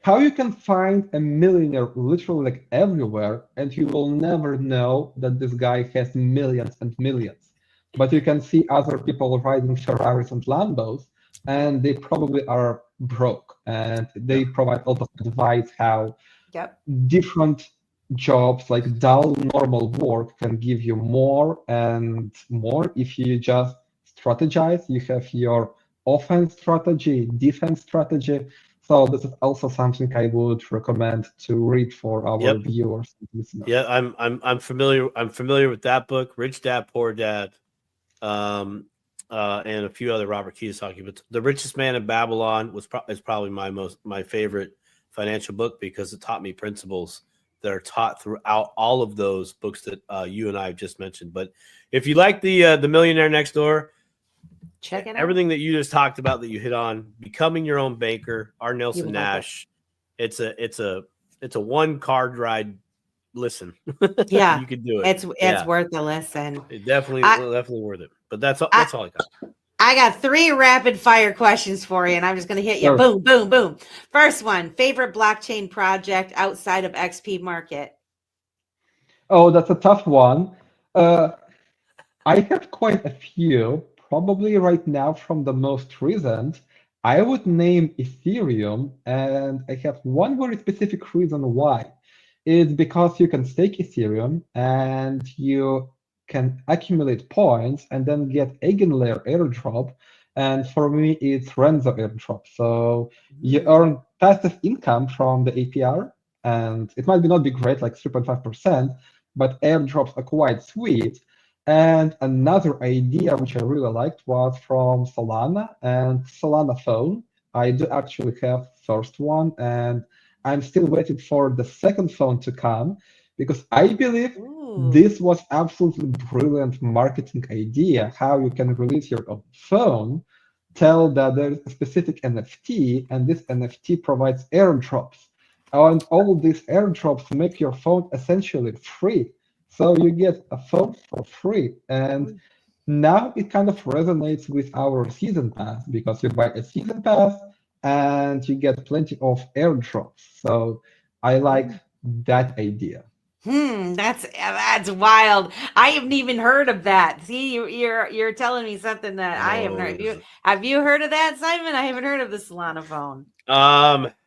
you can find a millionaire literally like everywhere, and you will never know that this guy has millions and millions. But you can see other people riding Ferraris and Lambos, and they probably are broke, and they provide a lot of advice how yep. different jobs like dull normal work can give you more and more if you just strategize. You have your offense strategy, defense strategy. So this is also something I would recommend to read for our Yep. viewers and listeners. Yeah, I'm familiar. I'm familiar with that book, Rich Dad Poor Dad, and a few other Robert Kiyosaki. But The Richest Man in Babylon is probably my favorite financial book because it taught me principles that are taught throughout all of those books that you and I have just mentioned. But if you like the Millionaire Next Door, Check it out. everything that you just talked about that you hit on, becoming your own banker, R. Nelson Nash, it's a one card ride. Listen, Yeah, you could do it. It's worth a listen. It definitely worth it. But that's all I got. I got 3 rapid fire questions for you, and I'm just going to hit you. Sure. Boom, boom, boom. First one, favorite blockchain project outside of XPMarket? Oh, that's a tough one. I have quite a few. Probably right now from the most recent, I would name Ethereum, and I have one very specific reason why. It's because you can stake Ethereum and you can accumulate points and then get Eigenlayer airdrop. And for me, it's Renzo airdrop. So you earn passive income from the APR, and it might not be great, like 3.5%, but airdrops are quite sweet. And another idea which I really liked was from Solana and Solana phone. I do actually have first one, and I'm still waiting for the second phone to come because I believe this was absolutely brilliant marketing idea, how you can release your own phone, tell that there's a specific NFT, and this NFT provides airdrops. And all these airdrops make your phone essentially free. So you get a phone for free. And now it kind of resonates with our season pass because you buy a season pass and you get plenty of airdrops. So I like that idea. That's wild. I haven't even heard of that. See, you're telling me something that I haven't heard. Have you heard of that, Simon? I haven't heard of the Solana phone.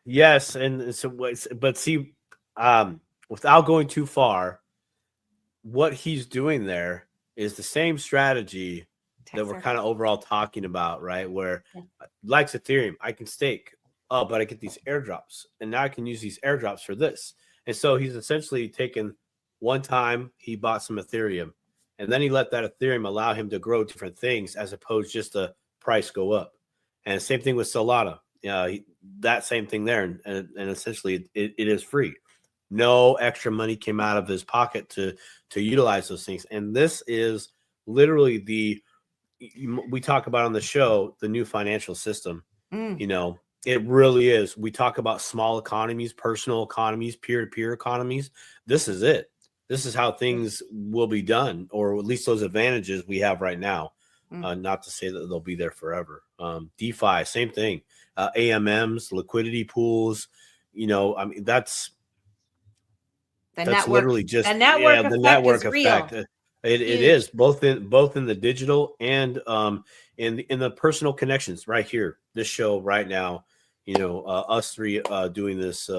Yes, and so but see, without going too far, what he's doing there is the same strategy that we're kind of overall talking about, right? Where like Ethereum, I can stake, but I get these airdrops, and now I can use these airdrops for this. And so he's essentially taken one time he bought some Ethereum, and then he let that Ethereum allow him to grow different things as opposed just the price go up. And same thing with Solana. That same thing there. And essentially it is free. No extra money came out of his pocket to utilize those things. And this is literally we talk about on the show, the new financial system. It really is. We talk about small economies, personal economies, peer-to-peer economies. This is it. This is how things will be done, or at least those advantages we have right now. Not to say that they'll be there forever. DeFi, same thing. AMMs, liquidity pools. I mean, that's literally just the network effect. It is both in the digital and in the personal connections right here. This show right now. Us three doing this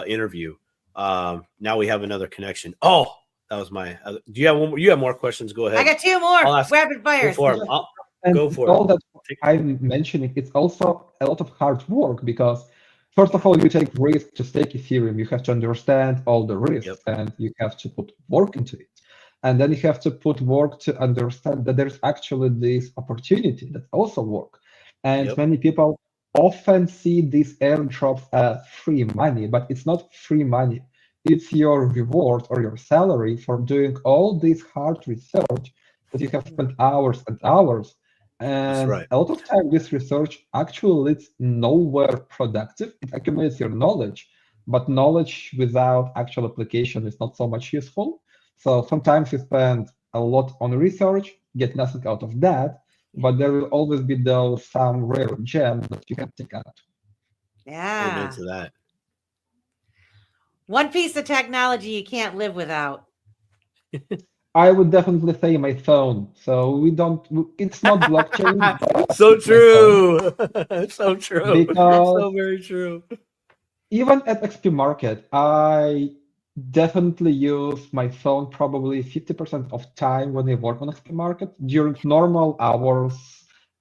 interview. Now we have another connection. Oh, that was my. Do you have one more? You have more questions? Go ahead. I got 2 more rapid fires. Go for it. Go for all that I'm mentioning, it's also a lot of hard work because first of all, you take risk to stake Ethereum. You have to understand all the risks, and you have to put work into it. And then you have to put work to understand that there's actually this opportunity that's also work. And many people often see these airdrops as free money, but it's not free money. It's your reward or your salary for doing all this hard research that you have spent hours and hours. And a lot of time, this research actually leads nowhere productive. It accumulates your knowledge, but knowledge without actual application is not so much useful. So sometimes you spend a lot on research, get nothing out of that, but there will always be those some rare gem that you can take out. Yeah. Amen to that. One piece of technology you can't live without. I would definitely say my phone. So it's not blockchain. But So it's my phone. true. So true. Because So very true. even at XPMarket, I definitely use my phone probably 50% of time when I work on XPMarket. During normal hours,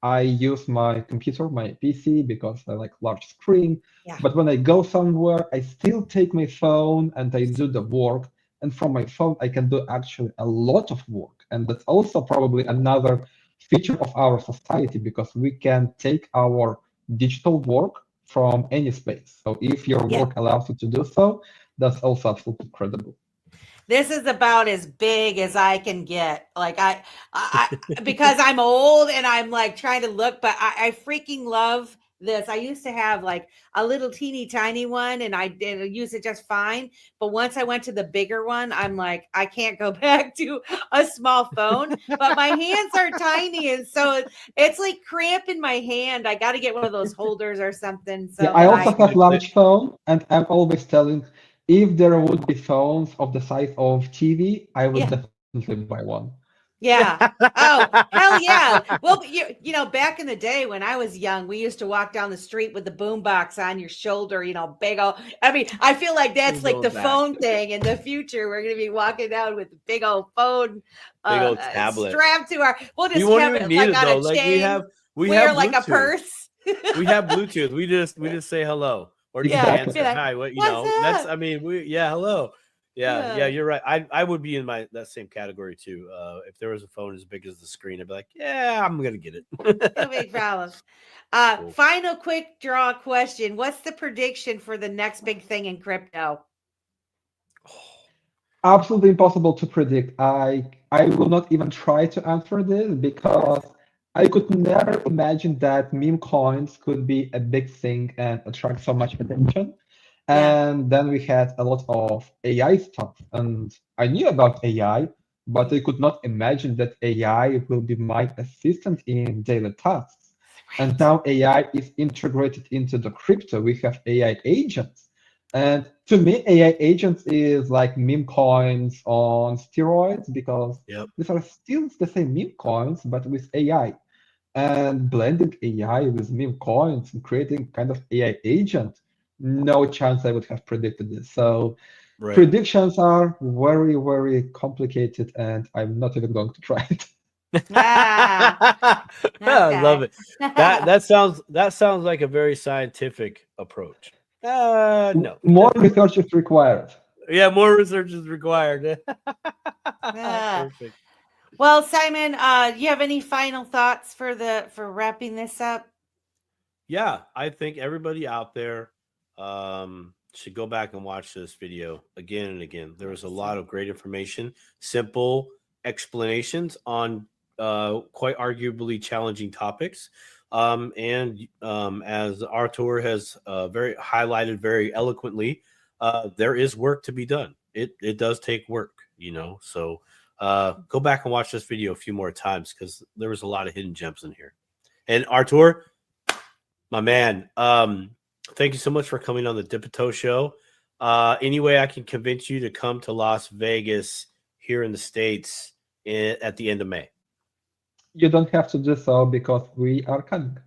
I use my computer, my PC, because I like large screen. Yeah. But when I go somewhere, I still take my phone and I do the work. And from my phone, I can do actually a lot of work. And that's also probably another feature of our society, because we can take our digital work from any space. So if your work allows you to do so, that's also absolutely incredible. This is about as big as I can get. Like I because I'm old and I'm like trying to look, but I freaking love this. I used to have like a little teeny tiny one and I use it just fine. But once I went to the bigger one, I'm like, I can't go back to a small phone, but my hands are tiny. And so it's like cramping my hand. I got to get one of those holders or something. So Yeah, I also have large phone, and I'm always telling, if there would be phones of the size of TV, I would definitely buy one. Yeah. Oh, hell yeah. Well, you know, back in the day when I was young, we used to walk down the street with the boombox on your shoulder, you know, big old. I mean, I feel like that's like the phone thing in the future. We're going to be walking down with a big old phone, big old tablet strapped to our. We'll just won't have even it need like it on though. a Like chain. we wear have like a Bluetooth. purse. We have Bluetooth. We just say hello or just answer. Hi, what you know? That's hello. Yeah, you're right. I would be in that same category too. If there was a phone as big as the screen, I'd be like, yeah, I'm gonna get it. No big problem. Cool. Final quick draw question. What's the prediction for the next big thing in crypto? Absolutely impossible to predict. I will not even try to answer this, because I could never imagine that meme coins could be a big thing and attract so much attention. And then we had a lot of AI stuff, and I knew about AI, but I could not imagine that AI will be my assistant in daily tasks. And now AI is integrated into the crypto. We have AI agents. And to me, AI agents is like meme coins on steroids, because these are still the same meme coins, but with AI. And blending AI with meme coins and creating kind of AI agent, no chance I would have predicted this. So predictions are very, very complicated, and I'm not even going to try it. I love it. That sounds like a very scientific approach. No. More research is required. Yeah, more research is required. Perfect. Well, Simon, you have any final thoughts for wrapping this up? Yeah, I think everybody out there should go back and watch this video again and again. There was a lot of great information, simple explanations on quite arguably challenging topics. And as Artur has very highlighted very eloquently, there is work to be done. It does take work, you know. So go back and watch this video a few more times, because there was a lot of hidden gems in here. And Artur, my man, thank you so much for coming on the Dipito Show. Any way I can convince you to come to Las Vegas here in the States at the end of May? You don't have to do so, because we are coming.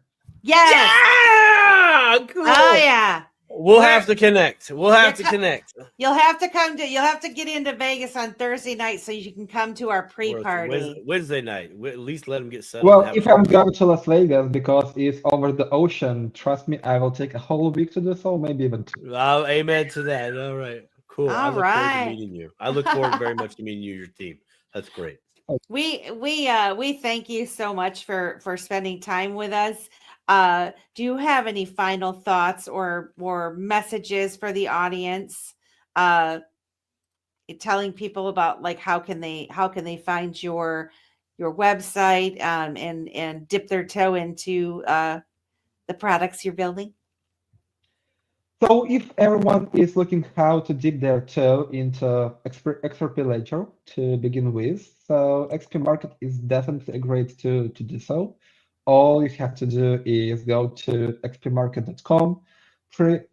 Yes. Yeah! Cool. Oh yeah. We'll have to connect. We'll have to connect. You'll have to get into Vegas on Thursday night so you can come to our pre-party. Wednesday night. At least let them get settled. Well, if I'm going to Las Vegas because it's over the ocean, trust me, I will take a whole week to do so, maybe even 2. Amen to that. All right. Cool. I look forward to meeting you. I look forward very much to meeting you and your team. That's great. We thank you so much for spending time with us. Do you have any final thoughts or messages for the audience? Telling people about like how can they find your website and dip their toe into the products you're building? So if everyone is looking how to dip their toe into XRP Ledger to begin with, so XPMarket is definitely a great tool to do so. All you have to do is go to xpmarket.com,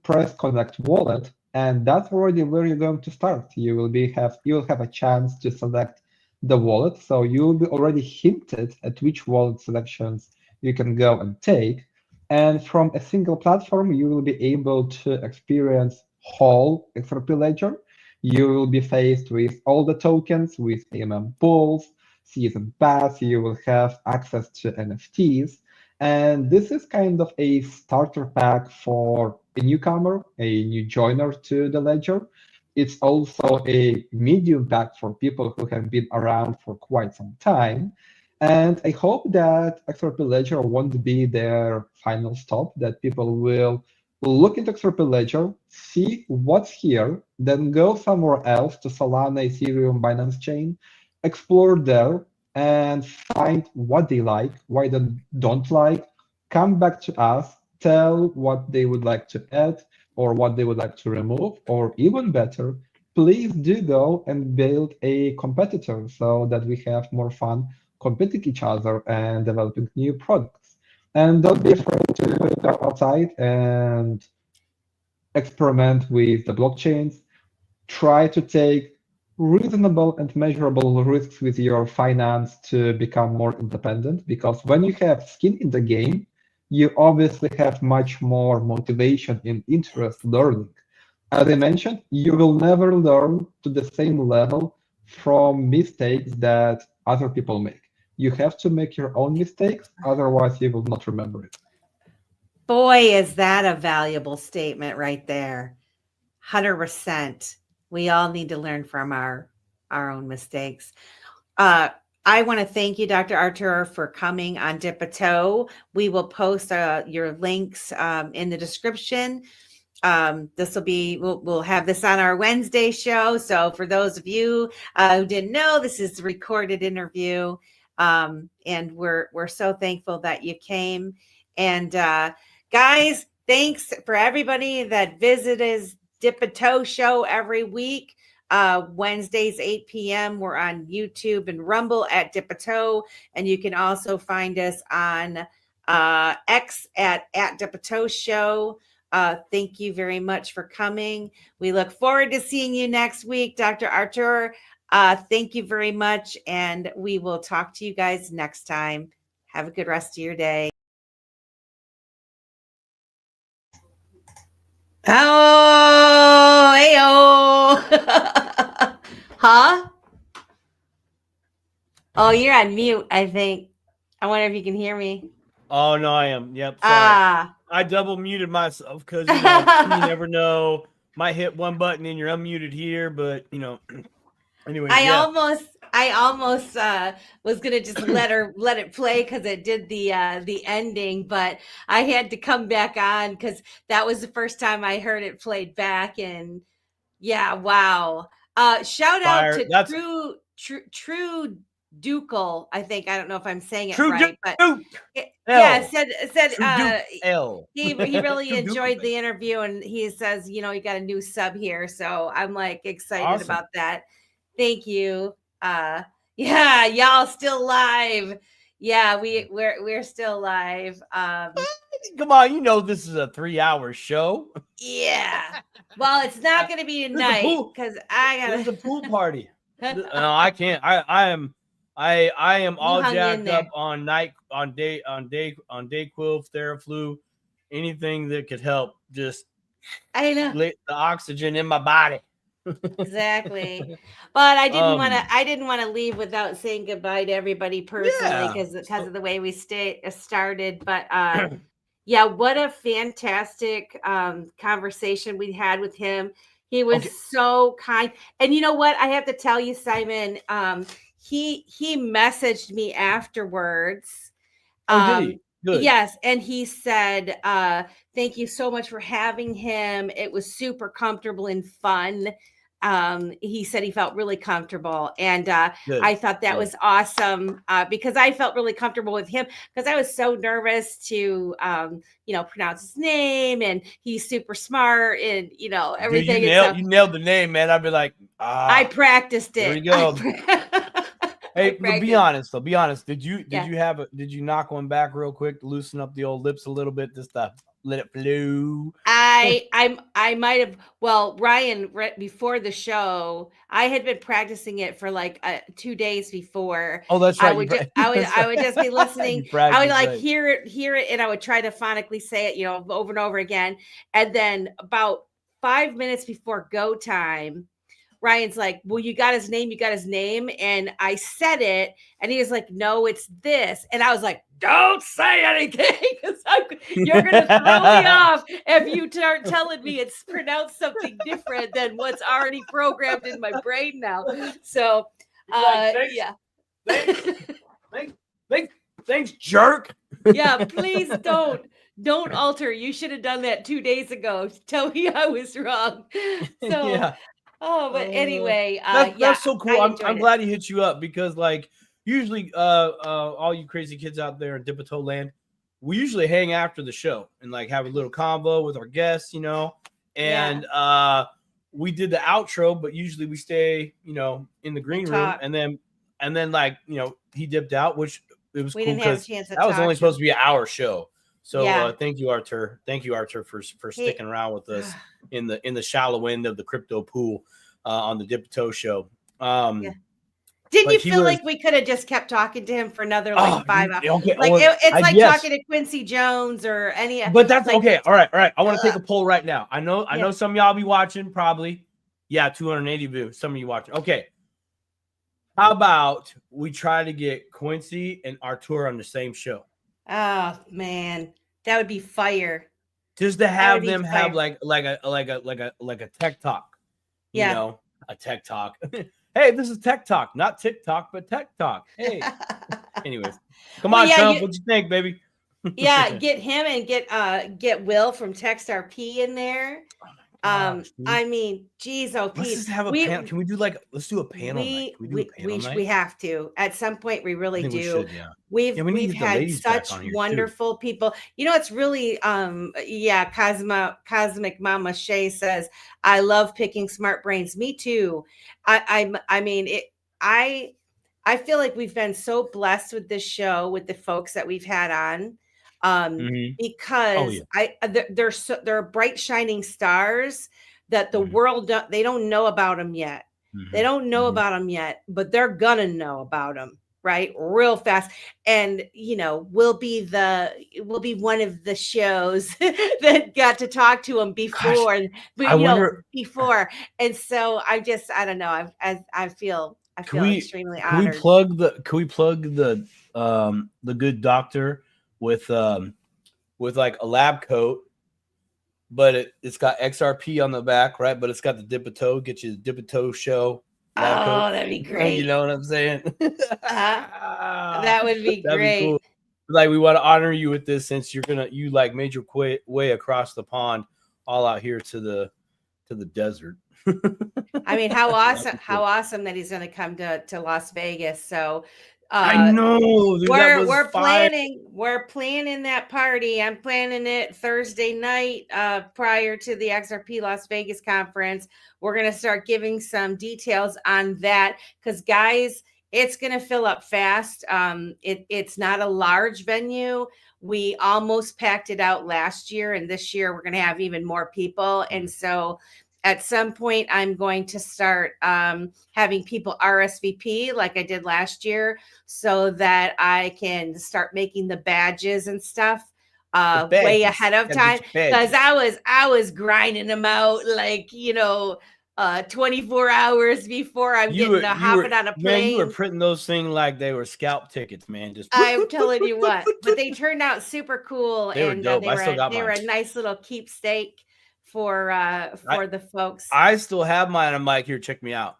press Connect Wallet, and that's already where you're going to start. You will have a chance to select the wallet, so you'll be already hinted at which wallet selections you can go and take. And from a single platform, you will be able to experience whole XRP Ledger. You will be faced with all the tokens, with AMM pools, season pass. You will have access to NFTs. And this is kind of a starter pack for a newcomer, a new joiner to the ledger. It's also a medium pack for people who have been around for quite some time. And I hope that XRP Ledger won't be their final stop, that people will look into XRP Ledger, see what's here, then go somewhere else to Solana, Ethereum, Binance Chain, explore there, and find what they like, why they don't like, come back to us, tell what they would like to add or what they would like to remove, or even better, please do go and build a competitor so that we have more fun competing each other and developing new products. And don't be afraid to go outside and experiment with the blockchains. Try to take reasonable and measurable risks with your finance to become more independent, because when you have skin in the game, you obviously have much more motivation and interest learning. As I mentioned, you will never learn to the same level from mistakes that other people make. You have to make your own mistakes, otherwise you will not remember it. Boy, is that a valuable statement right there. 100%. We all need to learn from our own mistakes. I want to thank you, Dr. Artur, for coming on Dip a Toe. We will post your links in the description. This will be, we'll have this on our Wednesday show. So for those of you who didn't know, this is a recorded interview. And we're so thankful that you came. And guys, thanks for everybody that visited Dip a Toe show every week. Wednesdays, 8 p.m. We're on YouTube and Rumble at Dip a Toe. And you can also find us on X at Dip a Toe Show. Thank you very much for coming. We look forward to seeing you next week, Dr. Artur. Thank you very much. And we will talk to you guys next time. Have a good rest of your day. Oh, hey-oh. Huh? Oh, you're on mute, I think. I wonder if you can hear me. Oh, no, I am. Yep. Sorry. I double muted myself because, you never know. Might hit one button and you're unmuted here, but, anyway. I almost was gonna just let it play because it did the ending, but I had to come back on because that was the first time I heard it played back, and yeah, wow. Shout out to True Ducal. I think, I don't know if I'm saying it right, but yeah, said he really enjoyed the interview, and he says, he got a new sub here, so I'm like excited about that. Thank you. Yeah, y'all still live. Yeah, we're still live. Come on, this is a 3-hour show. Yeah. Well, it's not going to be tonight because There's a pool party. No, I can't. I am all jacked up on Dayquil, Theraflu, anything that could help just the oxygen in my body. Exactly. But I didn't want to leave without saying goodbye to everybody personally because of the way we started. But yeah, what a fantastic conversation we had with him. He was so kind. And you know what? I have to tell you, Simon, he messaged me afterwards. Did he? Good. Yes, and he said, thank you so much for having him. It was super comfortable and fun. he said he felt really comfortable. And Good. I thought that Good. was awesome because I felt really comfortable with him because I was so nervous to, pronounce his name, and he's super smart and, everything. Dude, you nailed the name, man. I'd be like, I practiced it. There we go. Hey, but be honest though. Be honest. Did you knock one back real quick to loosen up the old lips a little bit, just to let it flow? I might have. Well, Ryan, right before the show, I had been practicing it for like 2 days before. Oh, that's right. I would just be listening. I would like hear it, and I would try to phonically say it, over and over again. And then about 5 minutes before go time, Ryan's like, well, you got his name. And I said it, and he was like, no, it's this. And I was like, don't say anything, because you're going to throw me off if you start telling me it's pronounced something different than what's already programmed in my brain now. So, yeah. Thanks, jerk. Yeah, please don't alter. You should have done that 2 days ago. Tell me I was wrong. So, yeah. Oh, but anyway, that's so cool. I'm glad he hit you up, because like usually all you crazy kids out there in Dipito land, we usually hang after the show and like have a little convo with our guests, and we did the outro, but usually we stay, in the green room, and then like, he dipped out, which it was cool because that was only supposed to be an hour show. So thank you, Artur. Thank you, Artur, for sticking around with us in the shallow end of the crypto pool on the Dipito show. Didn't you feel like we could have just kept talking to him for another 5 hours? Okay, it's like talking to Quincy Jones or any. But that's like, okay. All right. I want to take a poll right now. I know some of y'all be watching probably. Yeah, 280 views. Some of you watching. Okay. How about we try to get Quincy and Artur on the same show? Oh man, that would be fire. Just to have them have like a tech talk. A tech talk. Hey, this is tech talk, not TikTok, but tech talk. Hey. Anyways, come on, Trump. What you think, baby? Yeah, get him and get Will from XRP in there. I mean, geez, Pete. Let's just have a panel. Can we do let's do a panel night? Can we do a panel night? We have to. At some point, we really do. We should, yeah. We've had such wonderful people. It's really Cosmic Mama Shay says, I love picking smart brains. Me too. I feel like we've been so blessed with this show, with the folks that we've had on. Because they're bright shining stars that the world they don't know about them yet. They don't know about them yet, but they're gonna know about them right real fast. And we'll be one of the shows that got to talk to them before. Before. And so I don't know. I feel extremely honored. Can we plug the good doctor with like a lab coat, but it's got XRP on the back, right? But it's got the Dipito. Get you the Dipito show. That'd be great. You know what I'm saying? That would be great. Be cool. Like, we want to honor you with this, since you made your way across the pond, all out here to the desert. I mean, how awesome that he's going to come to Las Vegas. So I know, dude, we're planning that party. I'm planning it Thursday night prior to the XRP Las Vegas conference. We're going to start giving some details on that, because guys, it's going to fill up fast. It's not a large venue. We almost packed it out last year, and this year we're going to have even more people. And so at some point, I'm going to start having people RSVP like I did last year, so that I can start making the badges and stuff way ahead of time. Because I was grinding them out 24 hours before I'm hopping on a plane. Man, you were printing those things like they were scalp tickets, man. I'm telling you what, but they turned out super cool. They were dope. They were a nice little keepsake for the folks. I still have mine. I'm like, here, check me out.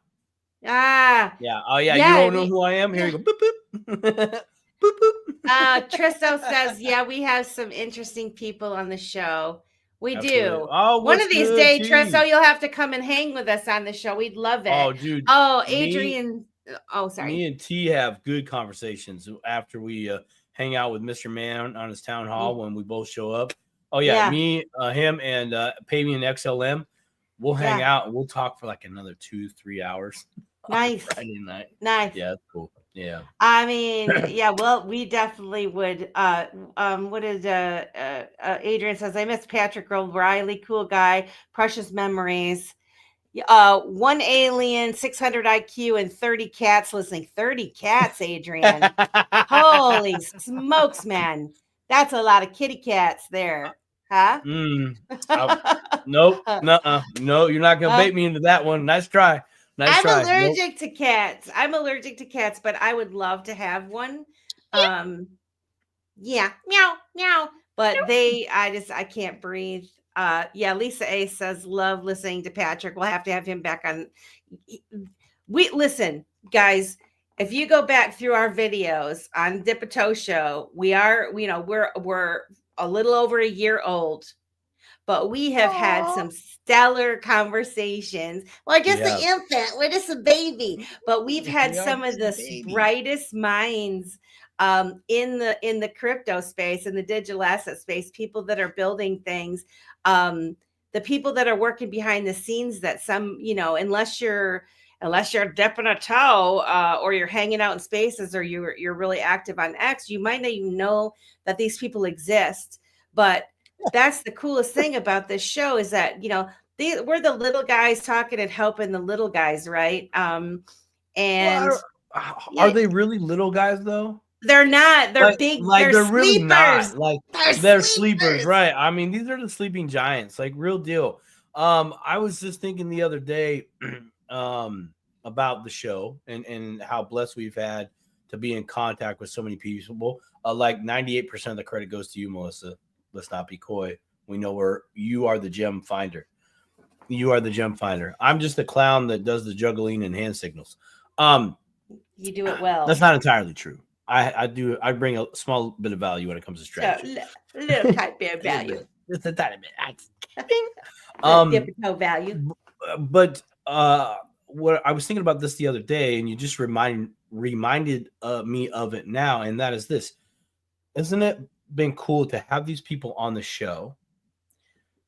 Yeah. Oh yeah. You don't know who I am? Here you go. Boop, boop. Boop, boop. Tristo says, yeah, we have some interesting people on the show. We Absolutely. do. Oh, One what's of these good, days, T? Trisso, you'll have to come and hang with us on the show. We'd love it. Oh, dude. Oh, Adrian. Sorry. Me and T have good conversations after we hang out with Mr. Man on his town hall when we both show up. Oh yeah. Me, him, and Pavian XLM. We'll hang out and we'll talk for like another 2-3 hours. Nice. Friday night. Nice. Yeah, that's cool. Yeah. I mean, yeah, well, we definitely would. What is Adrian says, I miss Patrick O'Reilly, cool guy, precious memories. 1 alien, 600 IQ, and 30 cats listening. 30 cats, Adrian. Holy smokes, man. That's a lot of kitty cats there. Huh? Nope. No, you're not gonna bait me into that one. Nice try. I'm allergic to cats. I'm allergic to cats, but I would love to have one. Yeah, meow, meow. But I can't breathe. Yeah, Lisa A says, love listening to Patrick. We'll have to have him back on. Listen, guys, if you go back through our videos on Dip a Toe Show, we're a little over a year old. But we have had some stellar conversations. Well, just an infant. We're just a baby. But we've had some of the brightest minds in the crypto space, in the digital asset space, people that are building things, the people that are working behind the scenes that unless you're dipping a toe or you're hanging out in spaces or you're really active on X, you might not even know that these people exist. But that's the coolest thing about this show is that, we're the little guys talking and helping the little guys, right? And are they really little guys though? They're not. They're big. Like they're really sleepers. not. Like they're sleepers, right? I mean, these are the sleeping giants, like real deal. I was just thinking the other day about the show and how blessed we've had to be in contact with so many people. Like 98% of the credit goes to you, Melissa. Let's not be coy. We know you are the gem finder. You are the gem finder. I'm just the clown that does the juggling and hand signals. You do it well. That's not entirely true. I bring a small bit of value when it comes to strategy. So, little type bit of value. It's a tiny bit. Different value. But what I was thinking about this the other day, and you just reminded me of it now, and that is this. Isn't it been cool to have these people on the show,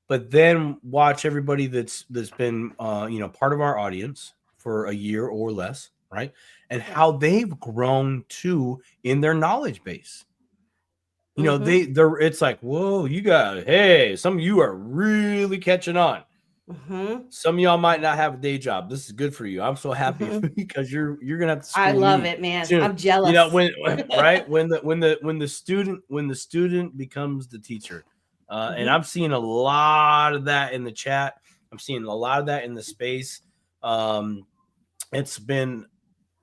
but then watch everybody that's been part of our audience for a year or less, right? And how they've grown too in their knowledge base. They're it's like, whoa, some of you are really catching on. Some of y'all might not have a day job. This is good for you. I'm so happy because you're gonna have to. I love it, man. Soon. I'm jealous. When the student becomes the teacher, and I'm seeing a lot of that in the chat. I'm seeing a lot of that in the space. It's been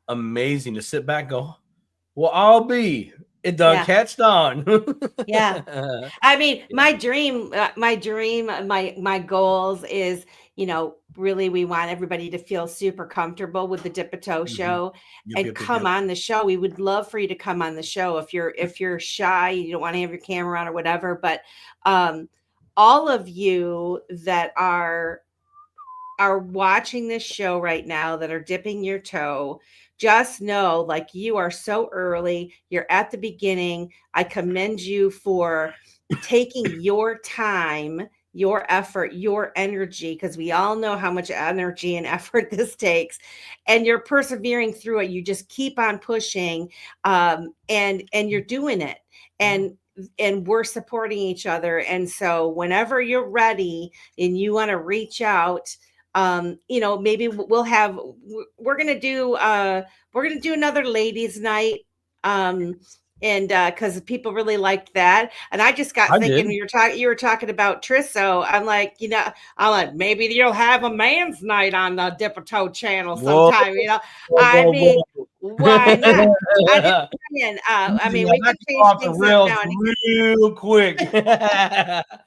amazing to sit back and go, well, I'll be. It done catched on. Yeah. I mean, my goals is, really we want everybody to feel super comfortable with the Dip a Toe show and come on the show. We would love for you to come on the show if you're shy, you don't want to have your camera on or whatever. But all of you that are watching this show right now that are dipping your toe, just know, like, you are so early. You're at the beginning. I commend you for taking your time, your effort, your energy, because we all know how much energy and effort this takes, and you're persevering through it. You just keep on pushing, and you're doing it, and we're supporting each other. And so whenever you're ready and you want to reach out, maybe we're going to do another ladies night. And because people really liked that. And I just got thinking you were talking about Trisso. I'm like, maybe you'll have a man's night on the Dip a Toe channel sometime, why not? We can change things up now. Real quick.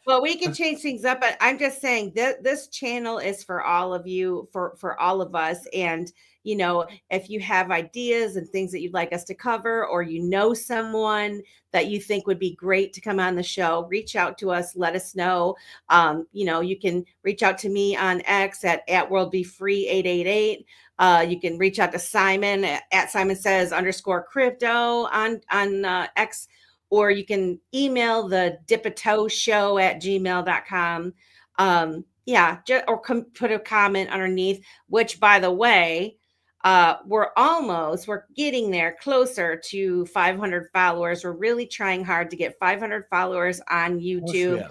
Well, we can change things up, but I'm just saying that this channel is for all of you, for all of us. And, you know, if you have ideas and things that you'd like us to cover, or you know someone that you think would be great to come on the show, reach out to us, let us know. You know, you can reach out to me on X at WorldBeFree888. You can reach out to Simon at Simon Says _crypto on X, or you can email the dipatoshow@gmail.com. Yeah, or put a comment underneath, which, by the way, we're getting there, closer to 500 followers. We're really trying hard to get 500 followers on YouTube. Yeah.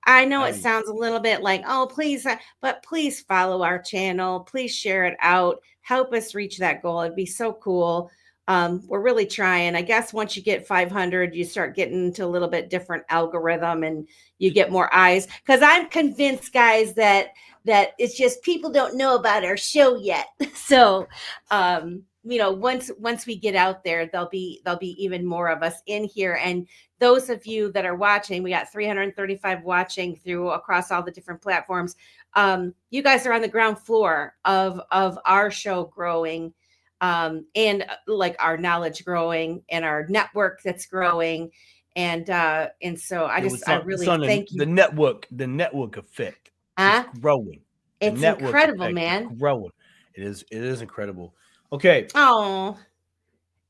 I know it sounds a little bit like, oh, please, but please follow our channel. Please share it out. Help us reach that goal. It'd be so cool. We're really trying. I guess once you get 500, you start getting into a little bit different algorithm and you get more eyes. Because I'm convinced, guys, that it's just people don't know about our show yet. So, you know, once we get out there, there'll be even more of us in here. And those of you that are watching, we got 335 watching through across all the different platforms. You guys are on the ground floor of our show growing, and like our knowledge growing and our network that's growing. And so I really thank you. The network effect is growing. It's incredible, man. Growing. It is incredible. Okay. Oh,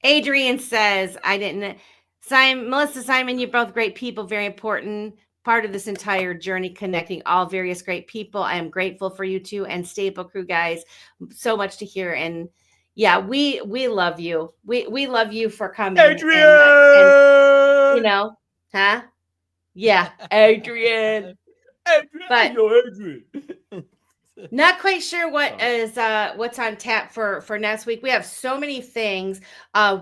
Adrian says, Melissa, Simon, you're both great people, very important part of this entire journey, connecting all various great people. I am grateful for you two and Staple Crew guys. So much to hear. And yeah, we love you. We love you for coming. Adrian! And, you know, huh? Yeah, Adrian. Adrian. Not quite sure what's on tap for next week. We have so many things.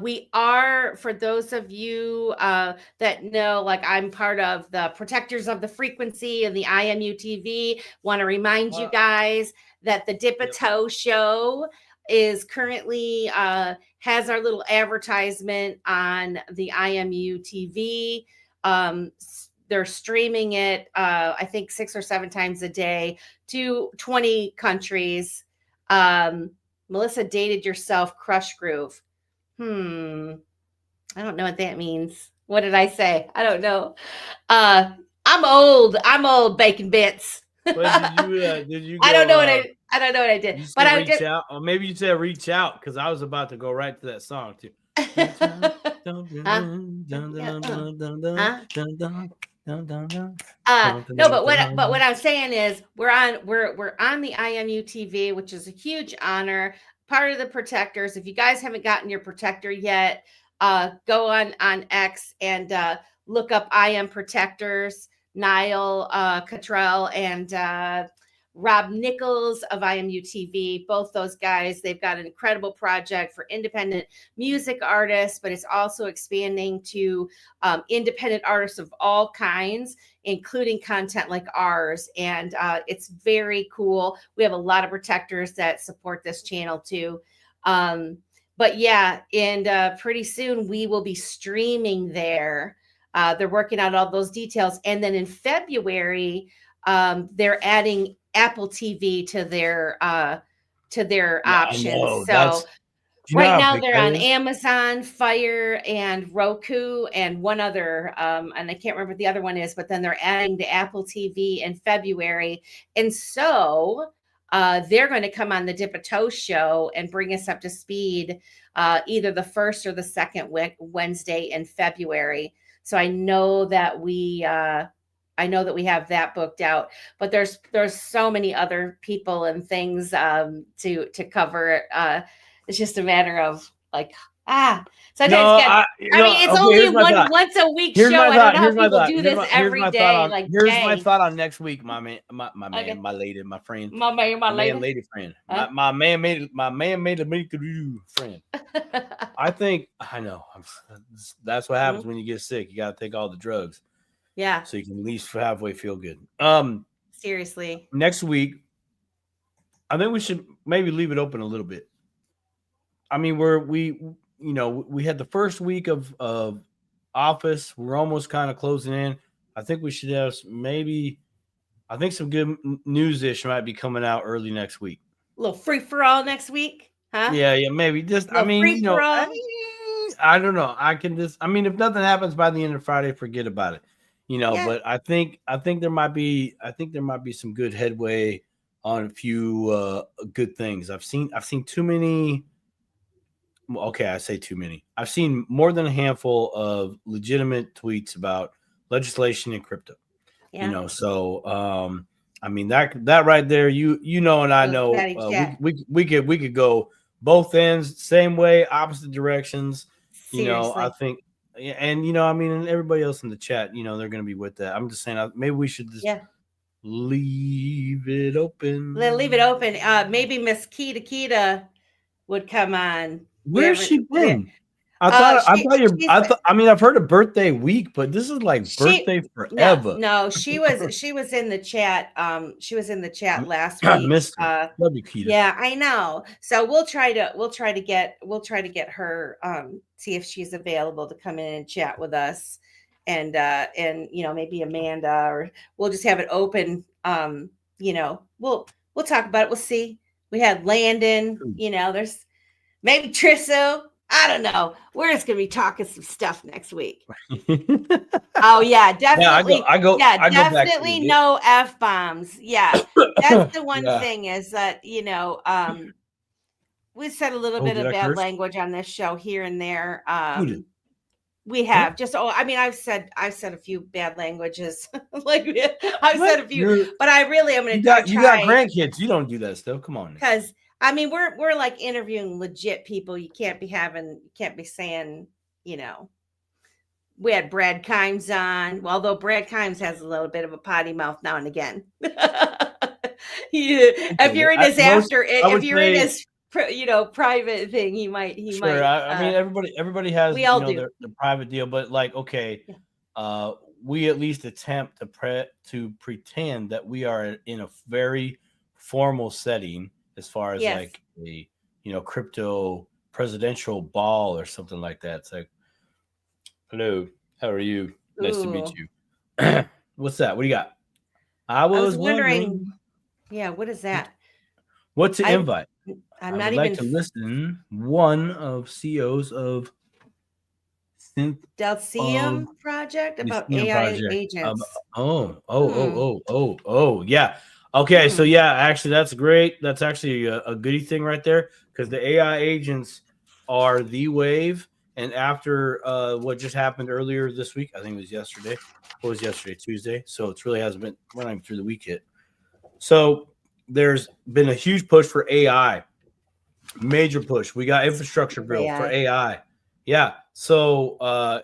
We are, for those of you that know, like I'm part of the Protectors of the Frequency and the IMU TV. Want to remind you guys that the Dip a Toe show is currently has our little advertisement on the IMU TV. They're streaming it, I think 6 or 7 times a day to 20 countries. Melissa dated yourself, Crush Groove. I don't know what that means. What did I say? I don't know. I'm old, Bacon Bits. Did you? I don't know what I did. But I did. Out, or maybe you said reach out, because I was about to go right to that song too. No, but what I'm saying is we're on the IMU TV, which is a huge honor. Part of the Protectors. If you guys haven't gotten your protector yet, go on X and look up IM Protectors. Niall Cottrell and Rob Nichols of IMU TV. Both those guys, they've got an incredible project for independent music artists, but it's also expanding to independent artists of all kinds, including content like ours. And it's very cool. We have a lot of protectors that support this channel too. But yeah, and pretty soon we will be streaming there. They're working out all those details. And then in February, they're adding Apple TV to their options. So right now they're on Amazon, Fire, and Roku, and one other, and I can't remember what the other one is, but then they're adding the Apple TV in February. And so they're going to come on the Dip a Toe show and bring us up to speed either the first or the second Wednesday in February. So I know that we have that booked out, but there's so many other people and things to cover. It's just a matter of like, sometimes it's only once a week show. I don't know how people do this every day. Here's my thought on next week, my man, my lady, my friend, my lady friend, my man-made friend. I know. That's what happens when you get sick. You got to take all the drugs. Yeah. So you can at least halfway feel good. Seriously. Next week, I think we should maybe leave it open a little bit. I mean, we had the first week of office. We're almost kind of closing in. I think we should have some good news-ish might be coming out early next week. A little free for all next week. Huh? Yeah, maybe just. I Little mean, free for all. I don't know. I can just. I mean, if nothing happens by the end of Friday, forget about it. Yeah. But I think there might be some good headway on a few good things. I've seen too many. Okay, I say too many. I've seen more than a handful of legitimate tweets about legislation and crypto. Yeah. So I mean that right there, and I Little know chatty chat. we could go both ends, same way, opposite directions. Seriously. I think, and I mean, and everybody else in the chat, they're going to be with that. I'm just saying, maybe we should just leave it open. Leave it open. Maybe Miss Kita would come on. Where's she been? I mean, I've heard of birthday week, but this is like birthday forever. No, she was in the chat. She was in the chat last I week. missed her. Love you, Keita. Yeah, I know. So we'll try to get her, see if she's available to come in and chat with us, and maybe Amanda, or we'll just have it open. We'll talk about it. We'll see. We had Landon, there's maybe Trisso. I don't know. We're just gonna be talking some stuff next week. Oh yeah, definitely. Yeah, definitely no F-bombs. Yeah, that's the one thing is that we said a little bit of bad language on this show here and there. We have I've said a few bad languages. I've said a few, but I'm gonna. You got grandkids. You don't do that stuff. Come on. Because we're like interviewing legit people. You can't be saying, we had Brad Kimes on, although Brad Kimes has a little bit of a potty mouth now and again. If you're in his private thing, he might. I mean, everybody has their private deal, but we at least attempt to pretend that we are in a very formal setting, as far as like a crypto presidential ball or something like that. It's like, hello, how are you? Nice to meet you. What's that? What do you got? I was wondering. Yeah, what is that? What's an invite? I'm not even like to listen. One of CEOs of Delcium project about AI agents. Yeah. Okay, so actually that's great. That's actually a goody thing right there, because the AI agents are the wave. And after what just happened earlier this week, I think it was yesterday. What was yesterday? Tuesday. So it really hasn't been running through the week yet. So there's been a huge push for AI. Major push. We got infrastructure bill for AI. Yeah. So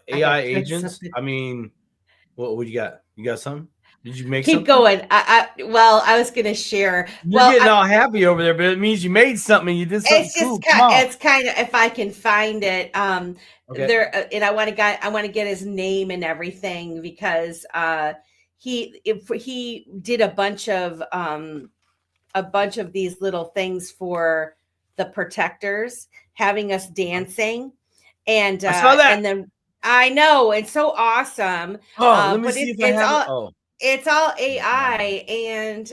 AI agents. Something. I mean, what you got? You got something? Did you make? Keep going. I was going to share. You're getting all happy over there, but it means you made something. You did something cool. It's kind of, if I can find it. There, and I want to get his name and everything, because he did a bunch of these little things for the protectors, having us dancing, and I saw that. And then I know it's so awesome. Let me see if I have it. It's all AI, and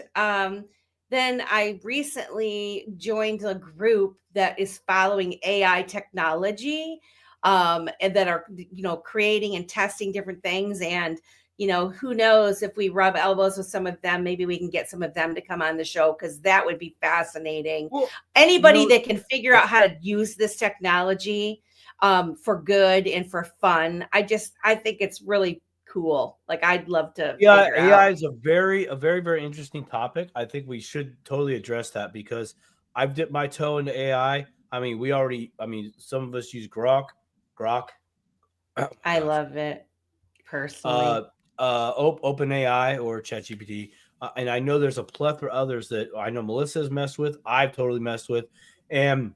then I recently joined a group that is following AI technology, and that are creating and testing different things. And who knows, if we rub elbows with some of them, maybe we can get some of them to come on the show, because that would be fascinating. Well, anybody that can figure out how to use this technology for good and for fun, I think it's really cool. Like, I'd love to. Yeah, AI is a very, very interesting topic. I think we should totally address that, because I've dipped my toe into AI. I mean, some of us use Grok. I love it personally. OpenAI or ChatGPT, and I know there's a plethora of others that I know Melissa has messed with. I've totally messed with, and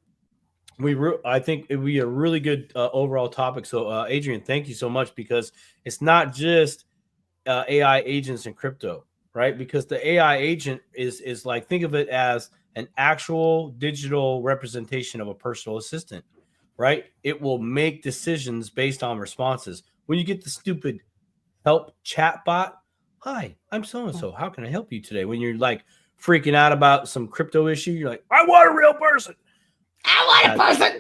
I think it would be a really good overall topic. So, Adrian, thank you so much, because it's not just AI agents in crypto, right? Because the AI agent is like, think of it as an actual digital representation of a personal assistant, right? It will make decisions based on responses. When you get the stupid help chat bot, hi, I'm so-and-so, how can I help you today? When you're like freaking out about some crypto issue, you're like, I want a real person. I want a person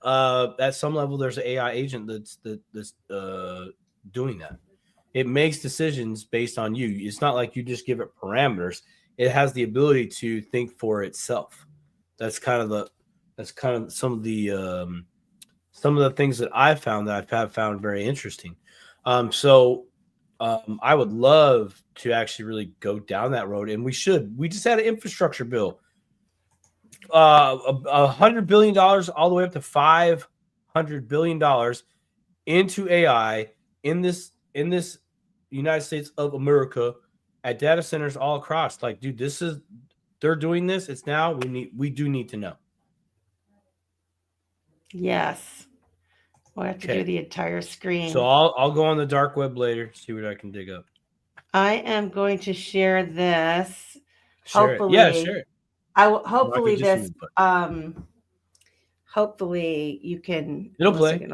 now. At some level, there's an AI agent that's doing that. It makes decisions based on you. It's not like you just give it parameters. It has the ability to think for itself. That's kind of some of the things that I've found that I've found very interesting. I would love to actually really go down that road, and we should. We just had an infrastructure bill, $100 billion all the way up to $500 billion into AI in this United States of America at data centers all across. Like, dude, they're doing this. It's now. We do need to know. Yes. We'll have to do the entire screen. So I'll go on the dark web later, see what I can dig up. I am going to share this. Hopefully, share it. Hopefully this hopefully you can. It'll play.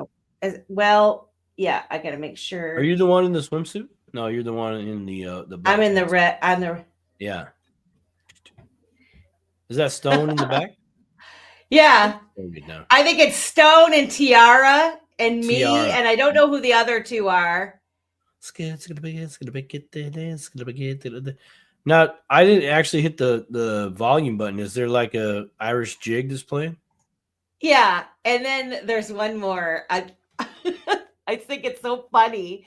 Well, yeah, I gotta make sure. Are you the one in the swimsuit? No, you're the one in the I'm in the red. I'm the. Yeah. Is that Stone in the back? Yeah. I think it's Stone and Tiara and me, and I don't know who the other two are. Now, I didn't actually hit the volume button. Is there like a Irish jig that's playing? Yeah, and then there's one more. I think it's so funny.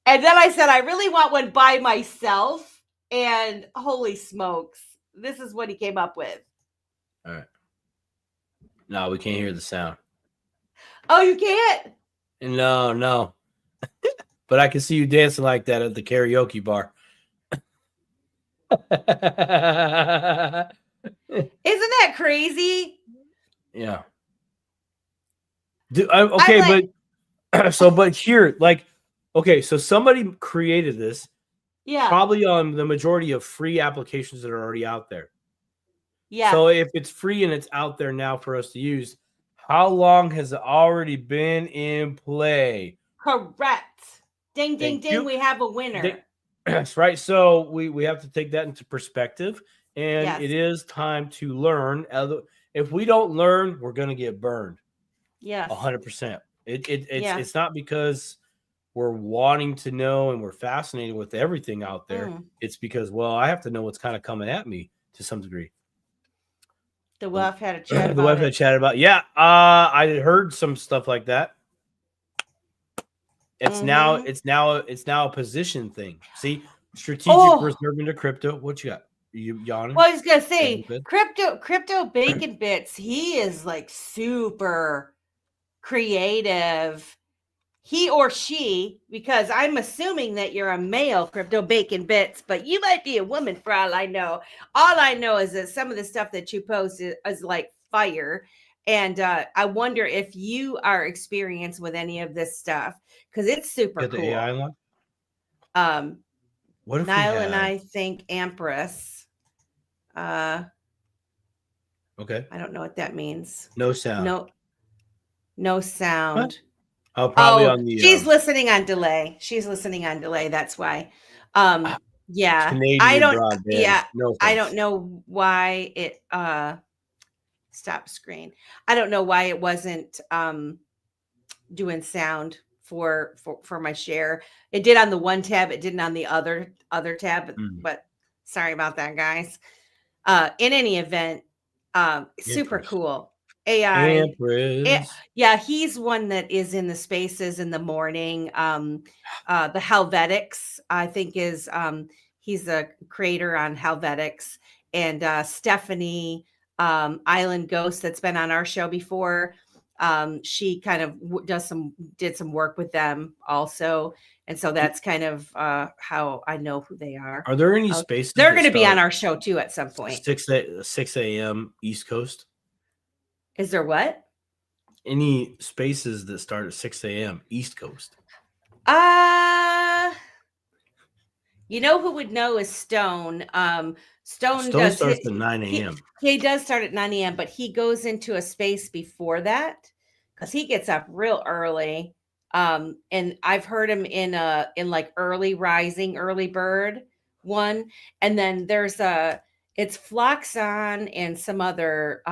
And then I said, I really want one by myself. And holy smokes, this is what he came up with. All right. No, we can't hear the sound. Oh, you can't? No. But I can see you dancing like that at the karaoke bar. Isn't that crazy? Yeah. But here, like, okay, so somebody created this. Yeah. Probably on the majority of free applications that are already out there. Yeah. So if it's free and it's out there now for us to use, how long has it already been in play? Correct. Ding, ding, ding. We have a winner. That's right. So we have to take that into perspective. And it is time to learn. If we don't learn, we're going to get burned. Yes. 100%. It's not because we're wanting to know and we're fascinated with everything out there. It's because, well, I have to know what's kind of coming at me to some degree. The WEF had a chat about the WEF had chatted about. Yeah, I had heard some stuff like that. It's now a position thing. See, strategic reserve into crypto. What you got? You yawning? Well, I was gonna say crypto bacon bits. He is like super creative. He or she, because I'm assuming that you're a male, crypto bacon bits, but you might be a woman for all I know. All I know is that some of the stuff that you post is like fire. And I wonder if you are experienced with any of this stuff because it's super cool. The AI one? What if Nile and I think Empress. Okay. I don't know what that means. No sound. No sound. What? Oh, probably on the. She's listening on delay. That's why. Yeah. Canadian broadband. Yeah. No, I don't know why it stop screen. I don't know why it wasn't doing sound for my share. It did on the one tab. It didn't on the other tab. But sorry about that, guys. In any event, super cool. AI. Yeah, he's one that is in the spaces in the morning. The Helvetics, I think, is he's a creator on Helvetics, and Stephanie Island Ghost that's been on our show before. She kind of did some work with them also, and so that's kind of how I know who they are. Are there any spaces? They're going to be on our show too at some point. 6 a.m. East Coast. Is there what? Any spaces that start at 6 a.m. East Coast? You know who would know is Stone. Stone starts at 9 a.m. He does start at 9 a.m., but he goes into a space before that because he gets up real early. And I've heard him in like early rising, early bird one. And then there's it's Floxon and some other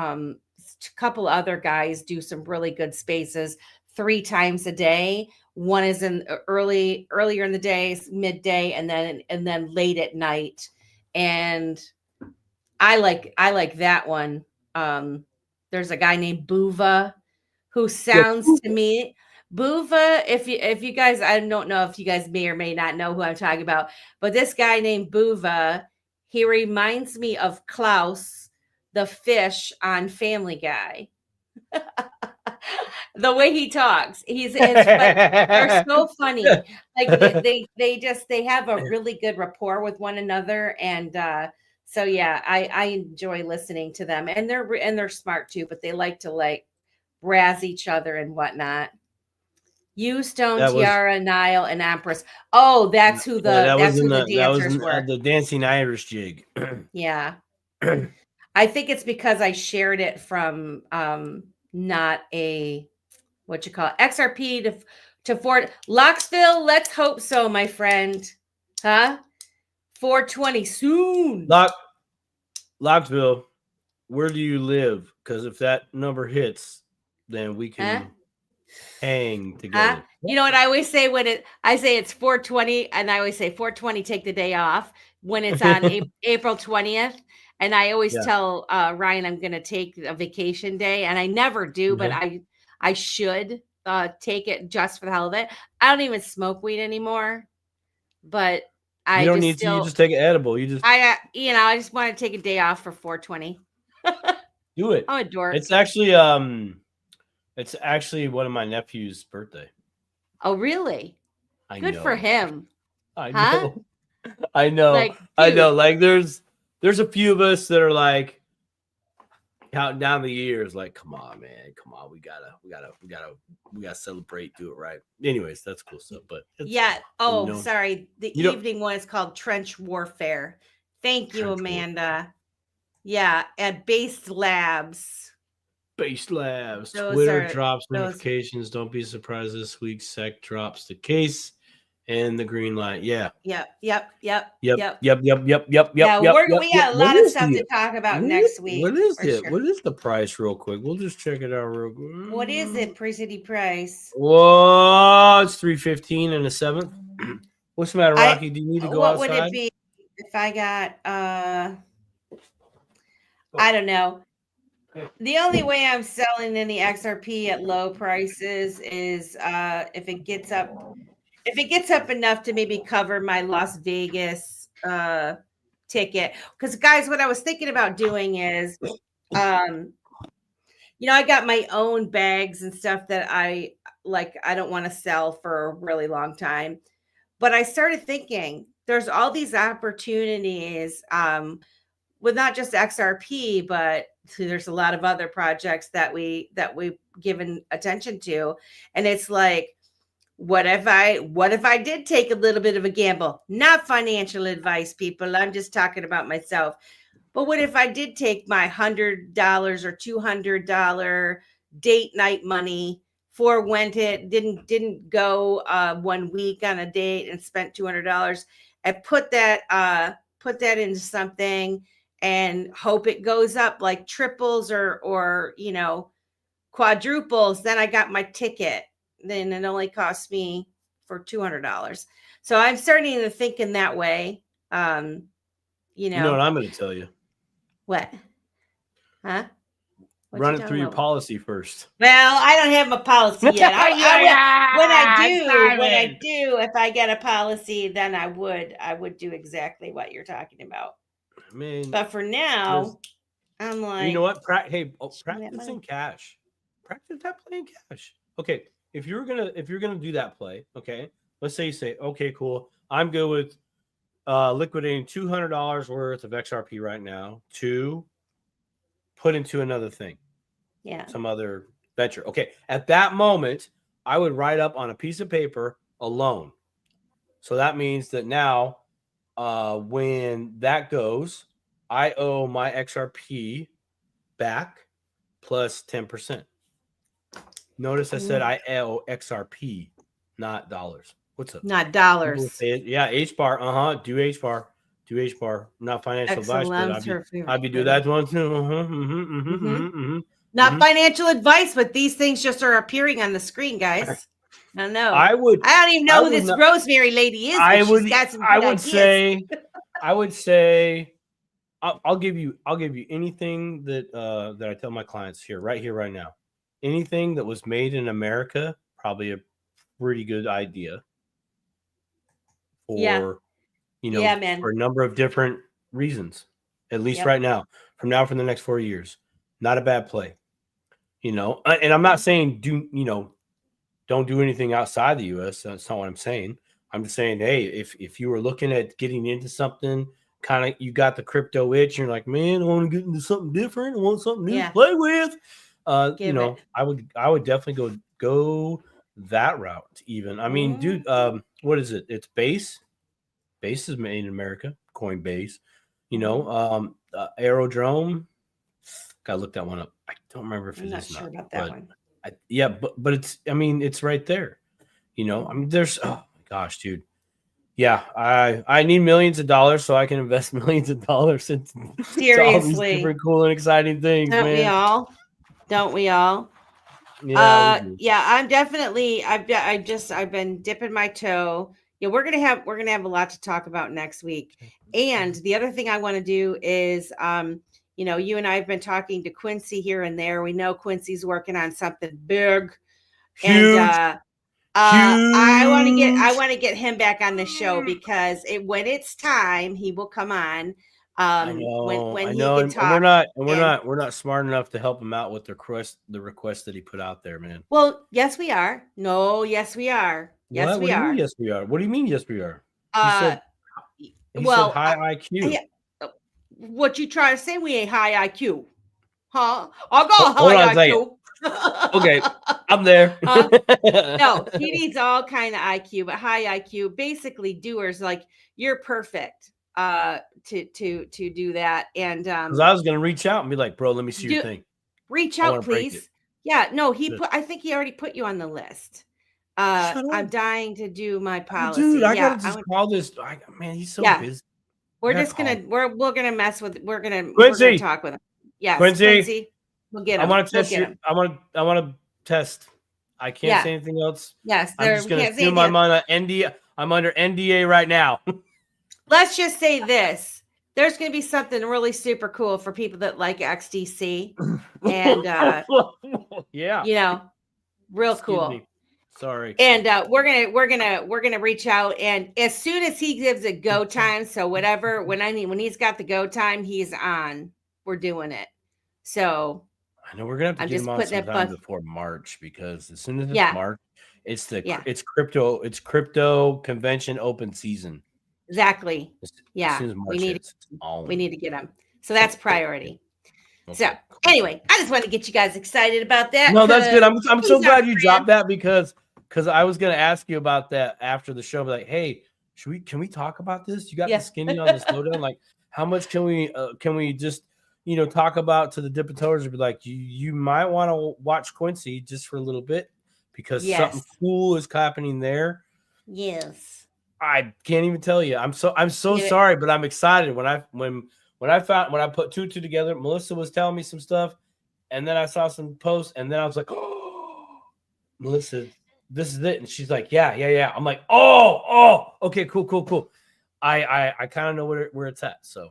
couple other guys do some really good spaces 3 times a day. One is in earlier in the day, midday, and then late at night. And I like that one. There's a guy named Buva who sounds to me, Buva, if you guys, I don't know if you guys may or may not know who I'm talking about, but this guy named Buva, he reminds me of Klaus, the fish on Family Guy. The way he talks, they're so funny. Like they have a really good rapport with one another, and so yeah, I enjoy listening to them, and they're smart too, but they like to like razz each other and whatnot. You, Stone, Tiara, Nile, and Empress. Oh, that's who the dancers were. The dancing Irish jig. Yeah. I think it's because I shared it from not a XRP to Fort Locksville. Let's hope so, my friend. Huh? 420 soon. Locksville, where do you live? Because if that number hits, then we can hang together. You know what I always say I say it's 420, and I always say 420, take the day off when it's on April 20th. And I always tell Ryan I'm going to take a vacation day, and I never do, but I should take it just for the hell of it. I don't even smoke weed anymore, but you don't need to. You just take an edible. I just want to take a day off for 420. Do it. I'm a dork. It's actually one of my nephew's birthday. Oh, really? Good for him. I know. I know. Like, there's a few of us that are like counting down the years. Like, come on, man, come on. We gotta celebrate. Do it right. Anyways, that's cool stuff. But yeah. Oh, sorry. The evening one is called Trench Warfare. Thank you, Amanda. Yeah, at Based Labs. Twitter drops notifications. Don't be surprised this week. SEC drops the case and the green light. Yeah. Yep. Yeah, we got a lot of stuff to talk about next week. What is it? Sure. What is the price, real quick? We'll just check it out real quick. What is it, Pre-City price? Whoa, it's 315 and a 7th. What's the matter, Rocky? Do you need to go outside? What would it be if I got I don't know. The only way I'm selling any XRP at low prices is if it gets up enough to maybe cover my Las Vegas ticket. Because guys, what I was thinking about doing is, I got my own bags and stuff that I don't want to sell for a really long time. But I started thinking there's all these opportunities with not just XRP, but there's a lot of other projects that we've given attention to. And it's like, what if I did take a little bit of a gamble? Not financial advice, people. I'm just talking about myself. But what if I did take my $100 or $200 date night money for when it didn't go 1 week on a date and spent $200 and put that into something and hope it goes up like triples or quadruples, then I got my ticket. Then it only cost me for $200. So I'm starting to think in that way. You know what I'm going to tell you? What? Huh? Run it through your policy first. Well, I don't have my policy yet. When I do, if I get a policy, then I would do exactly what you're talking about. I mean, but for now, I'm like, you know what? Practice in cash. Practice that play in cash. Okay, if you're gonna do that play, okay. Let's say you say, okay, cool. I'm good with liquidating $200 worth of XRP right now to put into another thing. Yeah. Some other venture. Okay. At that moment, I would write up on a piece of paper a loan. So that means that now, when that goes, I owe my XRP back plus 10%. Notice I said I owe XRP, not dollars. What's up? Not dollars. Yeah, H bar. Do H bar. Do H bar. Not financial advice, but I'd be doing that one too. Not financial advice, but these things just are appearing on the screen, guys. I don't know. I don't even know who this not, Rosemary lady is. But she's got some good ideas. I would say, I'll give you anything that that I tell my clients right here, right now. Anything that was made in America, probably a pretty good idea for, for a number of different reasons, at least right now, for the next 4 years, not a bad play, and I'm not saying don't do anything outside the US. That's not what I'm saying. I'm just saying, hey, if you were looking at getting into something, kind of, you got the crypto itch, and you're like, man, I want to get into something different. I want something new to play with. I would definitely go that route. Even, I mean, dude, what is it? It's Base. Base is made in America. Coinbase. Aerodrome. Gotta look that one up. I don't remember if it is sure not, about that one. But it's, I mean, it's right there. I mean, there's, oh my gosh, dude. Yeah, I need millions of dollars so I can invest millions of dollars into all these different cool and exciting things. Don't we all? Yeah, I'm definitely. I've been dipping my toe. Yeah, we're gonna have a lot to talk about next week. And the other thing I want to do is, you and I have been talking to Quincy here and there. We know Quincy's working on something big, huge. And I want to get him back on the show because when it's time, he will come on. I know. When he can talk. We're not smart enough to help him out with the request that he put out there, man. Well, yes, we are. No, yes, we are. Yes, we are. Yes, we are. What do you mean? Yes, we are. He said high IQ. What you trying to say? We ain't high IQ, huh? I'll go high IQ. Okay, I'm there. No, he needs all kind of IQ, but high IQ, basically doers. Like, you're perfect to do that. And because I was gonna reach out and be like, bro, let me see your thing. Reach out, please. Yeah, no, I think he already put you on the list. I'm dying to do my policy. Dude, I gotta just call this. Man, he's so busy. We're gonna mess with. We're gonna talk with him. Yes, Quincy. We'll get him. I want to test you. I want to test. I can't say anything else. Yes, I'm just gonna assume I'm on an NDA. I'm under NDA right now. Let's just say this: there's going to be something really super cool for people that like XDC, and real cool. Me. Sorry. And we're gonna reach out, and as soon as he gives it go time, so whatever, when he's got the go time, he's on. We're doing it. So I know we're gonna have to get him on sometime before March, because as soon as it's March, it's crypto convention open season. Exactly. We need to get him. So that's priority. Okay. So anyway, I just wanted to get you guys excited about that. No, that's good. I'm so glad you dropped that, because I was gonna ask you about that after the show. Like, hey, can we talk about this? You got the skinny on the slowdown. Like, how much can we just talk about to the dipitors and be like, you might want to watch Quincy just for a little bit, because something cool is happening there. Yes. I can't even tell you. I'm so sorry, but I'm excited. When I put two together, Melissa was telling me some stuff, and then I saw some posts, and then I was like, oh, Melissa, this is it. And she's like, yeah. I'm like, oh, okay, cool. I kind of know where it's at. So.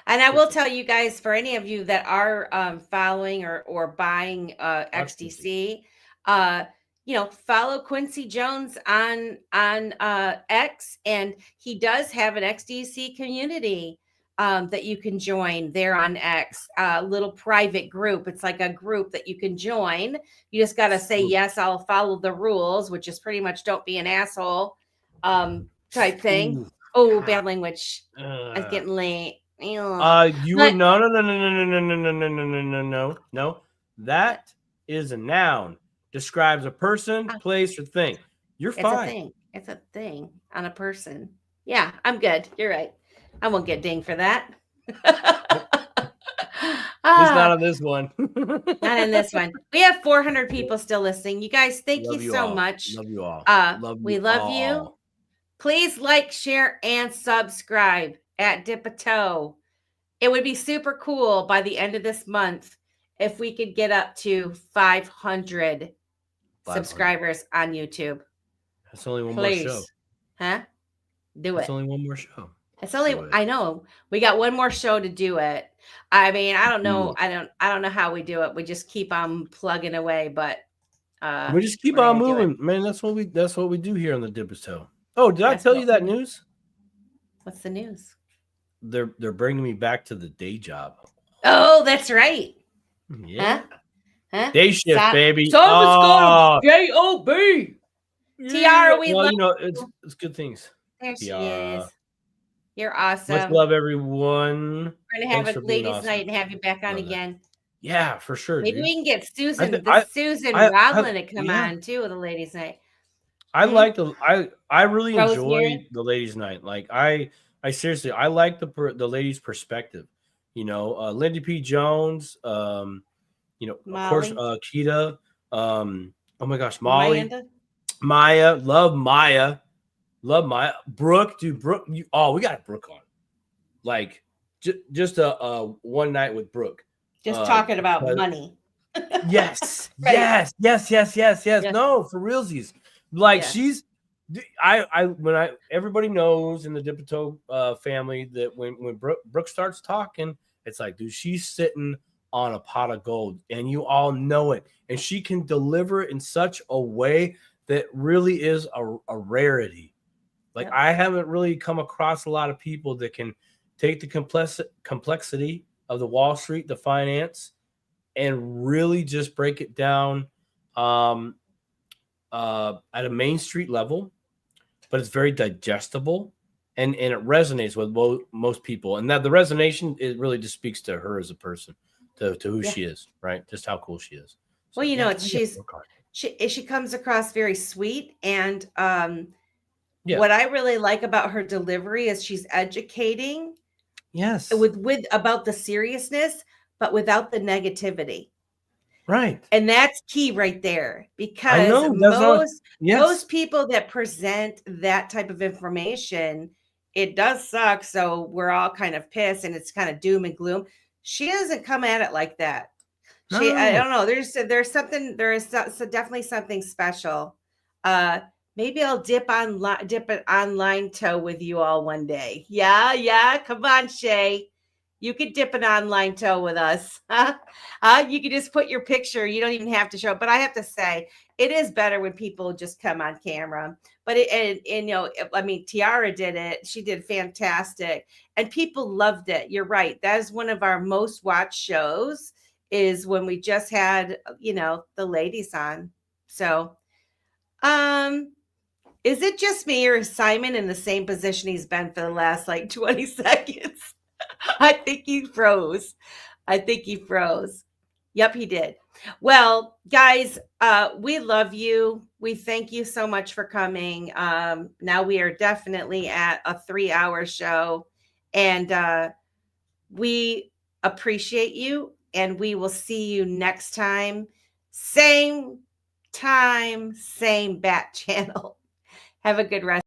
And I will tell you guys, for any of you that are following or buying XDC, follow Quincy Jones on X, and he does have an XDC community that you can join there on X, a little private group. It's like a group that you can join. You just got to say, yes, I'll follow the rules, which is pretty much don't be an asshole type thing. Oh, bad language. It's getting late. No. That is a noun. Describes a person, place, or thing. You're fine. It's a thing on a person. Yeah, I'm good. You're right. I won't get dinged for that. It's not on this one. Not in this one. We have 400 people still listening. You guys, thank you so much. Love you all. We love you. Please like, share, and subscribe at Dip a Toe. It would be super cool by the end of this month if we could get up to 500 subscribers on YouTube. That's only one Please. more show. Huh? Do That's it. only one more show. It's only, Do it. I know we got one more show to do it. I mean, I don't know. Do I don't know how we do it. We just keep on plugging away, but we just keep we're on gonna do moving, man. That's what we do here on the Dip Toe. Oh, did I That's tell what you that we do. news? What's the news? They're bringing me back to the day job. Oh, that's right. Yeah. Huh? Day shift, baby. Someone's going J-O-B. Tiara, we well, love you know, it's good things. There she Tiara. is. You're awesome. Much love, everyone. We're gonna have Thanks a for being ladies' awesome. night and have you back on Love that. again. Yeah, for sure. Maybe dude. we can get Susan, Susan I- Roblin to come yeah. on too with a ladies' night. I like I really Rosemary? enjoy the ladies' night. Like I seriously, I like the ladies' perspective. You know, Lindy P. Jones, you know, of course, Kita, oh my gosh, Molly, Amanda? Maya, love Maya, Brooke, dude, Brooke, we got Brooke on, like just a one night with Brooke, Just talking about money. Yes, Right. yes. No, for realsies. Like she's, everybody knows in the Dipito family that when Brooke starts talking, it's like, dude, she's sitting on a pot of gold, and you all know it, and she can deliver it in such a way that really is a rarity. Like I haven't really come across a lot of people that can take the complexity of the Wall Street, the finance, and really just break it down at a Main Street level, but it's very digestible and it resonates with most people. And that the resonation, it really just speaks to her as a person, to who she is, right? Just how cool she is. So, well, you know, she comes across very sweet, and what I really like about her delivery is she's educating. Yes. With about the seriousness, but without the negativity. Right. And that's key right there, because most people that present that type of information, it does suck. So we're all kind of pissed and it's kind of doom and gloom. She doesn't come at it like that. I don't know. There's definitely something special. Maybe I'll dip an online toe with you all one day. Yeah. Come on, Shay. You could dip an online toe with us. You could just put your picture. You don't even have to show it. But I have to say, it is better when people just come on camera. But you know, I mean, Tiara did it. She did fantastic. And people loved it. You're right. That is one of our most watched shows, is when we just had, you know, the ladies on. So, is it just me, or is Simon in the same position he's been for the last like 20 seconds? I think he froze. Yep, he did. Well, guys, we love you. We thank you so much for coming. Now we are definitely at a 3-hour show, and we appreciate you, and we will see you next time. Same time, same bat channel. Have a good rest.